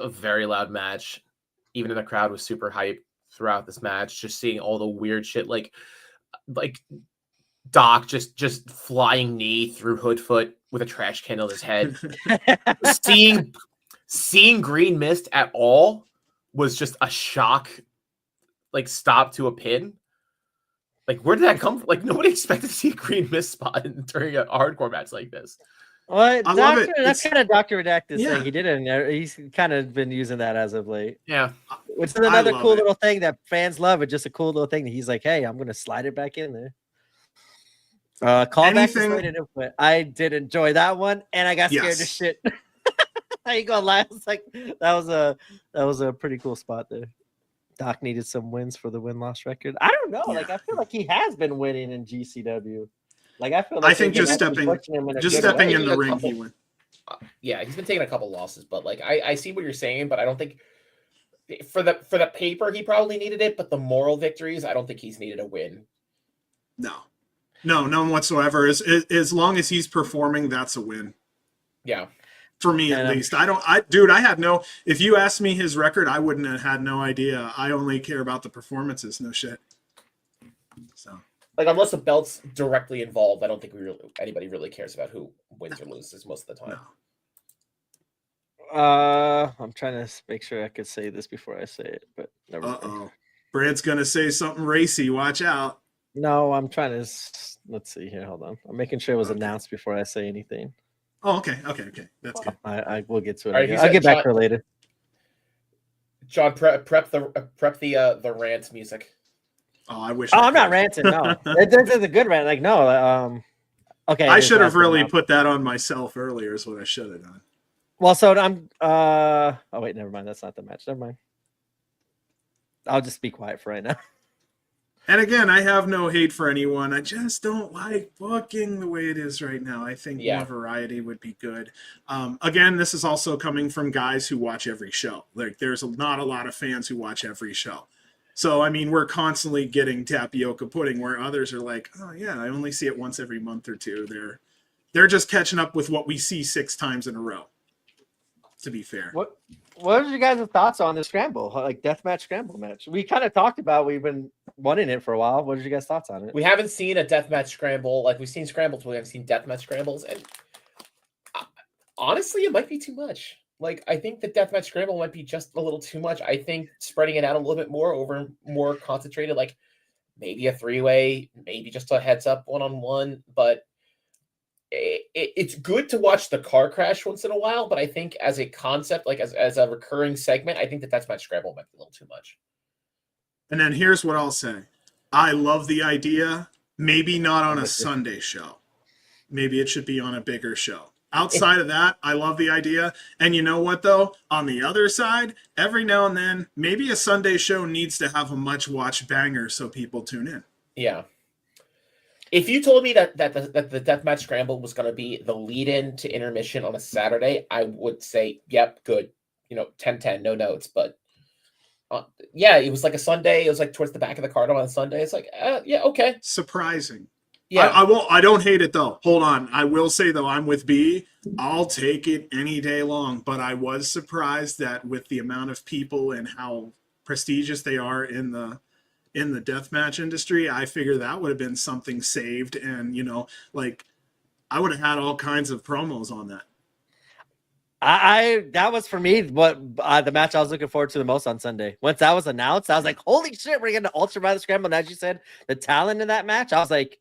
very loud match. Even the crowd was super hyped throughout this match. Just seeing all the weird shit, like Doc just flying knee through Hoodfoot with a trash can on his head. seeing Green Mist at all was just a shock. Like stop to a pin. Like, where did that come from? Like, nobody expected to see a Green Mist spot during a hardcore match like this. Well, I love it. That's kind of Dr. Redacted's Yeah. thing. He did it. He's kind of been using that as of late. Yeah. Which is another love cool it. little thing that fans love. It's just a cool little thing that he's like, hey, I'm going to slide it back in there. Callback to slated input. I did enjoy that one, and I got scared to shit. I ain't gonna lie. It's like that was a pretty cool spot there. Doc needed some wins for the win-loss record. I don't know. Yeah. Like I feel like he has been winning in GCW. Like I feel like I think just stepping in the ring, he went. Yeah, he's been taking a couple losses, but like I see what you're saying, but I don't think for the paper he probably needed it, but the moral victories, I don't think he's needed a win. No, none whatsoever. As long as he's performing, that's a win. Yeah. For me, at least. I had no. If you asked me his record, I wouldn't have had no idea. I only care about the performances. No shit. So, like, unless the belt's directly involved, I don't think anybody really cares about who wins or loses most of the time. No. I'm trying to make sure I could say this before I say it, but never mind. Brad's gonna say something racy. Watch out. No, I'm trying to. Let's see here. Hold on. I'm making sure it was announced before I say anything. Oh, okay. That's good. I will get to it. Right, I'll get back to it later. John, prep the rant music. Oh, I wish. I'm not ranting. No, this is a good rant. Like no. Okay. I should have really put that on myself earlier. Is what I should have done. Well, so I'm. Oh wait, never mind. That's not the match. Never mind. I'll just be quiet for right now. And again, I have no hate for anyone. I just don't like booking the way it is right now. I think more variety would be good. Again, this is also coming from guys who watch every show. Like, there's not a lot of fans who watch every show. So, I mean, we're constantly getting tapioca pudding where others are like, oh, yeah, I only see it once every month or two. They're just catching up with what we see 6 times in a row, to be fair. What are you guys' thoughts on the scramble, like deathmatch scramble match? We kind of talked about we've been wanting it for a while. What are you guys' thoughts on it? We haven't seen a deathmatch scramble. Like, we've seen scrambles, but we haven't seen deathmatch scrambles. And honestly, it might be too much. Like, I think the deathmatch scramble might be just a little too much. I think spreading it out a little bit more concentrated, like maybe a 3-way, maybe just a heads up 1-on-1, but it's good to watch the car crash once in a while, but I think as a concept, like as a recurring segment, I think the deathmatch scramble might be a little too much. And then here's what I'll say. I love the idea. Maybe not on a Sunday show. Maybe it should be on a bigger show. Outside of that, I love the idea. And you know what, though? On the other side, every now and then, maybe a Sunday show needs to have a much-watched banger so people tune in. Yeah. If you told me that the deathmatch scramble was going to be the lead-in to intermission on a Saturday, I would say, yep, good. 10-10, no notes. But yeah, it was like a Sunday. It was like towards the back of the card on a Sunday. It's like, yeah, okay. Surprising. Yeah, I don't hate it though. Hold on. I will say though, I'm with B. I'll take it any day long. But I was surprised that with the amount of people and how prestigious they are in the deathmatch industry, I figure that would have been something saved. And I would have had all kinds of promos on that. That was for me what the match I was looking forward to the most on Sunday. Once that was announced, I was like, "Holy shit, we're getting Ultra by the Scramble!" And as you said, the talent in that match, I was like,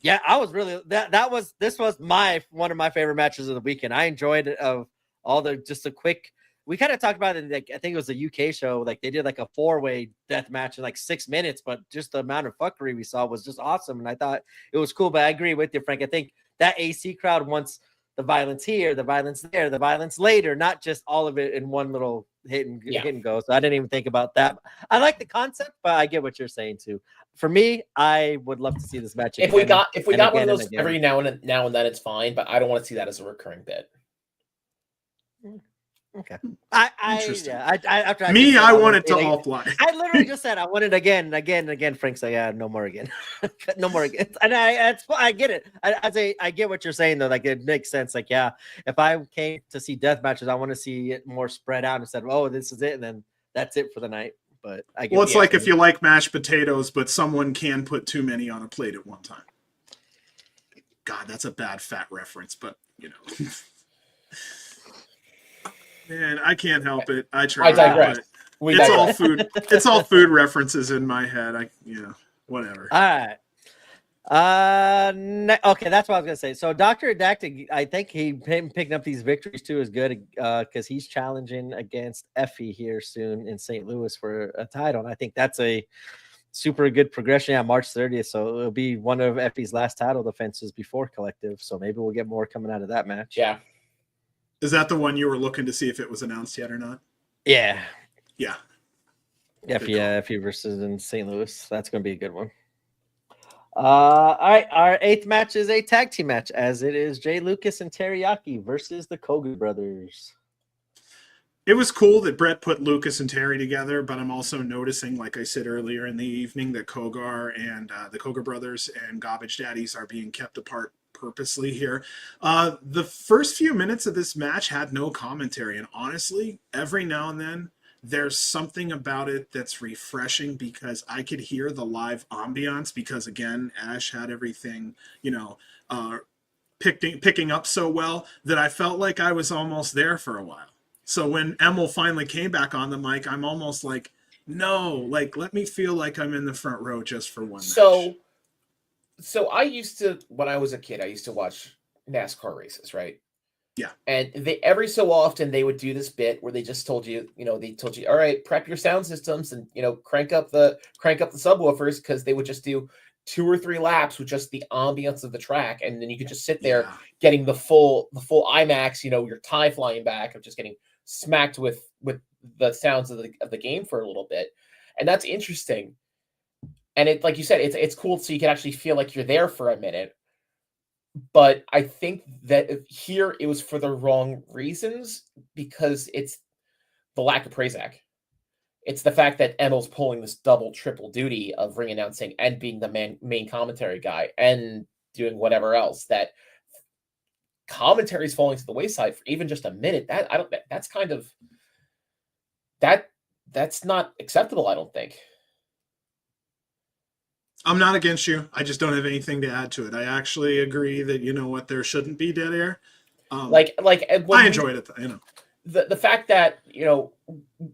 "Yeah, I was really this was one of my favorite matches of the weekend. I enjoyed it of all the just a quick. We kind of talked about it in, like, I think it was a UK show. Like they did like a 4-way death match in like 6 minutes, but just the amount of fuckery we saw was just awesome. And I thought it was cool. But I agree with you, Frank. I think that AC crowd once the violence here, the violence there, the violence later, not just all of it in one little hit and go. So I didn't even think about that. I like the concept, but I get what you're saying too. For me, I would love to see this match again. If we got one of those every now and then, it's fine. But I don't want to see that as a recurring bit. Okay. I want it to all fly. I literally just said I want it again. Frank said, "Yeah, no more again, no more again." And I get it. I get what you're saying though. Like it makes sense. Like yeah, if I came to see death matches, I want to see it more spread out instead of this is it, and then that's it for the night. But I get it's like if you like mashed potatoes, but someone can put too many on a plate at one time. God, that's a bad fat reference, but you know. Man, I can't help it. I try. I digress. All food. It's all food references in my head. Whatever. All right. Okay, that's what I was gonna say. So Dr. Adactic, I think him picking up these victories too is good because he's challenging against Effie here soon in St. Louis for a title, and I think that's a super good progression. Yeah, March 30th, so it'll be one of Effie's last title defenses before Collective. So maybe we'll get more coming out of that match. Yeah. Is that the one you were looking to see if it was announced yet or not? Yeah. Yeah. Effie versus in St. Louis. That's going to be a good one. All right. Our 8th match is a tag team match, as it is Jay Lucas and Teriyaki versus the Koga brothers. It was cool that Brett put Lucas and Terry together, but I'm also noticing, like I said earlier in the evening, that Kogar and the Koga brothers and Garbage Daddies are being kept apart purposely here. The first few minutes of this match had no commentary, and honestly, every now and then there's something about it that's refreshing because I could hear the live ambiance because again, Ash had everything, picking up so well that I felt like I was almost there for a while. So when Emil finally came back on the mic, I'm almost like, no, like let me feel like I'm in the front row just for one match. So I used to, when I was a kid, I used to watch NASCAR races, right? Yeah. And they every so often they would do this bit where they just told you, all right, prep your sound systems and crank up the subwoofers, because they would just do 2 or 3 laps with just the ambience of the track, and then you could just sit there getting the full IMAX, your tie flying back of just getting smacked with the sounds of the game for a little bit. And that's interesting. And it, like you said, it's cool, so you can actually feel like you're there for a minute. But I think that here it was for the wrong reasons, because it's the lack of Prazak. It's the fact that Emil's pulling this double, triple duty of ring announcing and being the main commentary guy and doing whatever else. That commentary is falling to the wayside for even just a minute. That's not acceptable, I don't think. I'm not against you. I just don't have anything to add to it. I actually agree that, there shouldn't be dead air. I enjoyed it, The fact that,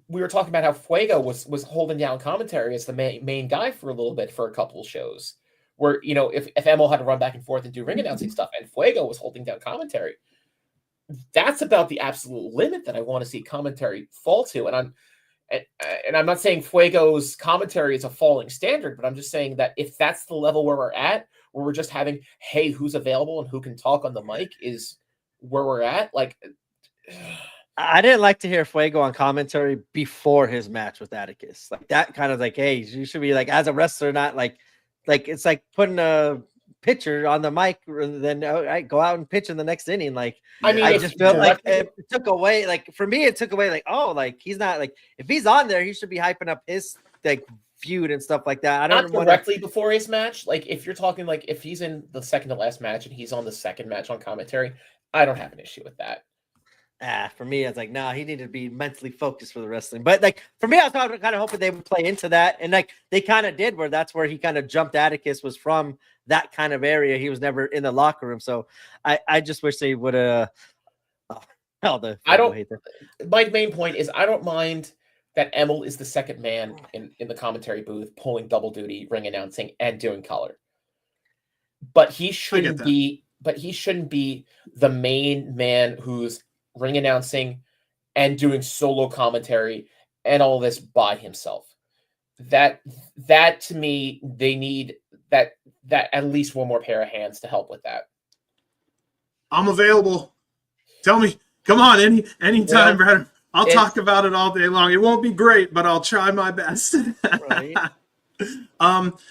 we were talking about how Fuego was holding down commentary as the main guy for a little bit for a couple of shows where, if Emil had to run back and forth and do ring announcing stuff and Fuego was holding down commentary, that's about the absolute limit that I want to see commentary fall to. And I'm not saying Fuego's commentary is a falling standard, but I'm just saying that if that's the level where we're at, where we're just having, hey, who's available and who can talk on the mic is where we're at. Like, I didn't like to hear Fuego on commentary before his match with Atticus. Like that kind of like, hey, you should be like, as a wrestler, not like it's like putting a pitcher on the mic rather than go out and pitch in the next inning. Like, I mean, I just felt like it took away, like for me, it took away like, oh, like he's not like, if he's on there, he should be hyping up his like feud and stuff like that. I don't not directly before his match. Like if you're talking like if he's in the second to last match and he's on the second match on commentary, I don't have an issue with that. For me, I was like, nah, he needed to be mentally focused for the wrestling. But like for me, I was kind of hoping they would play into that, and like they kind of did, where that's where he kind of jumped. Atticus was from that kind of area. He was never in the locker room, so I just wish they would have. My main point is I don't mind that Emil is the second man in the commentary booth, pulling double duty, ring announcing, and doing color. But he shouldn't be. But he shouldn't be the main man who's ring announcing and doing solo commentary and all this by himself. That to me, they need that at least one more pair of hands to help with that. I'm available. Tell me, come on, anytime, brother. I'll talk about it all day long. It won't be great, but I'll try my best. Right.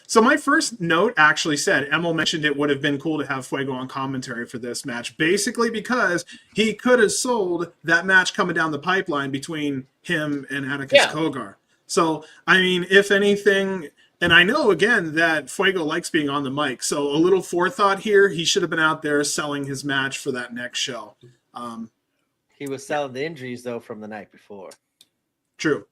So my first note actually said, Emil mentioned it would have been cool to have Fuego on commentary for this match, basically because he could have sold that match coming down the pipeline between him and Atticus Kogar. So, I mean, if anything, and I know, again, that Fuego likes being on the mic, so a little forethought here, he should have been out there selling his match for that next show. He was selling the injuries, though, from the night before. True.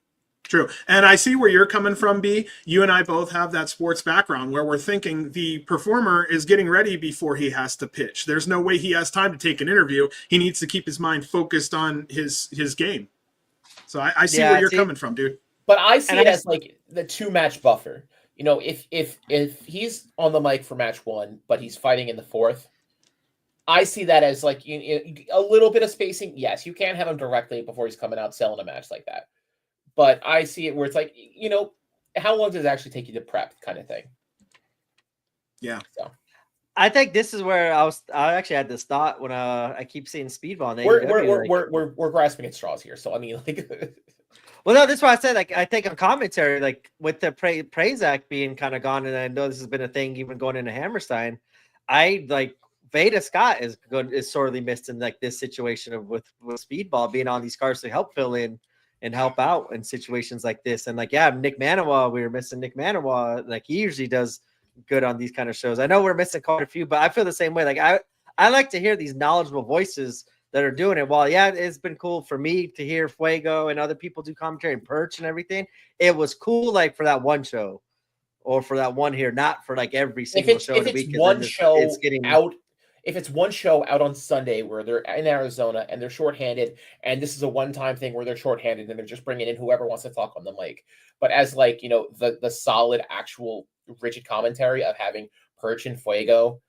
And I see where you're coming from, B. You and I both have that sports background where we're thinking the performer is getting ready before he has to pitch. There's no way he has time to take an interview. He needs to keep his mind focused on his game. So I see where you're coming from, dude. But I see it as like the 2-match buffer. You know, if he's on the mic for match 1, but he's fighting in the 4th, I see that as like a little bit of spacing. Yes, you can't have him directly before he's coming out selling a match like that. But I see it where it's like, you know, how long does it actually take you to prep kind of thing? Yeah. So I think this is where I actually had this thought when I keep seeing Speedball. We're grasping at straws here. So I mean, like, well, no, this is why I said, like, I think on commentary, like with the Praise Act being kind of gone, and I know this has been a thing even going into Hammerstein, I like Veda Scott is sorely missed in like this situation of with Speedball being on these cars to help fill in and help out in situations like this. And like, yeah, Nick Manawa, we were missing Nick Manawa. Like he usually does good on these kind of shows. I know we're missing quite a few, but I feel the same way. Like I like to hear these knowledgeable voices that are doing it. While yeah, it's been cool for me to hear Fuego and other people do commentary and Perch and everything. It was cool, like for that one show or for that one here, not for like every single show. If it's one show out. If it's one show out on Sunday where they're in Arizona and they're shorthanded, and this is a one-time thing where they're shorthanded and they're just bringing in whoever wants to talk on the mic. But as like, you know, the solid, actual, rigid commentary of having Perch and Fuego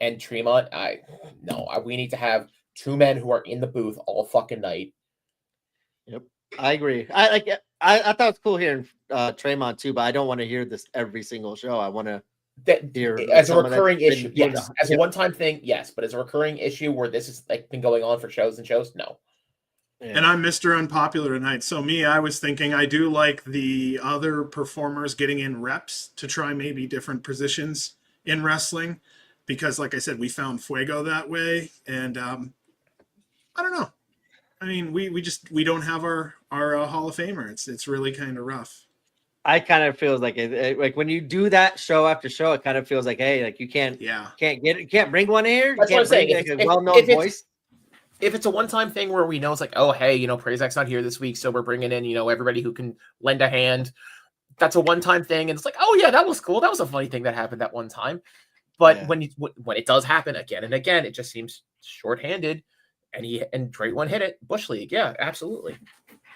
and Tremont, we need to have 2 men who are in the booth all fucking night. Yep, I agree. I thought it was cool hearing Tremont too, but I don't want to hear this every single show. I want to. As a recurring issue, yes. As a one-time thing, yes. But as a recurring issue where this has like been going on for shows and shows, no. Yeah. And I'm Mr. Unpopular tonight. So I was thinking I do like the other performers getting in reps to try maybe different positions in wrestling. Because like I said, we found Fuego that way. And I don't know. I mean, we don't have our Hall of Famer. It's really kind of rough. I kind of feels like like when you do that show after show, it kind of feels like, hey, like you can't bring one here. That's what I'm saying. Like a well-known voice. If it's a one-time thing where we know it's like, oh, hey, you know, Prazak's not here this week, so we're bringing in, you know, everybody who can lend a hand. That's a one-time thing, and it's like, oh yeah, that was cool. That was a funny thing that happened that one time. But when it does happen again and again, it just seems shorthanded. And Drake one hit it. Bush League, yeah, absolutely.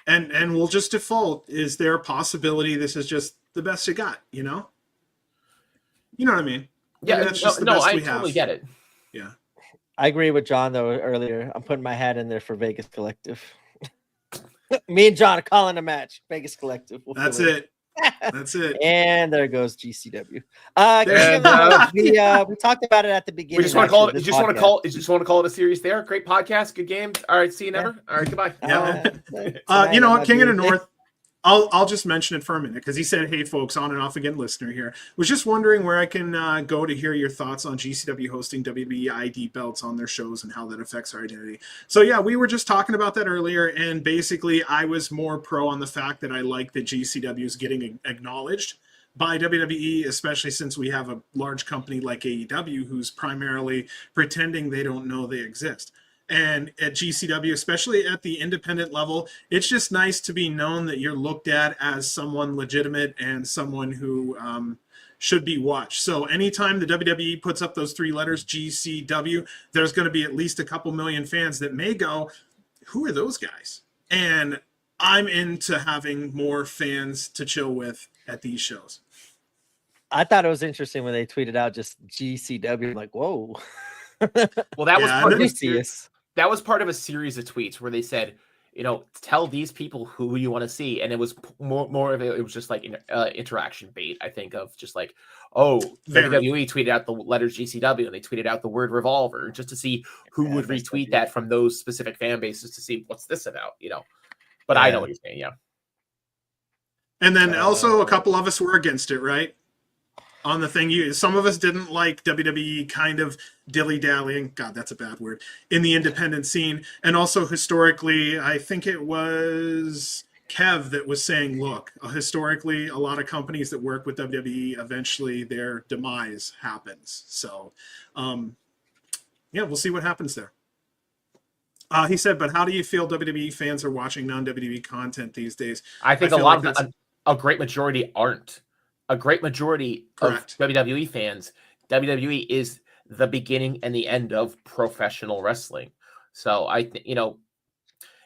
And we'll just default. Is there a possibility this is just the best you got? You know what I mean? Yeah, I totally get it. Yeah, I agree with John though earlier. I'm putting my hat in there for Vegas Collective. Me and John are calling a match. Vegas Collective. That's it. That's it. And there goes GCW. We talked about it at the beginning. We just want to call it. You just want to call it a series. There, great podcast, good game. All right, see you never. All right, goodbye. You know what, King of the North. I'll just mention it for a minute because he said, "Hey, folks, on and off again, listener here. Was just wondering where I can go to hear your thoughts on GCW hosting WWE ID belts on their shows and how that affects our identity." So yeah, we were just talking about that earlier, and basically, I was more pro on the fact that I like that GCW is getting acknowledged by WWE, especially since we have a large company like AEW who's primarily pretending they don't know they exist. And at GCW, especially at the independent level, it's just nice to be known that you're looked at as someone legitimate and someone who should be watched. So anytime the WWE puts up those 3 letters, GCW, there's going to be at least a couple million fans that may go, who are those guys? And I'm into having more fans to chill with at these shows. I thought it was interesting when they tweeted out just GCW. I'm like, whoa. Well, that was part of a series of tweets where they said tell these people who you want to see. And it was more of it was just like interaction bait, I think, of just like, oh, WWE tweeted out the letters GCW and they tweeted out the word revolver just to see who would retweet that from those specific fan bases to see what's this about, But I know what you're saying, yeah. And then also a couple of us were against it, right? On the thing, some of us didn't like WWE kind of dilly-dallying, God, that's a bad word, in the independent scene. And also historically, I think it was Kev that was saying, look, historically, a lot of companies that work with WWE, eventually their demise happens. So, yeah, we'll see what happens there. He said, but how do you feel WWE fans are watching non-WWE content these days? I think a great majority aren't. A great majority Correct. Of WWE fans, WWE is the beginning and the end of professional wrestling. So I think,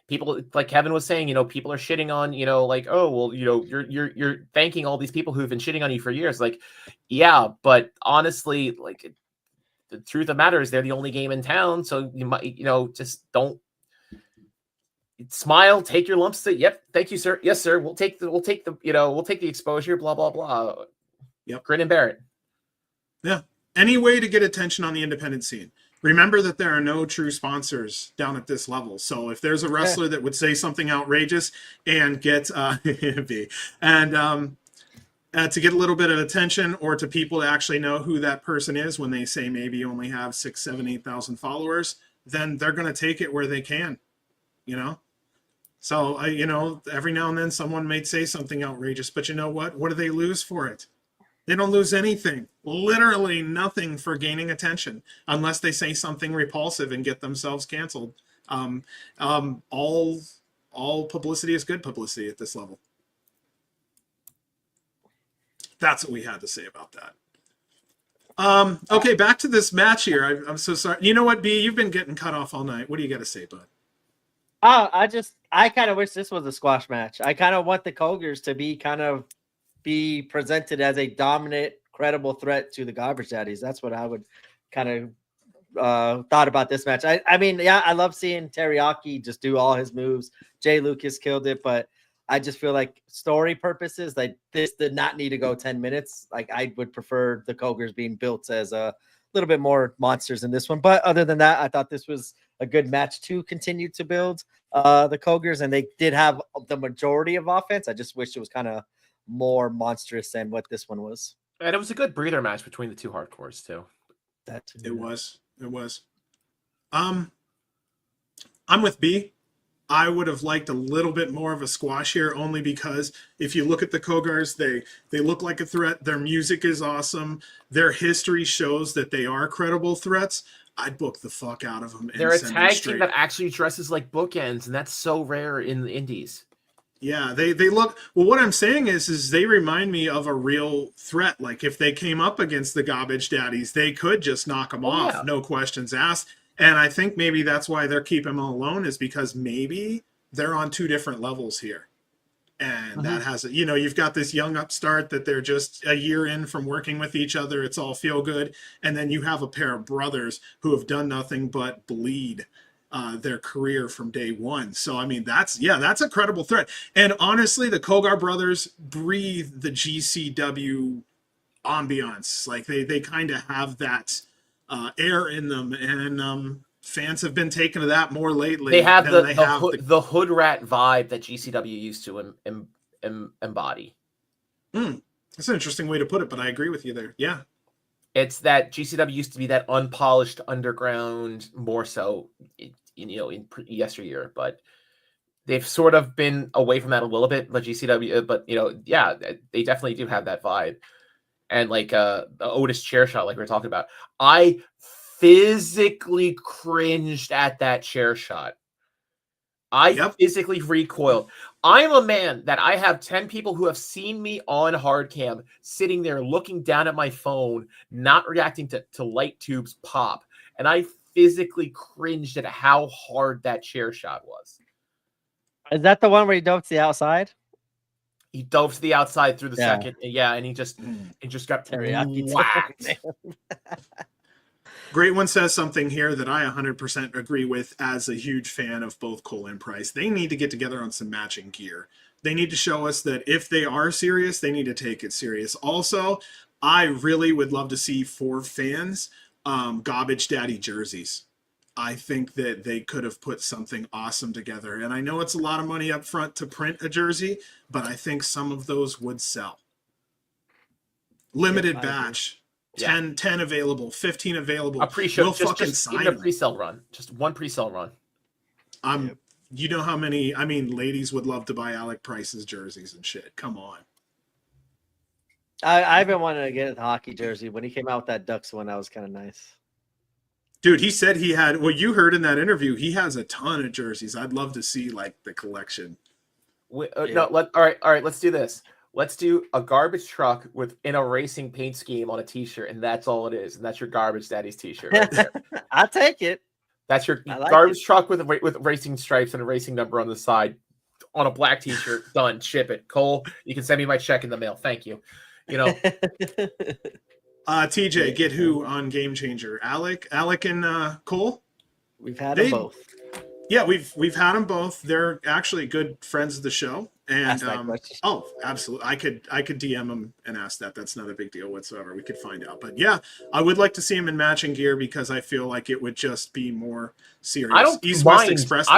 people, like Kevin was saying, people are shitting on, like, oh, well, you're thanking all these people who've been shitting on you for years. Like, yeah, but honestly, like, the truth of the matter is they're the only game in town. So you might, just don't smile, take your lumps. Say, yep, thank you, sir. Yes, sir. We'll take the exposure. Blah blah blah. Yep. Grin and bear it. Yeah. Any way to get attention on the independent scene. Remember that there are no true sponsors down at this level. So if there's a wrestler that would say something outrageous and get to get a little bit of attention, or to people to actually know who that person is when they say maybe only have 6, 7, 8,000 followers, then they're going to take it where they can, So, every now and then someone may say something outrageous, but you know what? What do they lose for it? They don't lose anything, literally nothing for gaining attention, unless they say something repulsive and get themselves canceled. All publicity is good publicity at this level. That's what we had to say about that. Okay, back to this match here. I'm so sorry. You know what, B? You've been getting cut off all night. What do you got to say, bud? I kind of wish this was a squash match. I kind of want the Cougars to be presented as a dominant, credible threat to the Garbage Daddies. That's what I would kind of thought about this match. I mean, yeah, I love seeing Teriyaki just do all his moves. Jay Lucas killed it, but I just feel like story purposes, like this did not need to go 10 minutes. Like I would prefer the Cougars being built as a little bit more monsters in this one. But other than that, I thought this was a good match to continue to build the Cougars, and they did have the majority of offense. I just wish it was kind of more monstrous than what this one was. And it was a good breather match between the two hardcores too. It was. I'm with B. I would have liked a little bit more of a squash here, only because if you look at the Cougars, they look like a threat. Their music is awesome. Their history shows that they are credible threats. I'd book the fuck out of them. They're a tag team that actually dresses like bookends, and that's so rare in the indies. Yeah, they look. Well, what I'm saying is they remind me of a real threat. Like if they came up against the Garbage Daddies, they could just knock them off, yeah. No questions asked. And I think maybe that's why they're keeping them alone, is because maybe they're on two different levels here. And that has, you've got this young upstart that they're just a year in from working with each other. It's all feel good. And then you have a pair of brothers who have done nothing but bleed their career from day one. So, I mean, that's a credible threat. And honestly, the Kogar brothers breathe the GCW ambiance. Like they kind of have that air in them, and fans have been taken to that more lately. They have the hood rat vibe that GCW used to embody. That's an interesting way to put it, but I agree with you there. Yeah. It's that GCW used to be that unpolished underground, more so, in yesteryear, but they've sort of been away from that a little bit. But GCW, but yeah, they definitely do have that vibe. And like the Otis chair shot, like we were talking about, I physically cringed at that chair shot. I physically recoiled. I'm a man that I have 10 people who have seen me on hard cam sitting there looking down at my phone, not reacting to light tubes pop. And I physically cringed at how hard that chair shot was. Is that the one where he dove to the outside? He dove to the outside through the second. Yeah, and he just got Teriyaki whacked. Great One says something here that I 100% agree with as a huge fan of both Cole and Price. They need to get together on some matching gear. They need to show us that if they are serious, they need to take it serious. Also, I really would love to see, for fans, Garbage Daddy jerseys. I think that they could have put something awesome together. And I know it's a lot of money up front to print a jersey, but I think some of those would sell. Limited batch. 10 available, 15 available. A pre-show, we'll just even a pre-sale run. Just one pre-sale run. You know how many, I mean, ladies would love to buy Alec Price's jerseys and shit. Come on. I've been wanting to get a hockey jersey. When he came out with that Ducks one, that was kind of nice. Dude, he said he had, well, you heard in that interview, he has a ton of jerseys. I'd love to see, like, the collection. All right, let's do this. Let's do a garbage truck in a racing paint scheme on a t-shirt, and that's all it is. And that's your Garbage Daddy's t-shirt right there. I'll take it. That's your garbage truck with racing stripes and a racing number on the side on a black t-shirt. Done. Ship it. Cole, you can send me my check in the mail. Thank you. You know. TJ, get who on Game Changer? Alec and Cole? We've had them both. Yeah, we've had them both. They're actually good friends of the show. And oh, absolutely. I could DM them and ask that. That's not a big deal whatsoever. We could find out. But yeah, I would like to see him in matching gear because I feel like it would just be more serious. I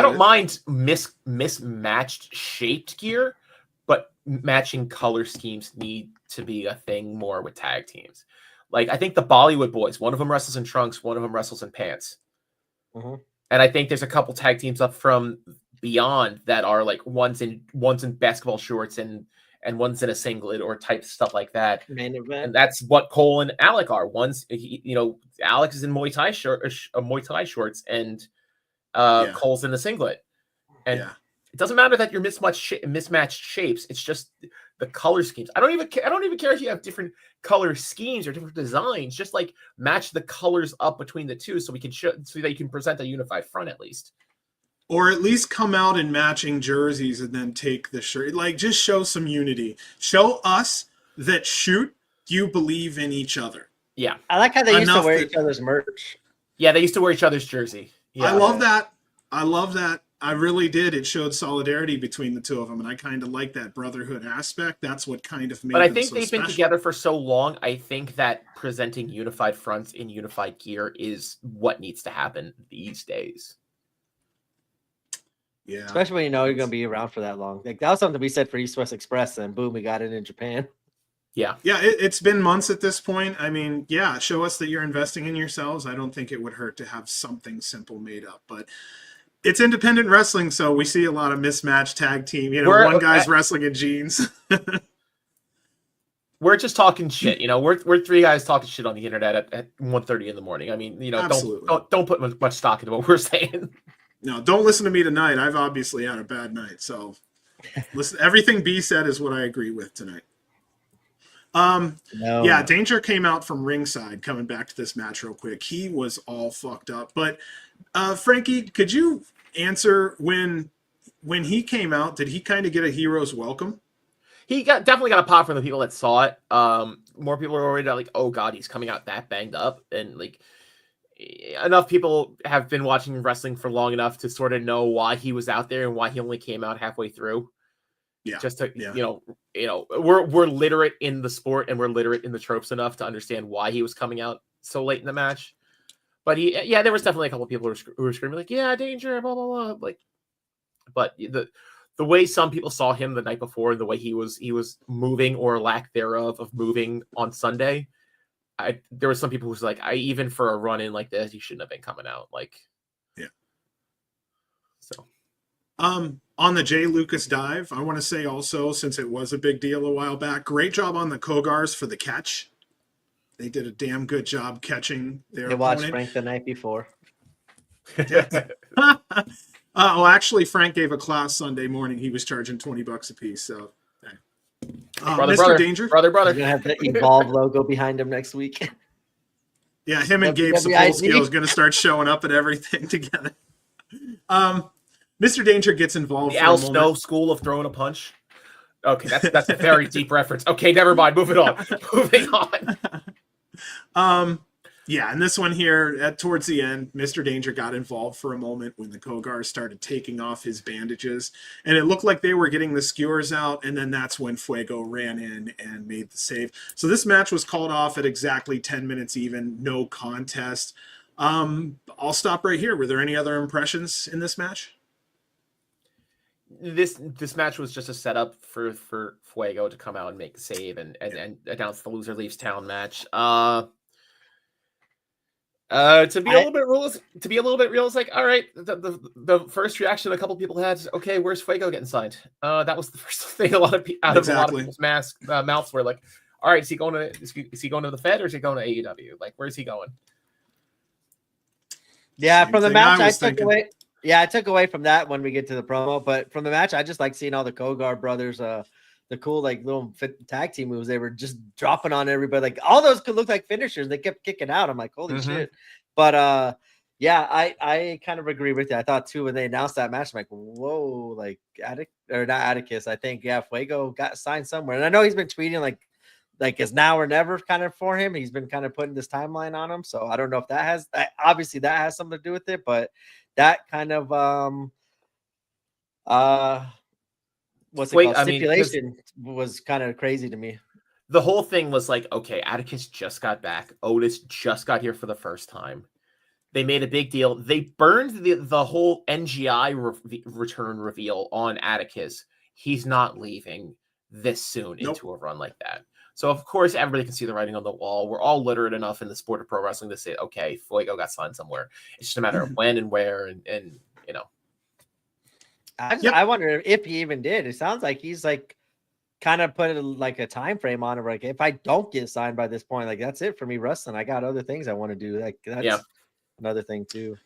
don't mind mismatched shaped gear, but matching color schemes need to be a thing more with tag teams. Like, I think the Bollywood Boys, one of them wrestles in trunks, one of them wrestles in pants. Mm-hmm. And I think there's a couple tag teams up from Beyond that are like one's in basketball shorts and one's in a singlet or type stuff like that. Main event. And that's what Cole and Alec are. Alex is in Muay Thai shorts and Cole's in the singlet. And it doesn't matter that you're mismatched shapes. It's just the color schemes. I don't even care if you have different color schemes or different designs. Just like match the colors up between the two so we can so that you can present a unified front at least. Or at least come out in matching jerseys and then take the shirt. Like, just show some unity. Show us that you believe in each other. Yeah. I like how they used to wear each other's merch. Yeah, they used to wear each other's jersey. Yeah. I love that. I really did. It showed solidarity between the two of them, and I kind of like that brotherhood aspect. That's what kind of made them so special. But I think they've been together for so long. I think that presenting unified fronts in unified gear is what needs to happen these days. Yeah. Especially when you know you're going to be around for that long. Like, that was something we said for East West Express, and boom, we got it in Japan. Yeah. Yeah, it's been months at this point. I mean, yeah, show us that you're investing in yourselves. I don't think it would hurt to have something simple made up, but it's independent wrestling, so we see a lot of mismatched tag team. You know, one guy's wrestling in jeans. We're just talking shit. You know, we're three guys talking shit on the internet at 1:30 in the morning. I mean, you know, don't put much stock into what we're saying. No, don't listen to me tonight. I've obviously had a bad night. So listen, everything B said is what I agree with tonight. Yeah, Danger came out from ringside, coming back to this match real quick. He was all fucked up. But Frankie, could you answer when he came out, did he kind of get a hero's welcome? He definitely got a pop from the people that saw it. More people were already like, oh God, he's coming out that banged up. And like, enough people have been watching wrestling for long enough to sort of know why he was out there and why he only came out halfway through. Yeah. Just to, you know, we're literate in the sport and we're literate in the tropes enough to understand why he was coming out so late in the match. But there was definitely a couple of people who were screaming like, yeah, Danger, blah, blah, blah. Like, but the way some people saw him the night before, the way he was moving or lack thereof of moving on Sunday, there were some people who was like, even for a run in like this, he shouldn't have been coming out. Like, yeah. So, on the Jay Lucas dive, I want to say also, since it was a big deal a while back, great job on the Kogars for the catch. They did a damn good job catching their opponent. Watched Frank the night before. Well, actually, Frank gave a class Sunday morning. He was charging $20 a piece. So, Mr. Danger, brother. You're gonna have the Evolve logo behind him next week. Yeah, him and Gabe Sapolsky is going to start showing up at everything together. Mr. Danger gets involved. The Al Snow School of Throwing a Punch. Okay, that's a very deep reference. Okay, never mind. Moving on. Yeah, and this one here, towards the end, Mr. Danger got involved for a moment when the Kogar started taking off his bandages, and it looked like they were getting the skewers out, and then that's when Fuego ran in and made the save. So this match was called off at exactly 10 minutes even, no contest. I'll stop right here. Were there any other impressions in this match? This match was just a setup for Fuego to come out and make the save and announce the loser leaves town match. To be a little bit real, it's like, all right, the first reaction a couple people had is, okay, where's Fuego getting signed? That was the first thing a lot of a lot of people's mouths were like, all right, is he going to the Fed or is he going to AEW? Like, where's he going? Yeah, from the match I took away. Yeah, I took away from that when we get to the promo, but from the match, I just like seeing all the Kogar brothers, the cool like little tag team moves. They were just dropping on everybody. Like all those could look like finishers. They kept kicking out. I'm like, holy shit. But yeah, I kind of agree with you. I thought too when they announced that match, I'm like, whoa, like not Atticus. I think Fuego got signed somewhere, and I know he's been tweeting like it's now or never kind of for him. He's been kind of putting this timeline on him, so I don't know if that has obviously that has something to do with it, but that kind of what's it called? Stipulation was kind of crazy to me. The whole thing was like, okay, Atticus just got back. Otis just got here for the first time. They made a big deal. They burned the whole NGI return reveal on Atticus. He's not leaving this soon into a run like that. So, of course, everybody can see the writing on the wall. We're all literate enough in the sport of pro wrestling to say, okay, Fuego got signed somewhere. It's just a matter of when and where and you know. I wonder if he even did. It sounds like he's like kind of put like a time frame on it. Like if I don't get signed by this point, like that's it for me wrestling. I got other things I want to do. Like that's another thing too.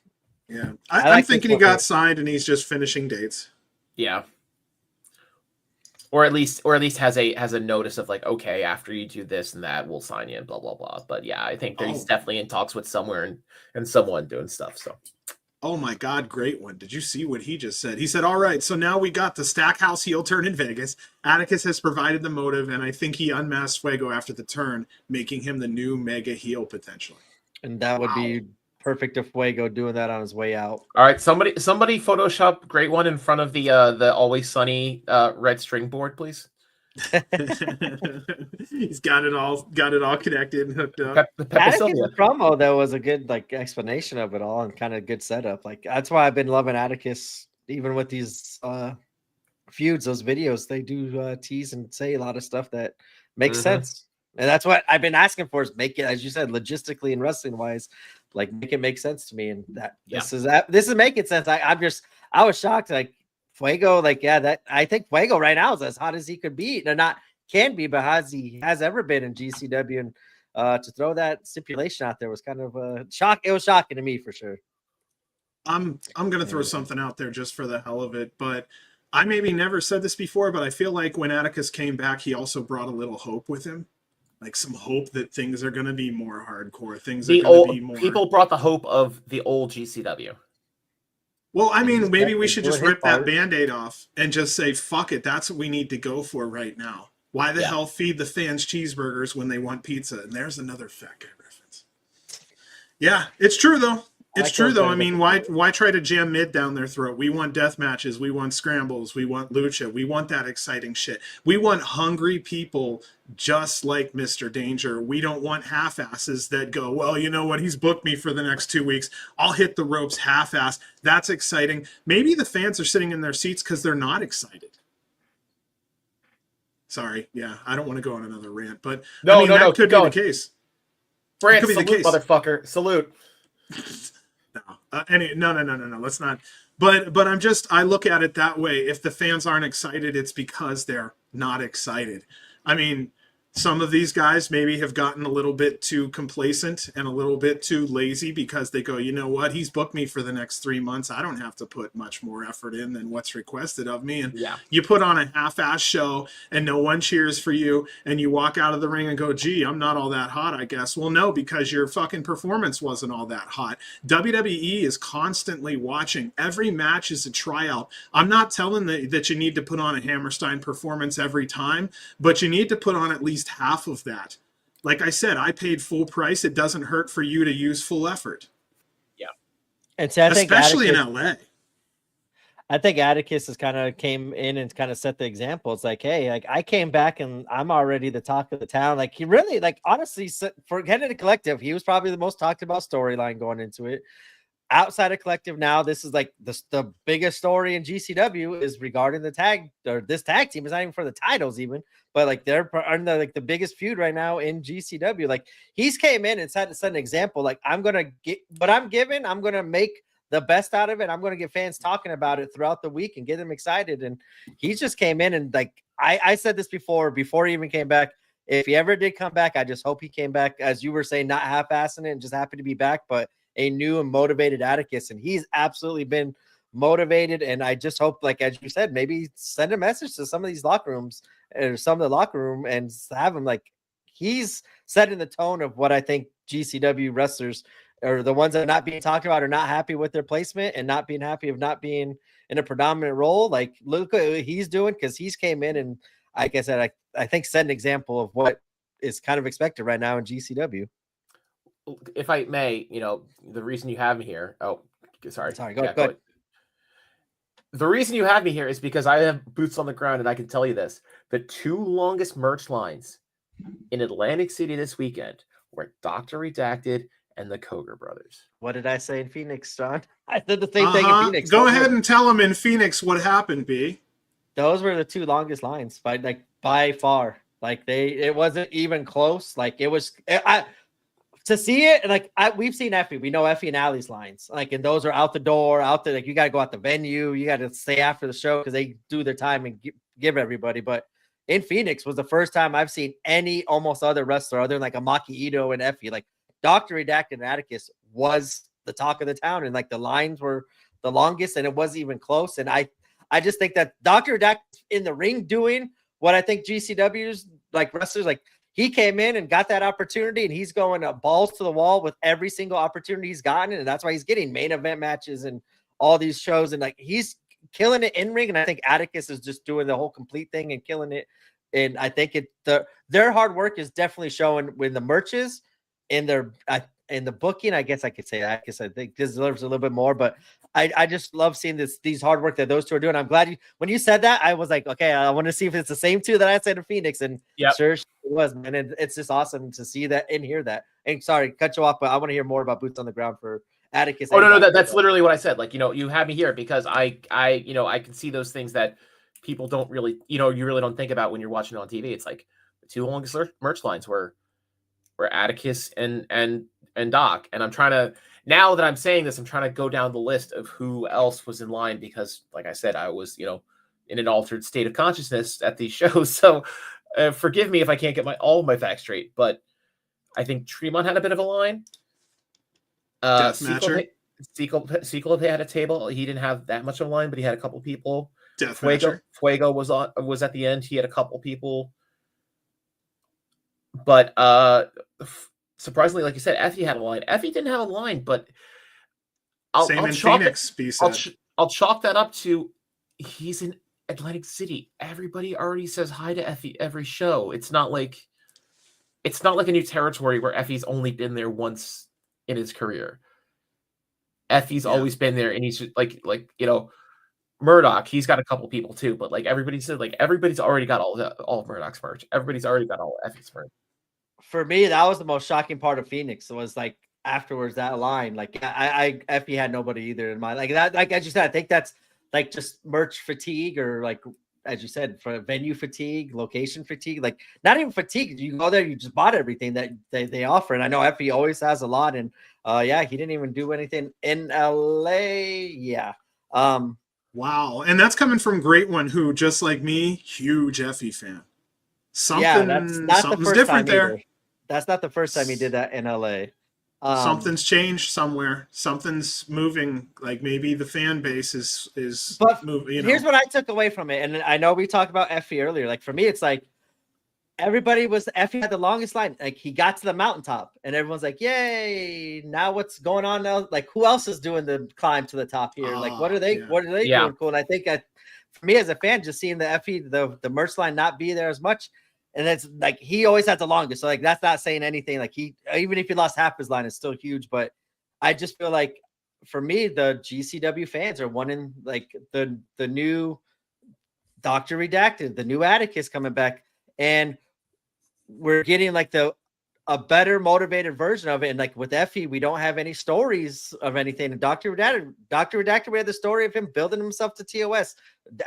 Yeah, I'm thinking he got signed and he's just finishing dates. Yeah. Or at least has a notice of like, okay, after you do this and that, we'll sign you and blah blah blah. But yeah, I think he's definitely in talks with somewhere and someone doing stuff. So, oh my God, great one! Did you see what he just said? He said, "All right, so now we got the Stackhouse heel turn in Vegas. Atticus has provided the motive, and I think he unmasked Fuego after the turn, making him the new mega heel potentially." And that would be perfect if Fuego doing that on his way out. All right, somebody Photoshop great one in front of the Always Sunny red string board, please. He's got it all connected and hooked up. Atticus' promo though was a good like explanation of it all and kind of good setup. Like that's why I've been loving Atticus, even with these feuds, those videos. They do tease and say a lot of stuff that makes sense. And that's what I've been asking for, is make it, as you said, logistically and wrestling wise, like make it make sense to me. And that this is making sense. I was shocked. Like Fuego, like, that I think Fuego right now is as hot as he could be. No, not can be, but as he has ever been in GCW. And to throw that stipulation out there was kind of a shock. It was shocking to me for sure. I'm gonna throw something out there just for the hell of it, but I maybe never said this before, but I feel like when Atticus came back, he also brought a little hope with him. Like some hope that things are going to be more hardcore. Things are going to be more. People brought the hope of the old GCW. Well, I mean, maybe we should just rip that Band-Aid off and just say, fuck it. That's what we need to go for right now. Why the hell feed the fans cheeseburgers when they want pizza? And there's another fat guy reference. Yeah, it's true though. It's true though. I mean, why try to jam mid down their throat? We want death matches. We want scrambles. We want lucha. We want that exciting shit. We want hungry people just like Mr. Danger. We don't want half-asses that go, well, you know what? He's booked me for the next 2 weeks. I'll hit the ropes half-ass. That's exciting. Maybe the fans are sitting in their seats because they're not excited. Sorry. Yeah, I don't want to go on another rant, but that could be the case. Brant, salute, motherfucker. Salute. No. Let's not. But I look at it that way. If the fans aren't excited, it's because they're not excited. I mean, some of these guys maybe have gotten a little bit too complacent and a little bit too lazy because they go, you know what? He's booked me for the next 3 months. I don't have to put much more effort in than what's requested of me. And you put on a half-ass show and no one cheers for you. And you walk out of the ring and go, gee, I'm not all that hot, I guess. Well, no, because your fucking performance wasn't all that hot. WWE is constantly watching. Every match is a tryout. I'm not telling that you need to put on a Hammerstein performance every time, but you need to put on at least half of that. like I said, I paid full price. It doesn't hurt for you to use full effort. Yeah. And so I think especially in LA. I think Atticus has kind of came in and kind of set the example. It's like, hey, like I came back and I'm already the talk of the town. Like he really, like honestly, for Kennedy Collective, he was probably the most talked about storyline going into it. Outside of Collective now, this is like the biggest story in GCW is regarding the tag, or this tag team is not even for the titles even, but like they're on the biggest feud right now in GCW. Like he's came in and set an example. Like I'm gonna get what I'm given, I'm gonna make the best out of it. I'm gonna get fans talking about it throughout the week and get them excited. And he just came in and like I said this before he even came back. If he ever did come back, I just hope he came back, as you were saying, not half-assing it and just happy to be back, but a new and motivated Atticus. And he's absolutely been motivated. And I just hope, like, as you said, maybe send a message to some of these locker rooms or some of the locker room and have him, like, he's setting the tone of what I think GCW wrestlers or the ones that are not being talked about are not happy with their placement and not being happy of not being in a predominant role. Like, look what he's doing, because he's came in and, like I said, I think set an example of what is kind of expected right now in GCW. If I may, the reason you have me here. Oh, sorry. Go ahead. The reason you have me here is because I have boots on the ground, and I can tell you this: the 2 longest merch lines in Atlantic City this weekend were Dr. Redacted and the Koger brothers. What did I say in Phoenix, John? I said the same thing in Phoenix. Go ahead and tell them in Phoenix what happened, B. Those were the 2 longest lines by far. Like it wasn't even close. Like it was. To see it, and like we've seen Effie, we know Effie and Allie's lines, like, and those are out the door, out there. Like you got to go out the venue, you got to stay after the show because they do their time and give everybody. But in Phoenix was the first time I've seen any almost other wrestler other than like a Maki Ito and Effie, like Dr. Redacted and Atticus was the talk of the town, and like the lines were the longest, and it wasn't even close. And I just think that Dr. Redacted in the ring doing what I think GCW's like wrestlers like. He came in and got that opportunity, and he's going balls to the wall with every single opportunity he's gotten. And that's why he's getting main event matches and all these shows. And like, he's killing it in ring. And I think Atticus is just doing the whole complete thing and killing it. And I think their hard work is definitely showing when the merches in the booking. I guess I could say Atticus, I think, deserves a little bit more, but I just love seeing these hard work that those 2 are doing. I'm glad when you said that, I was like, okay, I want to see if it's the same 2 that I said in Phoenix. And sure it was, man. And it's just awesome to see that and hear that. And sorry, cut you off, but I want to hear more about boots on the ground for Atticus. Oh, no, that's literally what I said. Like, you had me here because I can see those things that people don't really, you really don't think about when you're watching it on TV. It's like the 2 longest merch lines were Atticus and Doc. And I'm trying to, now that I'm saying this, I'm trying to go down the list of who else was in line because, like I said, I was, in an altered state of consciousness at these shows. So forgive me if I can't get all of my facts straight, but I think Tremont had a bit of a line. Sequel had a table. He didn't have that much of a line, but he had a couple people. Fuego was at the end. He had a couple people. But surprisingly, like you said, Effie had a line. Effie didn't have a line, but I'll chalk that up to he's in Atlantic City. Everybody already says hi to Effie every show. It's not like a new territory where Effie's only been there once in his career. Effie's always been there, and he's just like Murdoch. He's got a couple people too, but like everybody said, like everybody's already got all of Murdoch's merch. Everybody's already got all of Effie's merch. For me, that was the most shocking part of Phoenix. It was like afterwards that line, like Effie had nobody either in mind. Like that, like as you said, I think that's like just merch fatigue, or like as you said, for venue fatigue, location fatigue. Like not even fatigue. You go there, you just bought everything that they offer. And I know Effie always has a lot. And he didn't even do anything in LA. Yeah. Wow, and that's coming from Great One, who just like me, huge Effie fan. Something's different there. Either. That's not the first time he did that in LA. Something's changed somewhere. Something's moving. Like maybe the fan base is moving. Here's what I took away from it, and I know we talked about Effie earlier. Like for me, it's like Effie had the longest line. Like he got to the mountaintop, and everyone's like, "Yay!" Now what's going on now? Like who else is doing the climb to the top here? Like what are they doing cool? And I think for me as a fan, just seeing the Effie the merch line not be there as much, And that's like he always had the longest. So like that's not saying anything. Like he even if he lost half his line, it's still huge. But I just feel like for me, the GCW fans are wanting like the new Dr. Redacted, the new Atticus coming back, and we're getting like a better motivated version of it. And like with Effie, we don't have any stories of anything. And Dr. Redacted, we had the story of him building himself to TOS.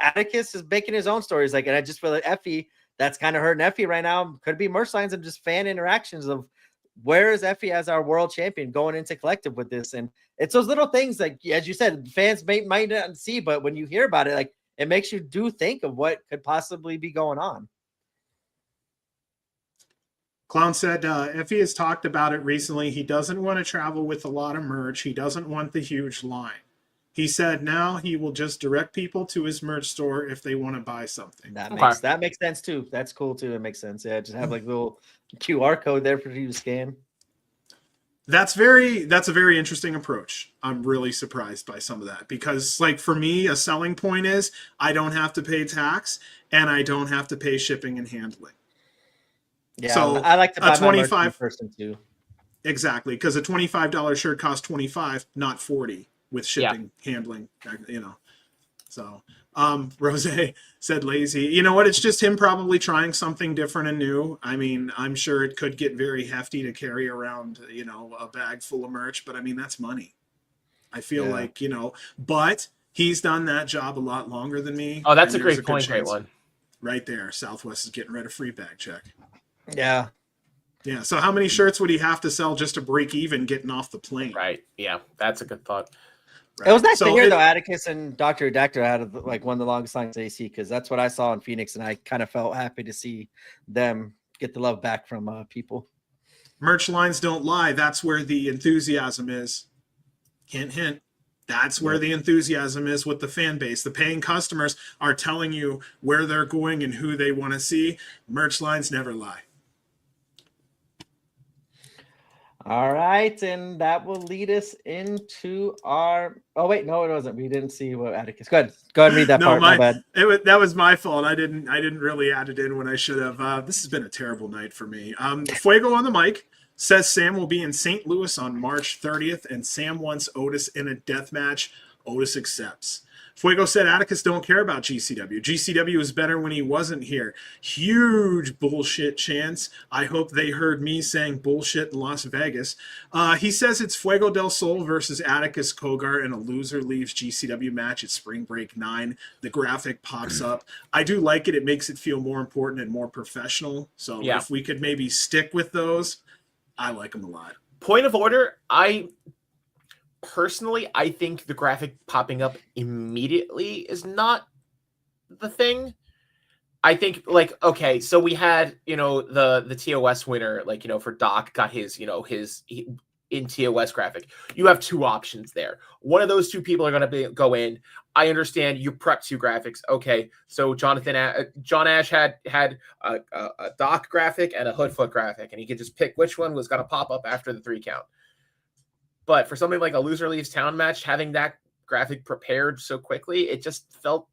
Atticus is making his own stories. Like, and I just feel like Effie, that's kind of hurting Effie right now. Could be merch lines and just fan interactions of where is Effie as our world champion going into collective with this. And it's those little things like, as you said, fans might not see, but when you hear about it, like it makes you do think of what could possibly be going on. Clown said, Effie has talked about it recently. He doesn't want to travel with a lot of merch. He doesn't want the huge line. He said now he will just direct people to his merch store if they want to buy something. That makes sense too. That's cool too. It makes sense. Yeah, just have like a little QR code there for you to scan. That's a very interesting approach. I'm really surprised by some of that because like for me, a selling point is I don't have to pay tax and I don't have to pay shipping and handling. Yeah, so I like to buy a 25 person too. Exactly, because a $25 shirt costs $25, not $40 with shipping, handling, you know. So, Rose said lazy. You know what? It's just him probably trying something different and new. I mean, I'm sure it could get very hefty to carry around, you know, a bag full of merch, but I mean, that's money. I feel like, you know, but he's done that job a lot longer than me. Oh, that's a great point. Great one. Right there. Southwest is getting rid of free bag check. Yeah. Yeah. So how many shirts would he have to sell just to break even getting off the plane? Right. Yeah. That's a good thought. Right. It was nice to hear though. Atticus and Dr. Redactor had like one of the longest lines AC because that's what I saw in Phoenix, and I kind of felt happy to see them get the love back from people. Merch lines don't lie. That's where the enthusiasm is. Hint, hint. That's where the enthusiasm is with the fan base. The paying customers are telling you where they're going and who they want to see. Merch lines never lie. All right, and that will lead us into our. Oh wait, no, it wasn't. We didn't see what Atticus. Go ahead and read that part. My bad. That was my fault. I didn't really add it in when I should have. This has been a terrible night for me. Fuego on the mic says Sam will be in St. Louis on March 30th, and Sam wants Otis in a death match. Otis accepts. Fuego said Atticus don't care about GCW. GCW was better when he wasn't here. Huge bullshit chance. I hope they heard me saying bullshit in Las Vegas. He says it's Fuego del Sol versus Atticus Cogar in a loser leaves GCW match at Spring Break 9. The graphic pops up. I do like it. It makes it feel more important and more professional. So if we could maybe stick with those, I like them a lot. Point of order, Personally, I think the graphic popping up immediately is not the thing. I think like, okay, so we had, the TOS winner, like, for Doc got his, in TOS graphic. You have two options there. One of those two people are going to go in. I understand you prep two graphics. Okay, so John Ash had a Doc graphic and a Hoodfoot graphic, and he could just pick which one was going to pop up after the 3 count. But for something like a loser leaves town match, having that graphic prepared so quickly, it just felt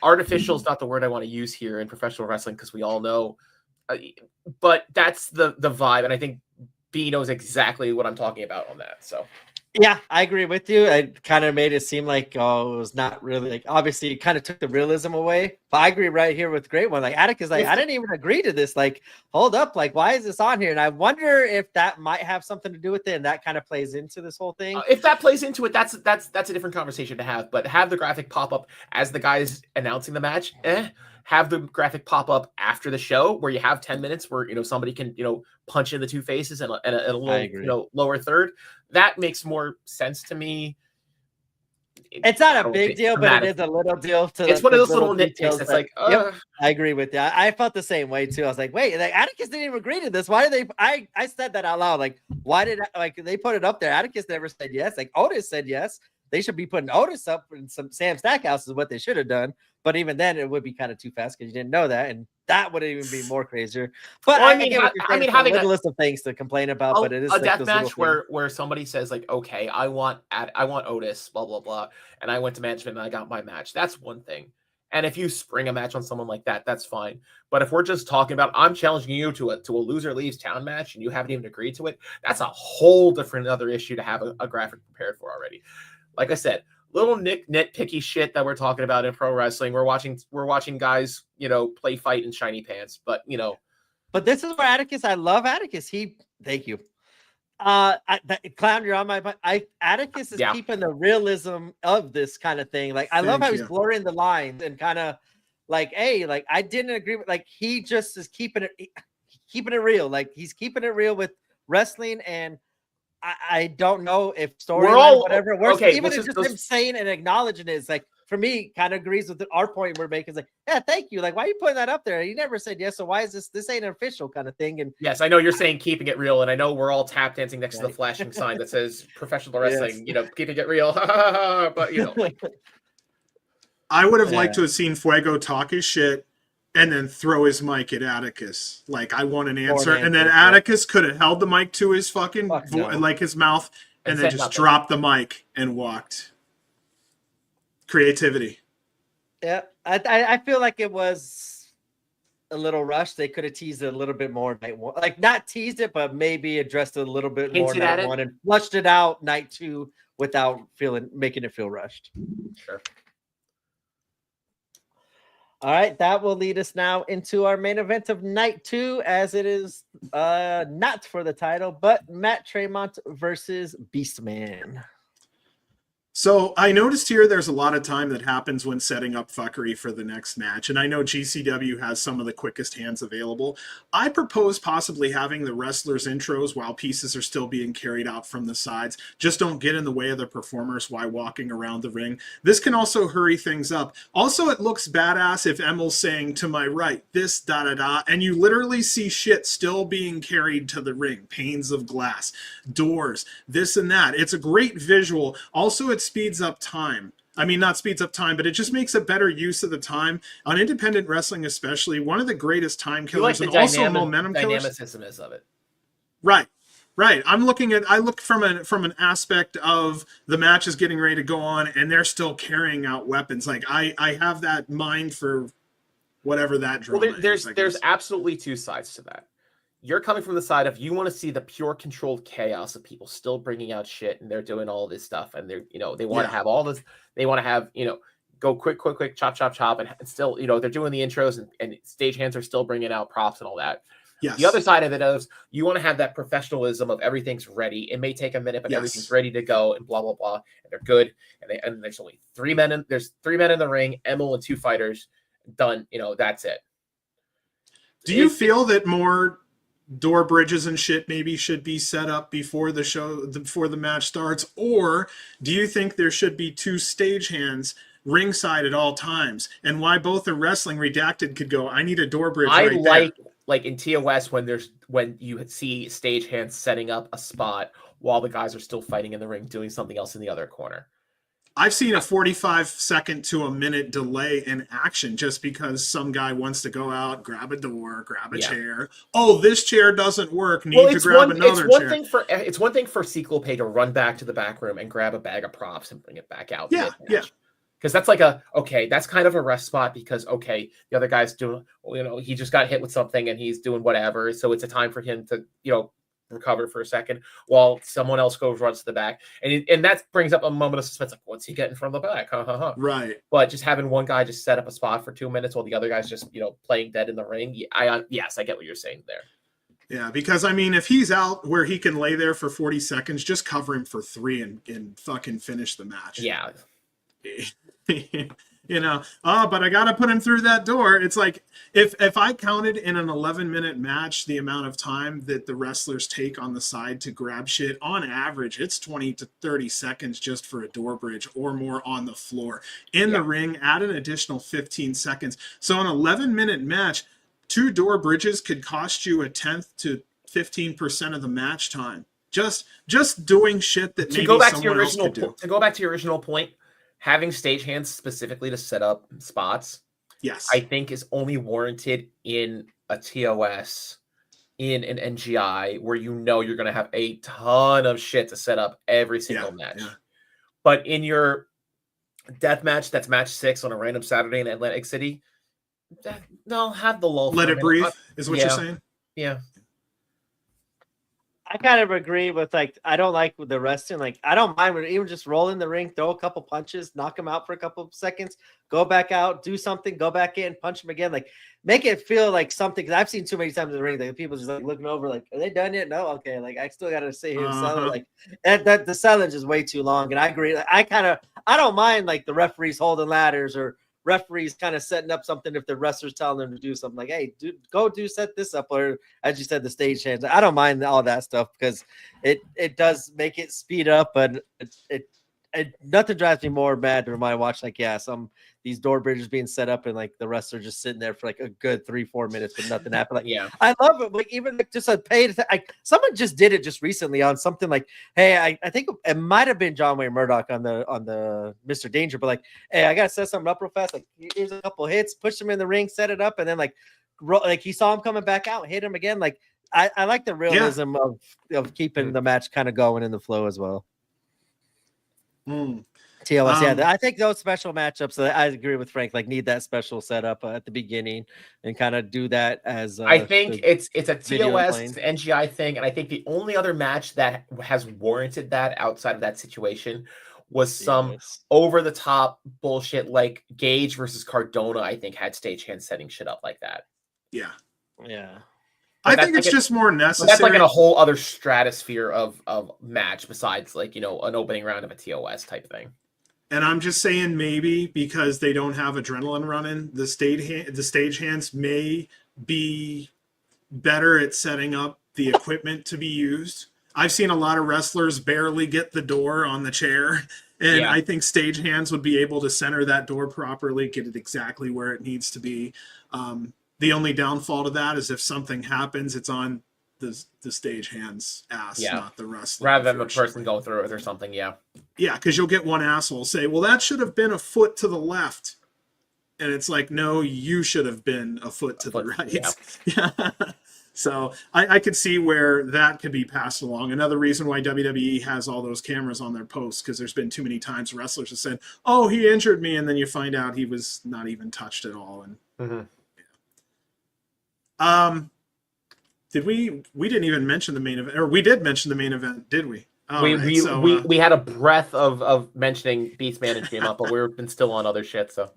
artificial is not the word I want to use here in professional wrestling because we all know. But that's the vibe, and I think B knows exactly what I'm talking about on that. So. Yeah, I agree with you. It kind of made it seem like it was not really like obviously it kind of took the realism away. But I agree right here with Great One. Like Atticus, like I didn't even agree to this. Like, hold up, like why is this on here? And I wonder if that might have something to do with it, and that kind of plays into this whole thing. If that plays into it, that's a different conversation to have. But have the graphic pop up as the guys announcing the match. Have the graphic pop up after the show where you have 10 minutes where somebody can punch in the two faces and a little lower third. That makes more sense to me. It's not a big deal, but it is a little deal. It's one of those little nitpicks. It's like, yep, I agree with you. I felt the same way too. I was like, wait, like Atticus didn't even agree to this. Why did they? I said that out loud. Like, why did they put it up there? Atticus never said yes. Like Otis said yes. They should be putting Otis up in some Sam Stackhouse is what they should have done. But even then, it would be kind of too fast because you didn't know that, and that would even be more crazier. But well, I mean, having a list of things to complain about, but it is a death match where somebody says like, okay, I want Otis, blah blah blah, and I went to management and I got my match. That's one thing. And if you spring a match on someone like that, that's fine. But if we're just talking about, I'm challenging you to a loser leaves town match and you haven't even agreed to it, that's a whole different other issue to have a graphic prepared for already. Like I said, little nitpicky shit that we're talking about in pro wrestling. We're watching guys, play fight in shiny pants, but But this is where Atticus, I love Atticus. Thank you. Clown, you're on my butt. Atticus is keeping the realism of this kind of thing. Like, I love how he's blurring the lines and kind of like, hey, like I didn't agree with, like, he just is keeping it real. Like, he's keeping it real with wrestling, and I don't know if storyline, whatever, works. Okay, even if just him saying and acknowledging it is like, for me, kind of agrees with our point we're making. It's like, yeah, thank you. Like, why are you putting that up there? You never said yes, so why is this ain't an official kind of thing? And yes, I know you're saying keeping it real, and I know we're all tap dancing next to the flashing sign that says professional wrestling, keeping it real. But I would have liked to have seen Fuego talk his shit and then throw his mic at Atticus. Like, I want an answer. And then Atticus could have held the mic to his fucking like his mouth and then just dropped the mic and walked. Creativity. Yeah, I feel like it was a little rushed. They could have teased it a little bit more night one. Like, not teased it, but maybe addressed it a little bit more night one and flushed it out night two without making it feel rushed. Sure. All right, that will lead us now into our main event of night two, as it is not for the title, but Matt Tremont versus Beastman. So I noticed here there's a lot of time that happens when setting up fuckery for the next match, and I know GCW has some of the quickest hands available. I propose possibly having the wrestlers' intros while pieces are still being carried out from the sides. Just don't get in the way of the performers while walking around the ring. This can also hurry things up. Also, it looks badass if Emil's saying, to my right, this, da-da-da, and you literally see shit still being carried to the ring. Panes of glass, doors, this and that. It's a great visual. Also, it speeds up time. I mean, not speeds up time, but it just makes a better use of the time. On independent wrestling especially, one of the greatest time killers and also momentum killers. Dynamicism is of it. Right. I look from an aspect of the match is getting ready to go on and they're still carrying out weapons. Like, I have that mind for whatever that drama is. There's absolutely two sides to that. You're coming from the side of, you want to see the pure controlled chaos of people still bringing out shit and they're doing all this stuff and they're, they want to have all this, they want to have, go quick, chop, and still, they're doing the intros and stagehands are still bringing out props and all that. Yes. The other side of it is, you want to have that professionalism of everything's ready. It may take a minute, but everything's ready to go and blah, blah, blah. And they're good. And there's only three men in the ring, Emil and two fighters done. That's it. Do you feel that more door bridges and shit maybe should be set up before the match starts, or do you think there should be two stagehands ringside at all times? And why both the wrestling redacted could go, I need a door bridge like in TOS when you see stagehands setting up a spot while the guys are still fighting in the ring doing something else in the other corner. I've seen a 45-second to a minute delay in action just because some guy wants to go out, grab a door, grab a chair. Oh, this chair doesn't work. Need to grab another chair. It's one thing for Sequel Pay to run back to the back room and grab a bag of props and bring it back out. Yeah. Because that's like that's kind of a rest spot because, the other guy's doing, he just got hit with something and he's doing whatever. So it's a time for him to, recover for a second while someone else runs to the back. And that brings up a moment of suspense. Like, what's he getting from the back? Right. But just having one guy just set up a spot for 2 minutes while the other guy's just, playing dead in the ring. Yes, I get what you're saying there. Yeah, because I mean, if he's out where he can lay there for 40 seconds, just cover him for 3 and fucking finish the match. Yeah. But I got to put him through that door. It's like, if I counted in an 11-minute match the amount of time that the wrestlers take on the side to grab shit, on average, it's 20 to 30 seconds just for a door bridge or more on the floor. In the ring, add an additional 15 seconds. So an 11-minute match, 2 door bridges could cost you 1/10 to 15% of the match time. Just doing shit that maybe someone else could do. To go back to your original point, having stagehands specifically to set up spots, yes, I think is only warranted in a TOS, in an NGI, where you're going to have a ton of shit to set up every single match. Yeah. But in your death match that's match 6 on a random Saturday in Atlantic City. No, have the lull. Let it breathe is what you're saying. Yeah. I kind of agree with like I don't like with the wrestling. Like I don't mind when even just roll in the ring, throw a couple punches, knock him out for a couple of seconds, go back out, do something, go back in, punch him again. Like make it feel like something. Because I've seen too many times in the ring that people just like looking over, like are they done yet? No, okay. Like I still got to sit here and sell it. Like that the sellage is way too long. And I agree. Like, I don't mind like the referees holding ladders or referees kind of setting up something if the wrestlers telling them to do something like, hey, dude, set this up, or as you said, the stage hands. I don't mind all that stuff because it does make it speed up, but it nothing drives me more mad than when I watch like these door bridges being set up and like the wrestler just sitting there for like a good 3-4 minutes but nothing happened. Like yeah, I love it. Like even like just a paid like someone just did it just recently on something like, hey, I think it might have been John Wayne Murdoch on the Mr. Danger, but like, hey, I gotta set something up real fast. Like here's a couple hits, push him in the ring, set it up, and then like he saw him coming back out, hit him again. Like I like the realism of keeping the match kind of going in the flow as well. TOS, I think those special matchups. I agree with Frank. Like, need that special setup at the beginning and kind of do that as. I think it's a TOS NGI thing, and I think the only other match that has warranted that outside of that situation was some over the top bullshit like Gage versus Cardona. I think had stagehand setting shit up like that. Yeah. But I think it's just more necessary. That's like in a whole other stratosphere of match besides like, an opening round of a TOS type thing. And I'm just saying maybe because they don't have adrenaline running, the stagehands may be better at setting up the equipment to be used. I've seen a lot of wrestlers barely get the door on the chair, and I think stagehands would be able to center that door properly, get it exactly where it needs to be. The only downfall to that is if something happens, it's on the stagehand's ass, not the wrestler. Rather than the person go through it or something, Yeah, because you'll get one asshole say, well, that should have been a foot to the left. And it's like, no, you should have been a foot to the right. Yeah. So I could see where that could be passed along. Another reason why WWE has all those cameras on their posts, because there's been too many times wrestlers have said, oh, he injured me. And then you find out he was not even touched at all. And we didn't even mention the main event, or we did mention the main event, did we? We had a breath of mentioning Beastman and Tremont, but we've been still on other shit. So,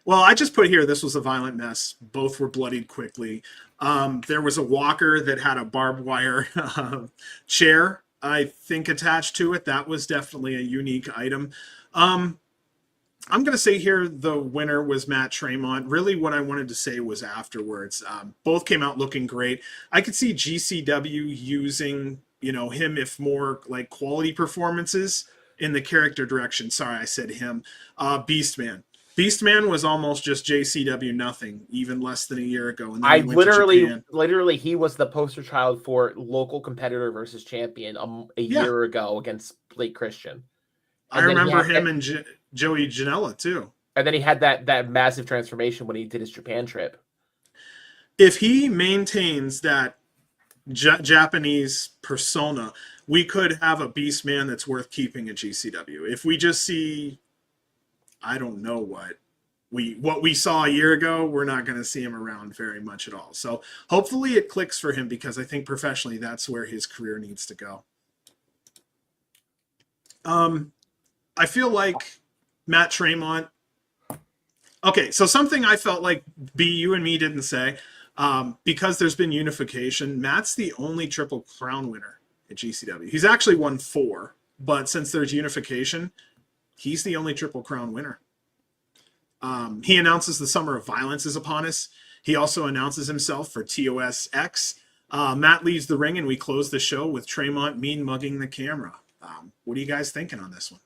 well, I just put here this was a violent mess. Both were bloodied quickly. There was a walker that had a barbed wire chair, I think, attached to it. That was definitely a unique item. I'm going to say here the winner was Matt Tremont. Really what I wanted to say was afterwards. Both came out looking great. I could see GCW using, him if more like quality performances in the character direction. Sorry, I said him. Beastman. Beastman was almost just JCW nothing, even less than a year ago. And then literally, he was the poster child for local competitor versus champion a year ago against Blake Christian. I remember him and Joey Janela too. And then he had that massive transformation when he did his Japan trip. If he maintains that Japanese persona, we could have a Beastman that's worth keeping at GCW. If we just see, I don't know what we saw a year ago, we're not going to see him around very much at all. So hopefully it clicks for him, because I think professionally that's where his career needs to go. I feel like Matt Tremont. Okay, so something I felt like you and me didn't say, because there's been unification, Matt's the only Triple Crown winner at GCW. He's actually won 4, but since there's unification, he's the only Triple Crown winner. He announces the Summer of Violence is upon us. He also announces himself for TOS X. Matt leaves the ring, and we close the show with Tremont mean mugging the camera. What are you guys thinking on this one?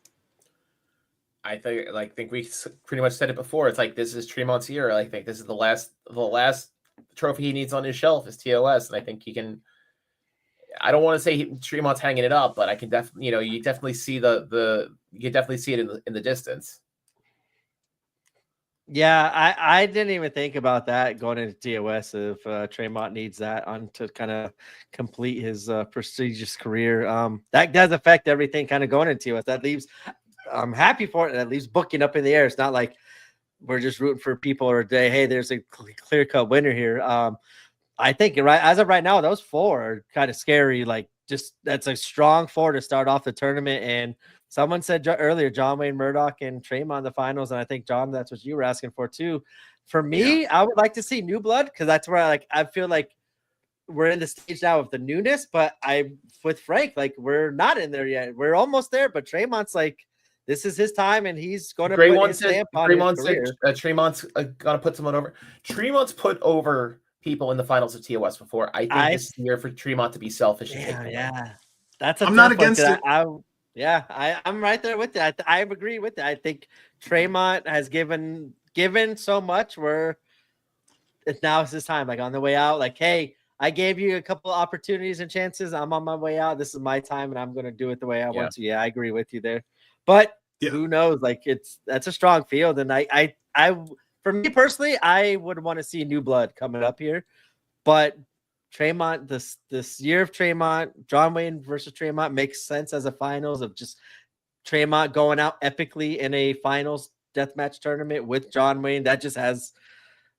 I think we pretty much said it before. It's like, this is Tremont's year. I think this is the last trophy he needs on his shelf is TOS, and I think he can. I don't want to say Tremont's hanging it up, but I can definitely, you definitely see you can definitely see it in the distance. Yeah, I didn't even think about that going into TOS if Tremont needs that on to kind of complete his prestigious career. That does affect everything kind of going into TOS. That leaves I'm happy for it. At least booking up in the air. It's not like we're just rooting for people or day. Hey, there's a clear cut winner here. I think right as of right now, those 4 are kind of scary. Like, just that's a strong 4 to start off the tournament. And someone said earlier, John Wayne Murdoch and Tremont in the finals. And I think, John, that's what you were asking for too. For me, I would like to see new blood, because that's where I feel like we're in the stage now of the newness. But with Frank, like, we're not in there yet. We're almost there, but Tremont's like, this is his time, and he's going to put his stamp on his career. Tremont's going to put someone over. Tremont's put over people in the finals of TOS before. I think this is the year for Tremont to be selfish. Yeah. That's I'm not against it. I'm right there with it. I agree with it. I think Tremont has given so much where now it's his time. Like, on the way out, like, hey, I gave you a couple of opportunities and chances. I'm on my way out. This is my time, and I'm going to do it the way I want to. Yeah, I agree with you there. But who knows? Like, that's a strong field, and I for me personally, I would want to see new blood coming up here. But Tremont, this year of Tremont, John Wayne versus Tremont makes sense as a finals of just Tremont going out epically in a finals deathmatch tournament with John Wayne. That just has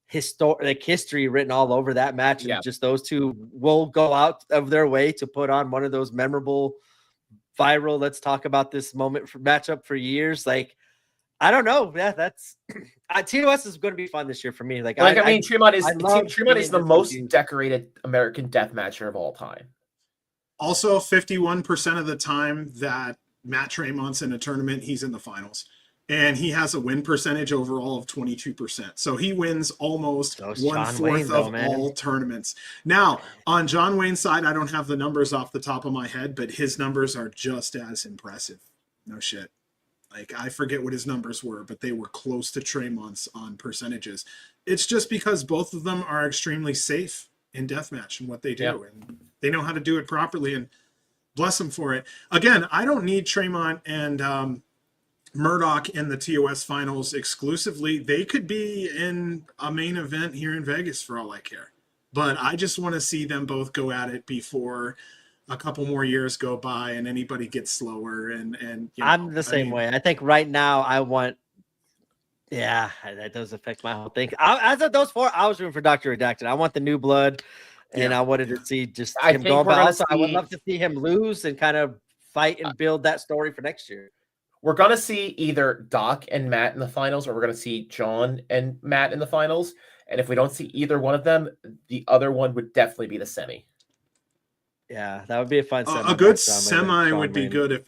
history written all over that match, and just those two will go out of their way to put on one of those memorable, viral, let's talk about this moment for matchup for years. Like, I don't know. Yeah, that's TOS is going to be fun this year for me. Like I mean, Tremont is the most decorated American death matcher of all time. Also, 51% of the time that Matt Tremont's in a tournament, he's in the finals. And he has a win percentage overall of 22%. So he wins almost 1/4 of all tournaments. Now, on John Wayne's side, I don't have the numbers off the top of my head, but his numbers are just as impressive. No shit. Like, I forget what his numbers were, but they were close to Tremont's on percentages. It's just because both of them are extremely safe in deathmatch and what they do. And they know how to do it properly, and bless them for it. Again, I don't need Tremont and Murdoch in the TOS finals exclusively. They could be in a main event here in Vegas for all I care. But I just want to see them both go at it before a couple more years go by and anybody gets slower. And I'm the same way. I think right now I want. Yeah, that does affect my whole thing. As of those 4, I was rooting for Dr. Redacted. I want the new blood, and I wanted to see just him going. But also, I would love to see him lose and kind of fight and build that story for next year. We're going to see either Doc and Matt in the finals, or we're going to see John and Matt in the finals. And if we don't see either one of them, the other one would definitely be the semi. Yeah, that would be a fun semi. A good semi would be good if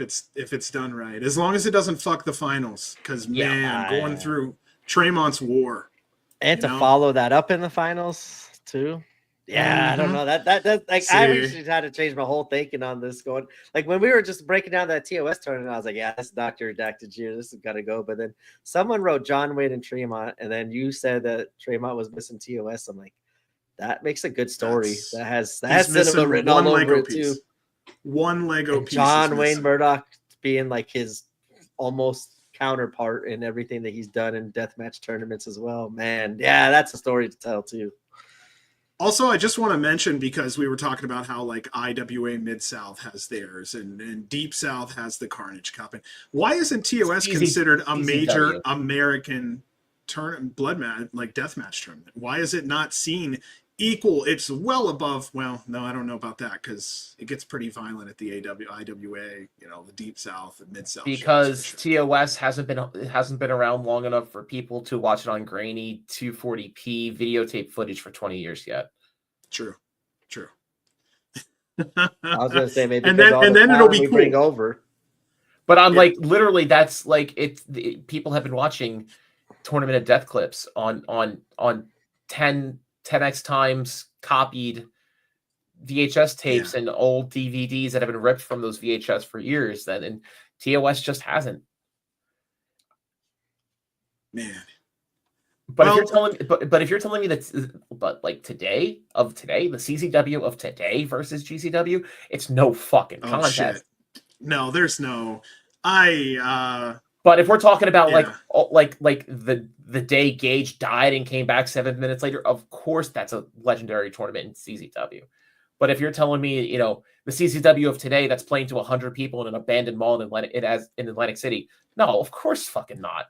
it's done right. As long as it doesn't fuck the finals. Because, going through Tremont's war. And to follow that up in the finals, too. Yeah, I don't know. That like, I actually had to change my whole thinking on this. Going like when we were just breaking down that TOS tournament, I was like, yeah, that's Dr. Redacted year. This has got to go. But then someone wrote John Wayne and Tremont, and then you said that Tremont was missing TOS. I'm like, that makes a good story. That has cinema written all over it too. One Lego piece. John Wayne Murdoch being like his almost counterpart in everything that he's done in deathmatch tournaments as well. Man, yeah, that's a story to tell too. Also, I just want to mention, because we were talking about how like IWA Mid-South has theirs and Deep South has the Carnage Cup. And why isn't TOS considered a major American blood match, like deathmatch tournament? Why is it not seen equal? It's well above. Well, no, I don't know about that, because it gets pretty violent at the IWA, the Deep South and Mid-South. Because TOS hasn't been around long enough for people to watch it on grainy 240p videotape footage for 20 years yet. True. I was gonna say maybe, and then it'll be cool. Bring over. But I'm like, literally, that's like people have been watching Tournament of Death clips on 10x times copied VHS tapes and old DVDs that have been ripped from those VHS for years. And TOS just hasn't. Man. But if you're telling me that, like today, the CZW of today versus GCW, it's no fucking contest. Shit. No, there's no. But if we're talking about like the day Gage died and came back 7 minutes later, of course that's a legendary tournament in CZW. But if you're telling me, you know, the CCW of today that's playing to 100 people in an abandoned mall in Atlantic City, no, of course fucking not.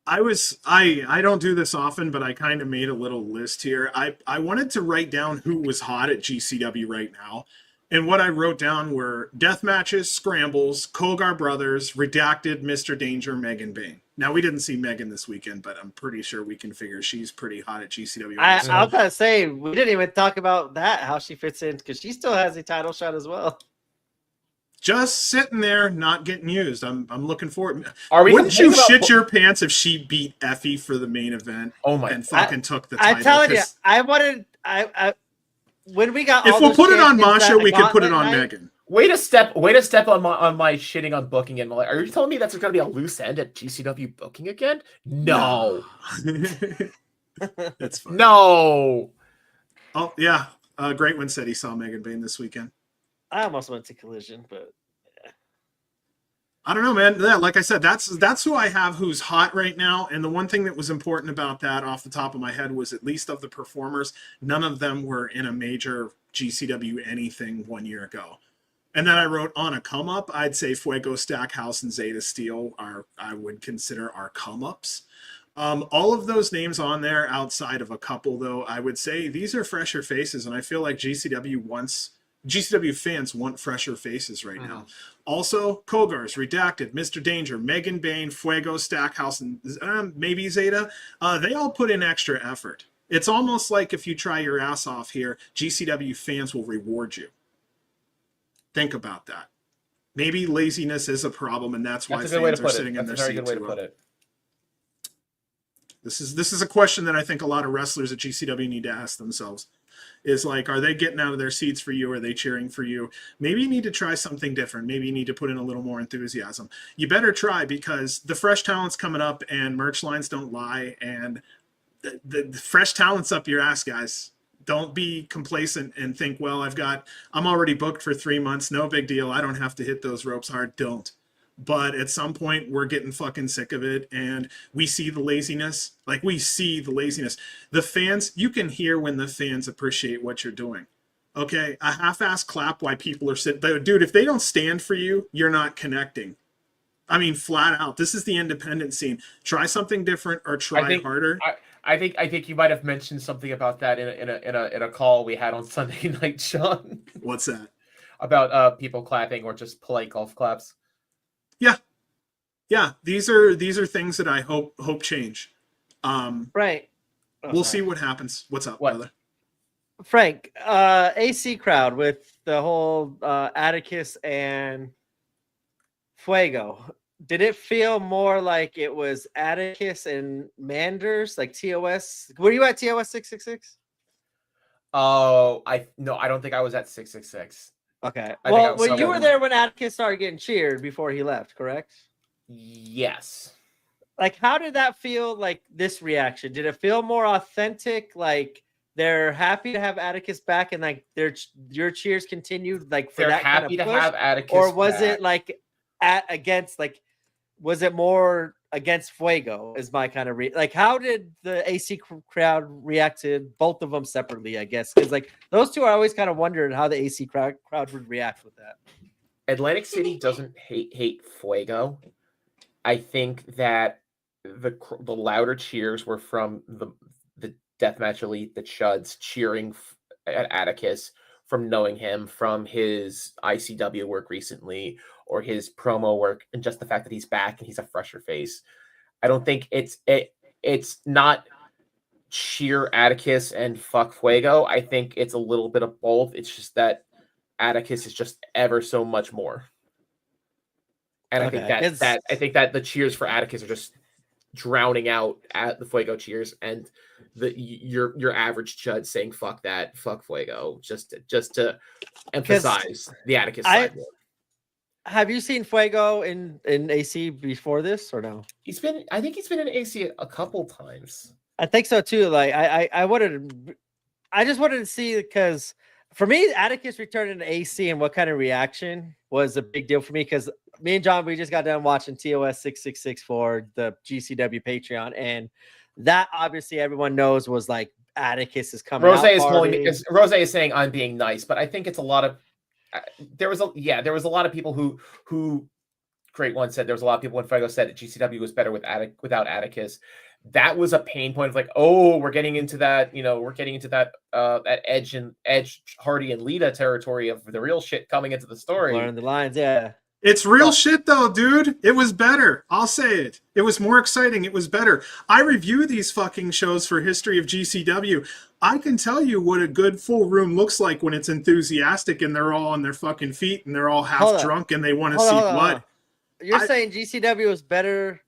I don't do this often, but I kind of made a little list here. I wanted to write down who was hot at GCW right now. And what I wrote down were death matches, scrambles, Kogar Brothers, Redacted, Mr. Danger, Megan Bain. Now, we didn't see Megan this weekend, but I'm pretty sure we can figure she's pretty hot at GCW. I was going to say, we didn't even talk about that, how she fits in, because she still has a title shot as well. Just sitting there, not getting used. I'm looking forward. Wouldn't you shit your pants if she beat Effie for the main event? Oh my! And fucking took the title. I'm telling you, I wanted. When we got, if we'll put it on Masha, we could put it on Megan. Way to step on my shitting on booking, and are you telling me that's going to be a loose end at GCW booking again? No. That's fine. No. Oh yeah, Great One said he saw Megan Bain this weekend. I almost went to Collision, but yeah. I don't know, man. Yeah, like I said, that's who I have who's hot right now. And the one thing that was important about that off the top of my head was, at least of the performers, none of them were in a major GCW anything 1 year ago. And then I wrote on a come up, I'd say Fuego, Stackhouse, and Zeta Steel I would consider our come ups. All of those names on there, outside of a couple, though, I would say these are fresher faces, and I feel like GCW fans want fresher faces right now. Also, Kogars, Redacted, Mr. Danger, Megan Bain, Fuego, Stackhouse, and maybe Zeta. They all put in extra effort. It's almost like if you try your ass off here, GCW fans will reward you. Think about that. Maybe laziness is a problem, and that's why fans are sitting in their seats. That's a very good way to put it. This is a question that I think a lot of wrestlers at GCW need to ask themselves. Is like, are they getting out of their seats for you? Are they cheering for you? Maybe you need to try something different. Maybe you need to put in a little more enthusiasm. You better try, because the fresh talent's coming up, and merch lines don't lie, and the fresh talent's up your ass, guys. Don't be complacent and think, well, I'm already booked for 3 months. No big deal. I don't have to hit those ropes hard. Don't. But at some point, we're getting fucking sick of it, and we see the laziness. The fans, you can hear when the fans appreciate what you're doing. Okay? A half-ass clap while people are sitting. Dude, if they don't stand for you, you're not connecting. I mean, flat out. This is the independent scene. Try something different or try harder. I think you might have mentioned something about that in a call we had on Sunday night, Sean. What's that? About people clapping, or just polite golf claps. Yeah. These are things that I hope change. Right. We'll see what happens. What's up, brother? Frank, AC crowd with the whole Atticus and Fuego. Did it feel more like it was Atticus and Manders, like TOS? Were you at TOS 666? Oh, I don't think I was at 666. Okay. Well, you were there when Atticus started getting cheered before he left, correct? Yes. Like, how did that feel, like, this reaction? Did it feel more authentic? Like, they're happy to have Atticus back, and, like, your cheers continued, like, for that kind of push? They're happy to have Atticus Or was back. it, like, was it more against Fuego is my kind of like, how did the AC crowd react to both of them separately, I guess? Because, like, those two, I always kind of wondered how the AC crowd would react with that. Atlantic City doesn't hate Fuego. I think that the louder cheers were from the Deathmatch Elite, the Chuds, cheering at Atticus from knowing him, from his ICW work recently, or his promo work, and just the fact that he's back and he's a fresher face. I don't think it's not cheer Atticus and fuck Fuego. I think it's a little bit of both. It's just that Atticus is just ever so much more. And I think that the cheers for Atticus are just drowning out at the Fuego cheers, and your average Chud saying fuck that, fuck Fuego, just to emphasize the Atticus side more. Have you seen Fuego in AC before this or no? I think he's been in AC a couple times. I think so too. Like I just wanted to see, because for me, Atticus returning to AC and what kind of reaction was a big deal for me, because me and John, we just got done watching TOS 666 for the GCW Patreon, and that obviously everyone knows was like Atticus is coming Rose out is calling me. partying. Rose is saying I'm being nice, but I think it's a lot of. There was a lot of people who. Great one said there was a lot of people when Fuego said that GCW was better without Atticus. That was a pain point of like, oh, we're getting into that, that Edge, Hardy, and Lita territory of the real shit coming into the story. Learn the lines, yeah. It's real shit though, dude. It was better. I'll say it. It was more exciting. It was better. I review these fucking shows for History of GCW. I can tell you what a good full room looks like when it's enthusiastic and they're all on their fucking feet and they're all half drunk and they want to see blood. You're saying GCW was better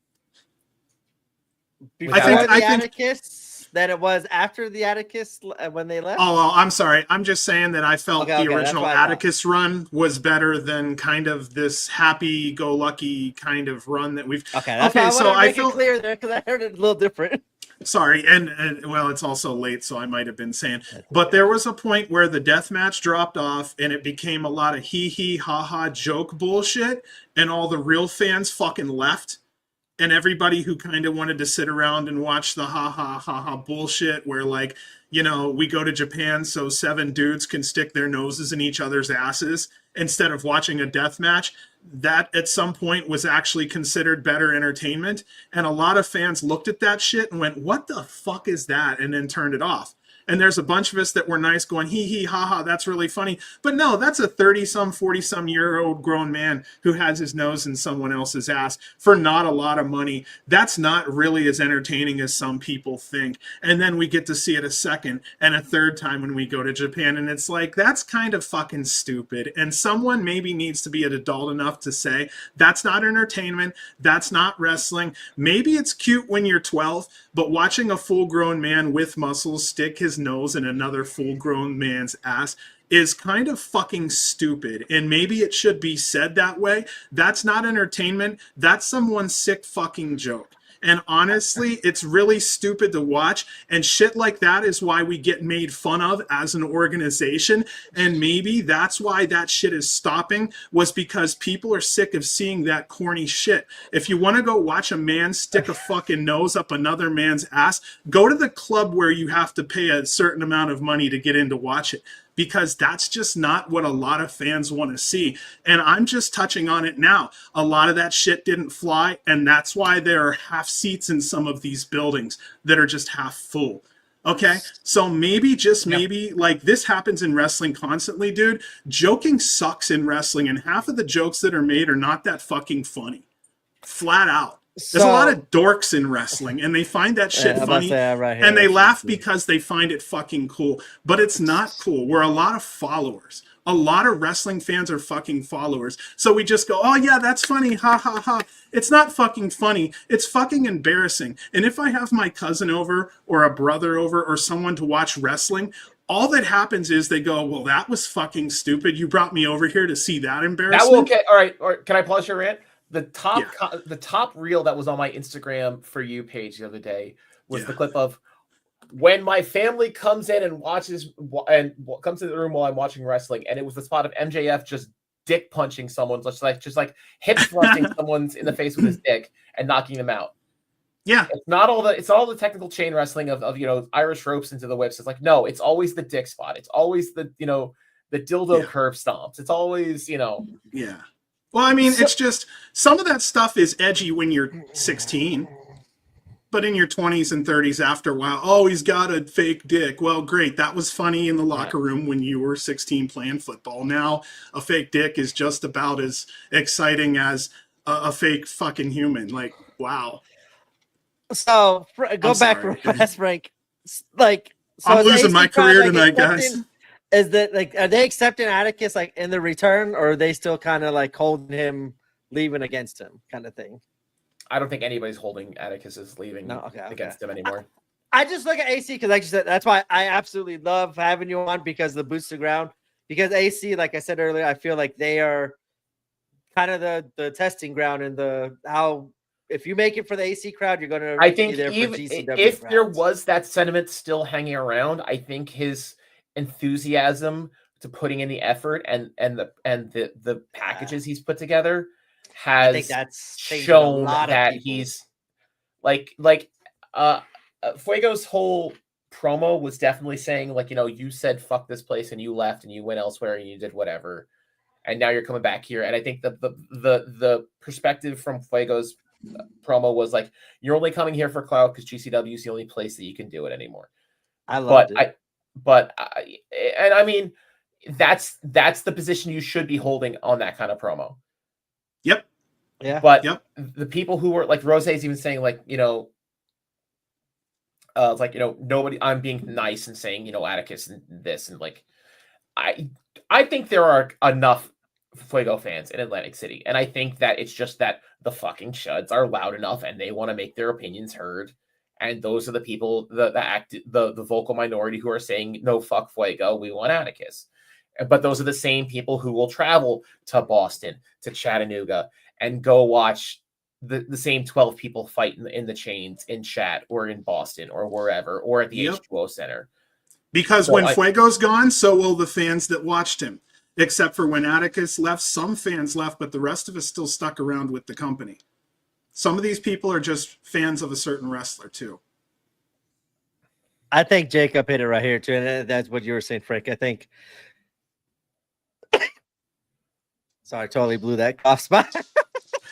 before I think Atticus than it was after the Atticus when they left? Oh, well, I'm sorry. I'm just saying that I felt the original Atticus run was better than kind of this happy-go-lucky kind of run that we've... Okay, so I feel clear there because I heard it a little different. Sorry, and well, it's also late, so I might have been saying, but there was a point where the death match dropped off, and it became a lot of hee ha ha joke bullshit, and all the real fans fucking left, and everybody who kind of wanted to sit around and watch the ha ha bullshit, where like, we go to Japan so 7 dudes can stick their noses in each other's asses instead of watching a death match. That at some point was actually considered better entertainment. And a lot of fans looked at that shit and went, what the fuck is that? And then turned it off. And there's a bunch of us that were nice going, hee ha ha, that's really funny. But no, that's a 30-some, 40-some year old grown man who has his nose in someone else's ass for not a lot of money. That's not really as entertaining as some people think. And then we get to see it a second and a third time when we go to Japan. And it's like, that's kind of fucking stupid. And someone maybe needs to be an adult enough to say, that's not entertainment. That's not wrestling. Maybe it's cute when you're 12, but watching a full-grown man with muscles stick his nose in another full-grown man's ass is kind of fucking stupid. And maybe it should be said that way. That's not entertainment. That's someone's sick fucking joke. And honestly, it's really stupid to watch. And shit like that is why we get made fun of as an organization. And maybe that's why that shit is stopping, was because people are sick of seeing that corny shit. If you want to go watch a man stick a fucking nose up another man's ass, go to the club where you have to pay a certain amount of money to get in to watch it. Because that's just not what a lot of fans want to see. And I'm just touching on it now. A lot of that shit didn't fly, and that's why there are half seats in some of these buildings that are just half full. Okay? So maybe, just maybe, like, this happens in wrestling constantly, dude. Joking sucks in wrestling, and half of the jokes that are made are not that fucking funny. Flat out. There's a lot of dorks in wrestling, and they find that shit funny, and they laugh because they find it fucking cool. But it's not cool. We're a lot of followers. A lot of wrestling fans are fucking followers. So we just go, oh yeah, that's funny, ha ha ha. It's not fucking funny. It's fucking embarrassing. And if I have my cousin over, or a brother over, or someone to watch wrestling, all that happens is they go, well, that was fucking stupid. You brought me over here to see that embarrassment. That will, okay, all right. Can I pause your rant? The top reel that was on my Instagram For You page the other day was the clip of when my family comes in and watches and comes to the room while I'm watching wrestling, and it was the spot of MJF just dick punching someone, just like hip thrusting someone's in the face with his dick and knocking them out. Yeah, it's all the technical chain wrestling of Irish ropes into the whips. It's like, no, it's always the dick spot. It's always the dildo curve stomps. It's always yeah. Well, I mean, it's just some of that stuff is edgy when you're 16, but in your 20s and 30s after a while, oh, he's got a fake dick. Well, great. That was funny in the locker room when you were 16 playing football. Now, a fake dick is just about as exciting as a fake fucking human. Like, wow. So, go back real fast, Frank. Like, so I'm losing my career tonight, guys. Is that like, are they accepting Atticus like in the return, or are they still kind of like holding him, leaving against him, kind of thing? I don't think anybody's holding Atticus is leaving against him anymore. I just look at AC because, like you said, that's why I absolutely love having you on, because the boots to ground. Because AC, like I said earlier, I feel like they are kind of the testing ground and how. If you make it for the AC crowd, you're going to. I think be there even for GCW if crowds. there was that sentiment still hanging around, I think his enthusiasm to putting in the effort and the packages he's put together has shown that he's like Fuego's whole promo was definitely saying, like, you said fuck this place and you left and you went elsewhere and you did whatever, and now you're coming back here. And I think the perspective from Fuego's promo was like, you're only coming here for clout because GCW is the only place that you can do it anymore. I loved it. I mean, that's the position you should be holding on that kind of promo. Yep. Yeah. But the people who were like, Rose's even saying like, nobody, I'm being nice and saying, Atticus and this, and like, I think there are enough Fuego fans in Atlantic City, and I think that it's just that the fucking chuds are loud enough and they want to make their opinions heard, and those are the people, the vocal minority who are saying no, fuck Fuego, we want Atticus. But those are the same people who will travel to Boston, to Chattanooga, and go watch the same 12 people fight in the chains in Chat or in Boston or wherever, or at the H2O Center. Because when Fuego's gone, so will the fans that watched him. Except for when Atticus left, some fans left, but the rest of us still stuck around with the company. Some of these people are just fans of a certain wrestler, too. I think Jacob hit it right here, too. And that's what you were saying, Frank. I think. Sorry, I totally blew that cough spot.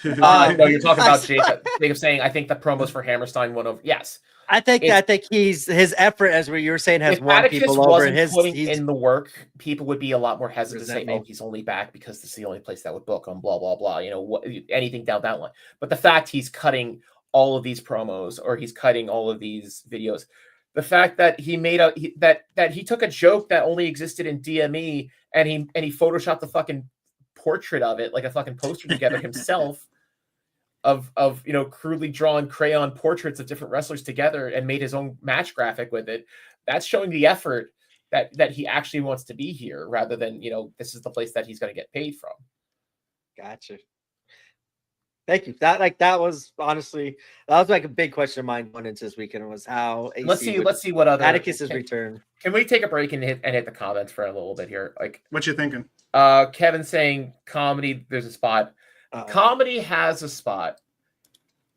No, you're talking about Jacob. Jacob saying, I think the promos for Hammerstein won over. Yes. I think his effort, as what you were saying, has won people over. He's in the work, people would be a lot more hesitant to say, "Oh, he's only back because this is the only place that would book him." Blah blah blah. Anything down that line. But the fact he's cutting all of these promos, or he's cutting all of these videos, the fact that he made that he took a joke that only existed in DME and he photoshopped the fucking portrait of it, like a fucking poster together himself. Of crudely drawn crayon portraits of different wrestlers together and made his own match graphic with it. That's showing the effort that he actually wants to be here, rather than this is the place that he's going to get paid from. Gotcha. Thank you. That was honestly, that was like a big question of mine going into this weekend, was how let's see what other Atticus's return. Can we take a break and hit the comments for a little bit here? Like, what you thinking? Kevin saying comedy, there's a spot. Comedy has a spot.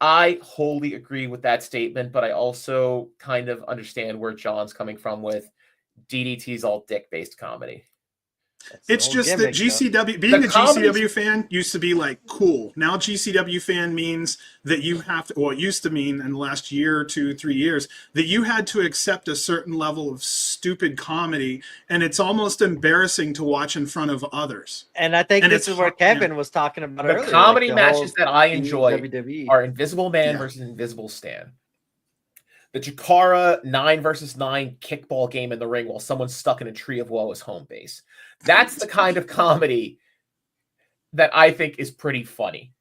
I wholly agree with that statement, but I also kind of understand where John's coming from with DDT's all dick-based comedy. It's just that GCW, being a GCW fan used to be like cool. Now GCW fan means that you have to, well, it used to mean in the last year or 2, 3 years, that you had to accept a certain level of stupid comedy, and it's almost embarrassing to watch in front of others. And I think this is where Kevin was talking about earlier. The comedy matches that I enjoy are Invisible Man versus Invisible Stan. The Jakara 9 versus 9 kickball game in the ring while someone's stuck in a tree of woe is home base. That's the kind of comedy that I think is pretty funny.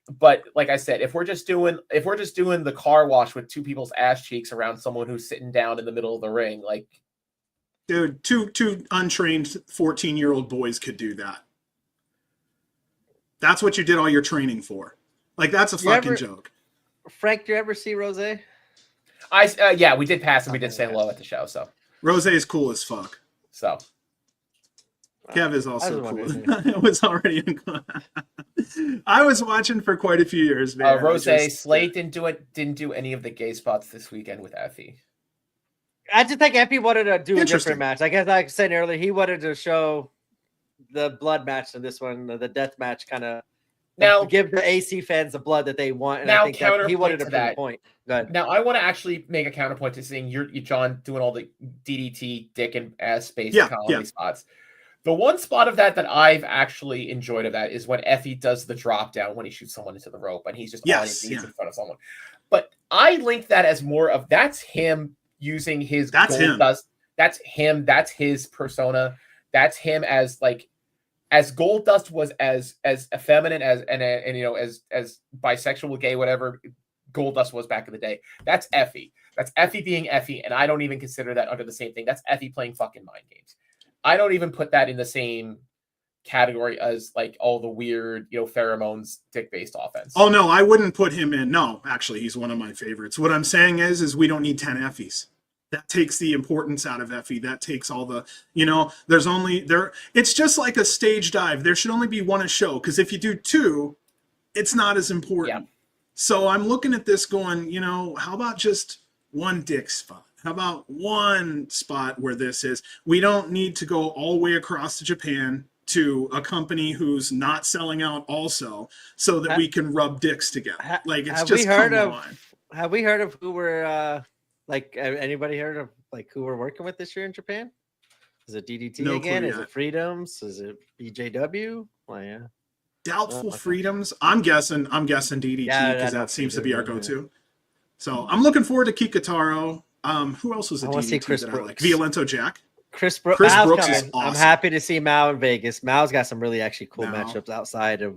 But like I said, if we're just doing the car wash with two people's ass cheeks around someone who's sitting down in the middle of the ring, like, dude, two untrained 14-year-old boys could do that. That's what you did all your training for. Like, that's a fucking joke. Frank, do you ever see Rose? Yeah, we did pass and we did say hello at the show. So Rose is cool as fuck. So Kev is also cool. It was already. I was watching for quite a few years, man. Rose Slate didn't do any of the gay spots this weekend with Effie. I just think Effie wanted to do a different match. I guess, like I said earlier, he wanted to show the blood match in this one, the death match, kind of. Now give the AC fans the blood that they want, and now, I think that he wanted to prove a point. Go ahead. Now I want to actually make a counterpoint to saying you're John doing all the DDT dick and ass space comedy spots. The one spot of that I've actually enjoyed of that is when Effie does the drop down when he shoots someone into the rope and he's just on his knees in front of someone. But I link that as more of that's him using his dust. That's him. That's his persona. That's him as like. As Goldust was as effeminate as bisexual, gay, whatever Goldust was back in the day. That's Effie. That's Effie being Effie, and I don't even consider that under the same thing. That's Effie playing fucking mind games. I don't even put that in the same category as like all the weird, pheromones dick-based offense. Oh no, I wouldn't put him in. No, actually, he's one of my favorites. What I'm saying is we don't need 10 Effies. That takes the importance out of Effie. That takes all the, it's just like a stage dive. There should only be one a show, because if you do 2, it's not as important. Yeah. So I'm looking at this going, how about just one dick spot? How about one spot where this is? We don't need to go all the way across to Japan to a company who's not selling out also, so that we can rub dicks together. Like, it's just, come on. Have we heard of who we're like? Anybody heard of like who we're working with this year in Japan? Is it DDT No again? clue Is yet. it Freedoms? Is it BJW? Well, yeah. Doubtful okay. Freedoms. I'm guessing DDT, Yeah, because I know that seems to be our Freedom, yeah. go-to. So I'm looking forward to Kikutaro. Who else was a I wanna see DDT Chris that I like? Brooks. Violento Jack. Chris Chris Mao's Brooks is coming. I'm awesome. happy to see Mao in Vegas. Mao's got some really actually cool Mao. matchups outside of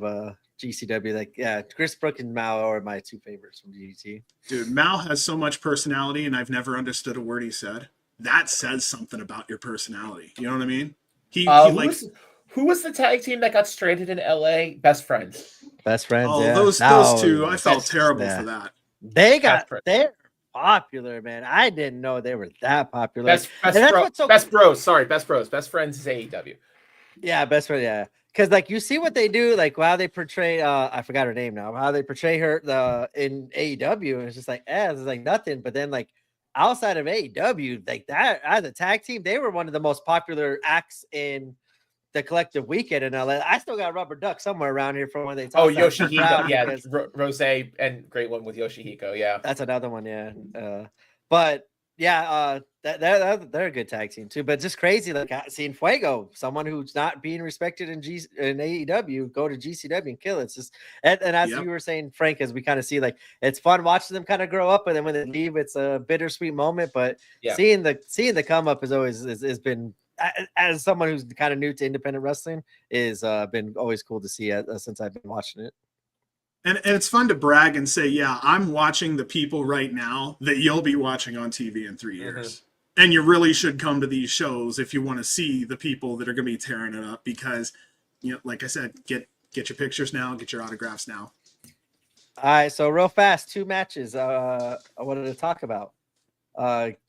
GCW. Like, yeah, Chris Brooks and Mao are my two favorites from DDT. Dude, Mao has so much personality, and I've never understood a word he said. That says something about your personality. You know what I mean? Who was the tag team that got stranded in LA? Best Friends. Best friends. Oh, yeah. those two. I felt terrible yeah. for that. They're popular, man. I didn't know they were that popular. Best Bros. Sorry, Best Bros. Best Friends is AEW. Yeah, best friend. Yeah, because like you see what they do, like how they portray. I forgot her name now. How they portray her in AEW, and it's just like, it's like nothing. But then like outside of AEW, like that as a tag team, they were one of the most popular acts in the collective weekend in LA. I still got Rubber Duck somewhere around here from when they talk. Oh, Yoshihiko, yeah, because Rose and great one with Yoshihiko, yeah. That's another one, yeah. But yeah, they're a good tag team too. But just crazy, like seeing Fuego, someone who's not being respected in AEW, go to GCW and kill it. It's just and as you were saying, Frank, as we kind of see, like it's fun watching them kind of grow up, and then when they leave, it's a bittersweet moment. But seeing the come up has been. As someone who's kind of new to independent wrestling, is been always cool to see since I've been watching it. And it's fun to brag and say, yeah, I'm watching the people right now that you'll be watching on TV in 3 years. And you really should come to these shows if you want to see the people that are going to be tearing it up, because, you know, like I said, get your pictures now, get your autographs now. All right, so real fast, 2 matches I wanted to talk about.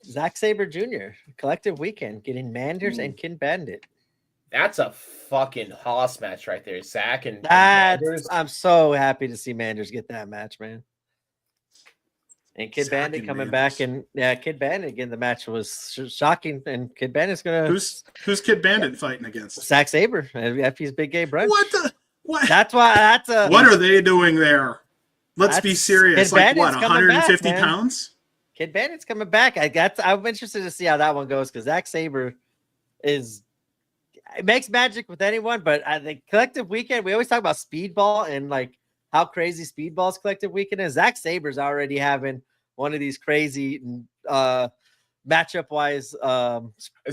Zack Sabre Jr. collective weekend getting Manders and Kid Bandit. That's a fucking hoss match right there. Zack and Manders. I'm so happy to see Manders get that match, man. And Kid Bandit coming back, and Kid Bandit again. The match was shocking, and Kid Bandit's gonna. Who's Kid Bandit fighting against? Zack Sabre, FP's Big Gay Brunch. What? That's why. What are they doing there? Let's be serious. Like what? 150 pounds? Kid Bandit's coming back. I'm interested to see how that one goes, because Zack Sabre it makes magic with anyone, but I think collective weekend, we always talk about Speedball and like how crazy Speedball's collective weekend is. Zack Sabre's already having one of these crazy matchup wise. Is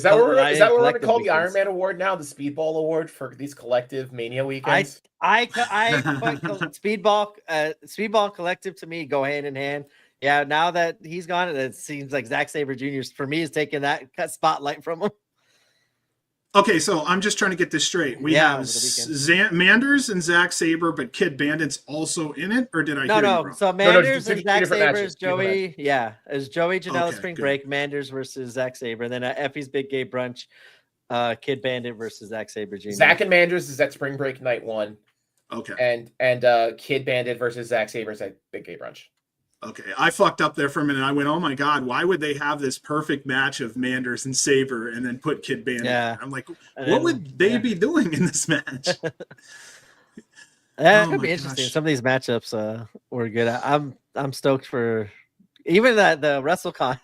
that what we're going to call the Iron Man Award now? The Speedball Award for these collective Mania weekends? I put Speedball collective to me go hand in hand. Yeah, now that he's gone, it seems like Zack Sabre Jr. for me is taking that spotlight from him. Okay, so I'm just trying to get this straight. We have Manders and Zack Sabre, but Kid Bandit's also in it, or did I hear you wrong? So Manders and Zack Sabre is Joey. Yeah, is Joey Janela Spring Break, Manders versus Zack Sabre, and then Effie's Big Gay Brunch, Kid Bandit versus Zack Sabre Jr. Zack and Manders is at Spring Break night 1. Okay. And Kid Bandit versus Zack Sabre is at Big Gay Brunch. Okay, I fucked up there for a minute. I went, oh my God, why would they have this perfect match of Manders and Sabre and then put Kid Bandit? Yeah. I'm like, what would they be doing in this match? That could be interesting. Some of these matchups were good. I'm stoked for even that the WrestleCon.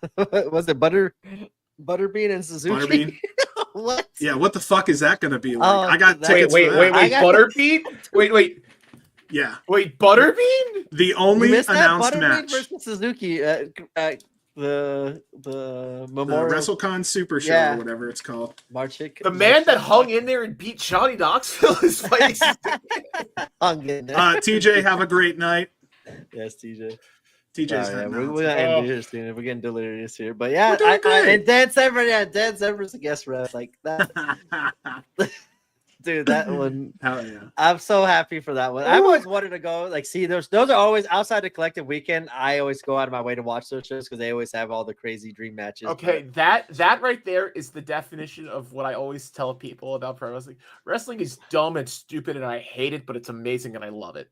Was it Butterbean and Suzuki? Butterbean? What? Yeah, what the fuck is that going to be like? I got tickets wait, for that. Butterbean? Wait. Yeah. Wait, Butterbean? The only announced match versus Suzuki the Memorial WrestleCon Super Show or whatever it's called. The man that hung in there and beat Johnny Knoxville is fighting. Hung in there. TJ, have a great night. Yes, TJ. TJ's we're gonna end here soon. We're getting delirious here, but yeah, and Dan Severs a guest ref like that. Dude, that one. Hell yeah. I'm so happy for that one. I've always wanted to go, like, see, those are always outside of collective weekend. I always go out of my way to watch those shows because they always have all the crazy dream matches. Okay, that right there is the definition of what I always tell people about pro wrestling. Wrestling is dumb and stupid, and I hate it, but it's amazing and I love it.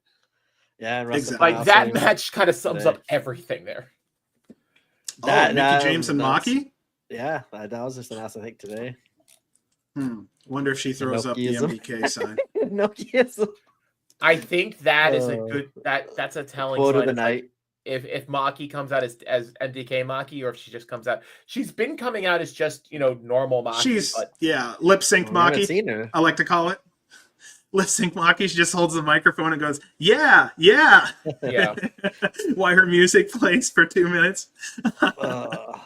Yeah, exactly. Like that match kind of sums up everything there. Mickey James and Maki? Yeah, that was just announced, I think, today. Wonder if she throws up the MBK sign. Nokiaism. I think that is a good that's a telling Quote sign of the of, night. like, if Maki comes out as MDK Maki, or if she just comes out. She's been coming out as just, normal Maki. She's but lip sync I haven't Maki. seen her. I like to call it lip sync Maki. She just holds the microphone and goes, yeah. yeah. While her music plays for 2 minutes.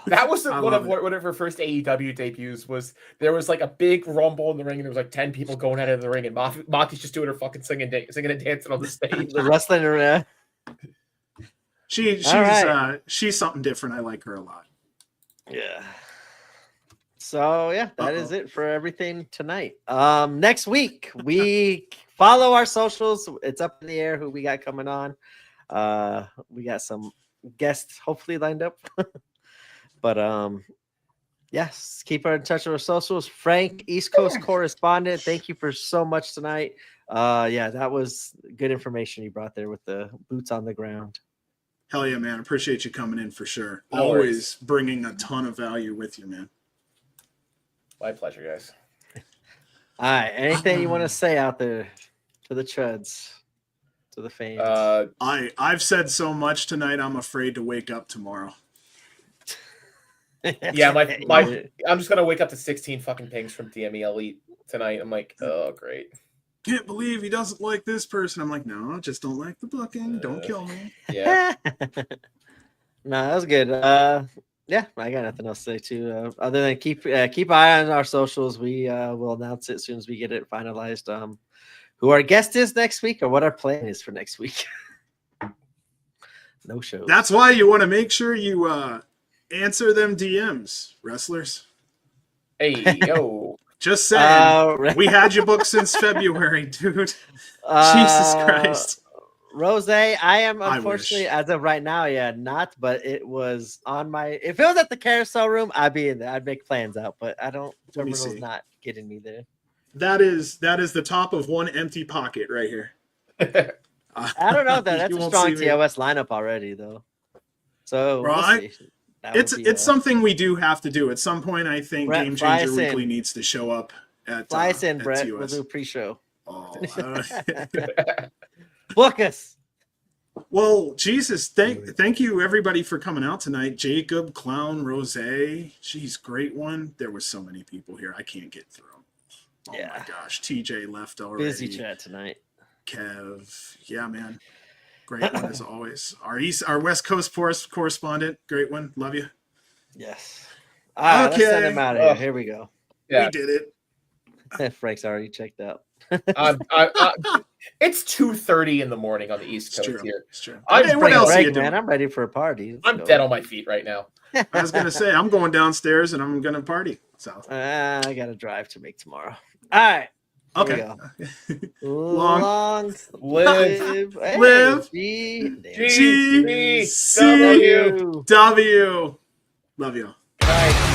That was one of her first AEW debuts. There was like a big rumble in the ring, and there was like 10 people going out of the ring, and Maki's just doing her fucking singing and dancing on the stage. The wrestling arena. She's something different. I like her a lot. Yeah. So yeah, that is it for everything tonight. Next week we follow our socials. It's up in the air who we got coming on. We got some guests hopefully lined up. But yes, keep in touch with our socials. Frank, East Coast Correspondent, thank you for so much tonight. Yeah, that was good information you brought there with the boots on the ground. Hell yeah, man. Appreciate you coming in for sure. No Always worries. bringing a ton of value with you, man. My pleasure, guys. All right, anything you want to say out there to the chuds, to the fans? I've said so much tonight, I'm afraid to wake up tomorrow. Yeah, I'm just gonna wake up to 16 fucking pings from DME Elite tonight. I'm like, oh great. Can't believe he doesn't like this person. I'm like, no, I just don't like the booking. Don't kill me. Yeah. No, that was good. Yeah, I got nothing else to say too. Other than keep an eye on our socials. We will announce it as soon as we get it finalized. Who our guest is next week, or what our plan is for next week. No shows. That's why you want to make sure you answer them DMs, wrestlers. Hey, yo. Just saying. We had you booked since February, dude. Jesus Christ. Rose, I am unfortunately, as of right now, not, but it was on my, if it was at the carousel room, I'd be in there. I'd make plans out, but I don't, terminal's not getting me there. That is the top of one empty pocket right here. I don't know, that's a strong TOS lineup already, though. So we'll see. It's something we do have to do at some point. I think Brett, Game Changer Weekly needs to show up at fly us in, at Brett. TOS. We'll do a pre-show. Oh, book us. Well, Jesus, thank you everybody for coming out tonight. Jacob, Clown, Rose, geez, great one. There were so many people here. I can't get through them. Oh my gosh, TJ left already. Busy chat tonight. Kev, yeah, man. Great one as always. Our West Coast correspondent, great one. Love you. Yes. All right, let's send him out of here. Here we go. Yeah. We did it. Frank's already checked out. It's 2:30 in the morning on the East Coast here. It's true. What else are you doing? Man, I'm ready for a party. I'm dead on my feet right now. I was gonna say I'm going downstairs and I'm gonna party. So I gotta drive to make tomorrow. All right. Okay. Long live GCW. GCW. Love you. Good night.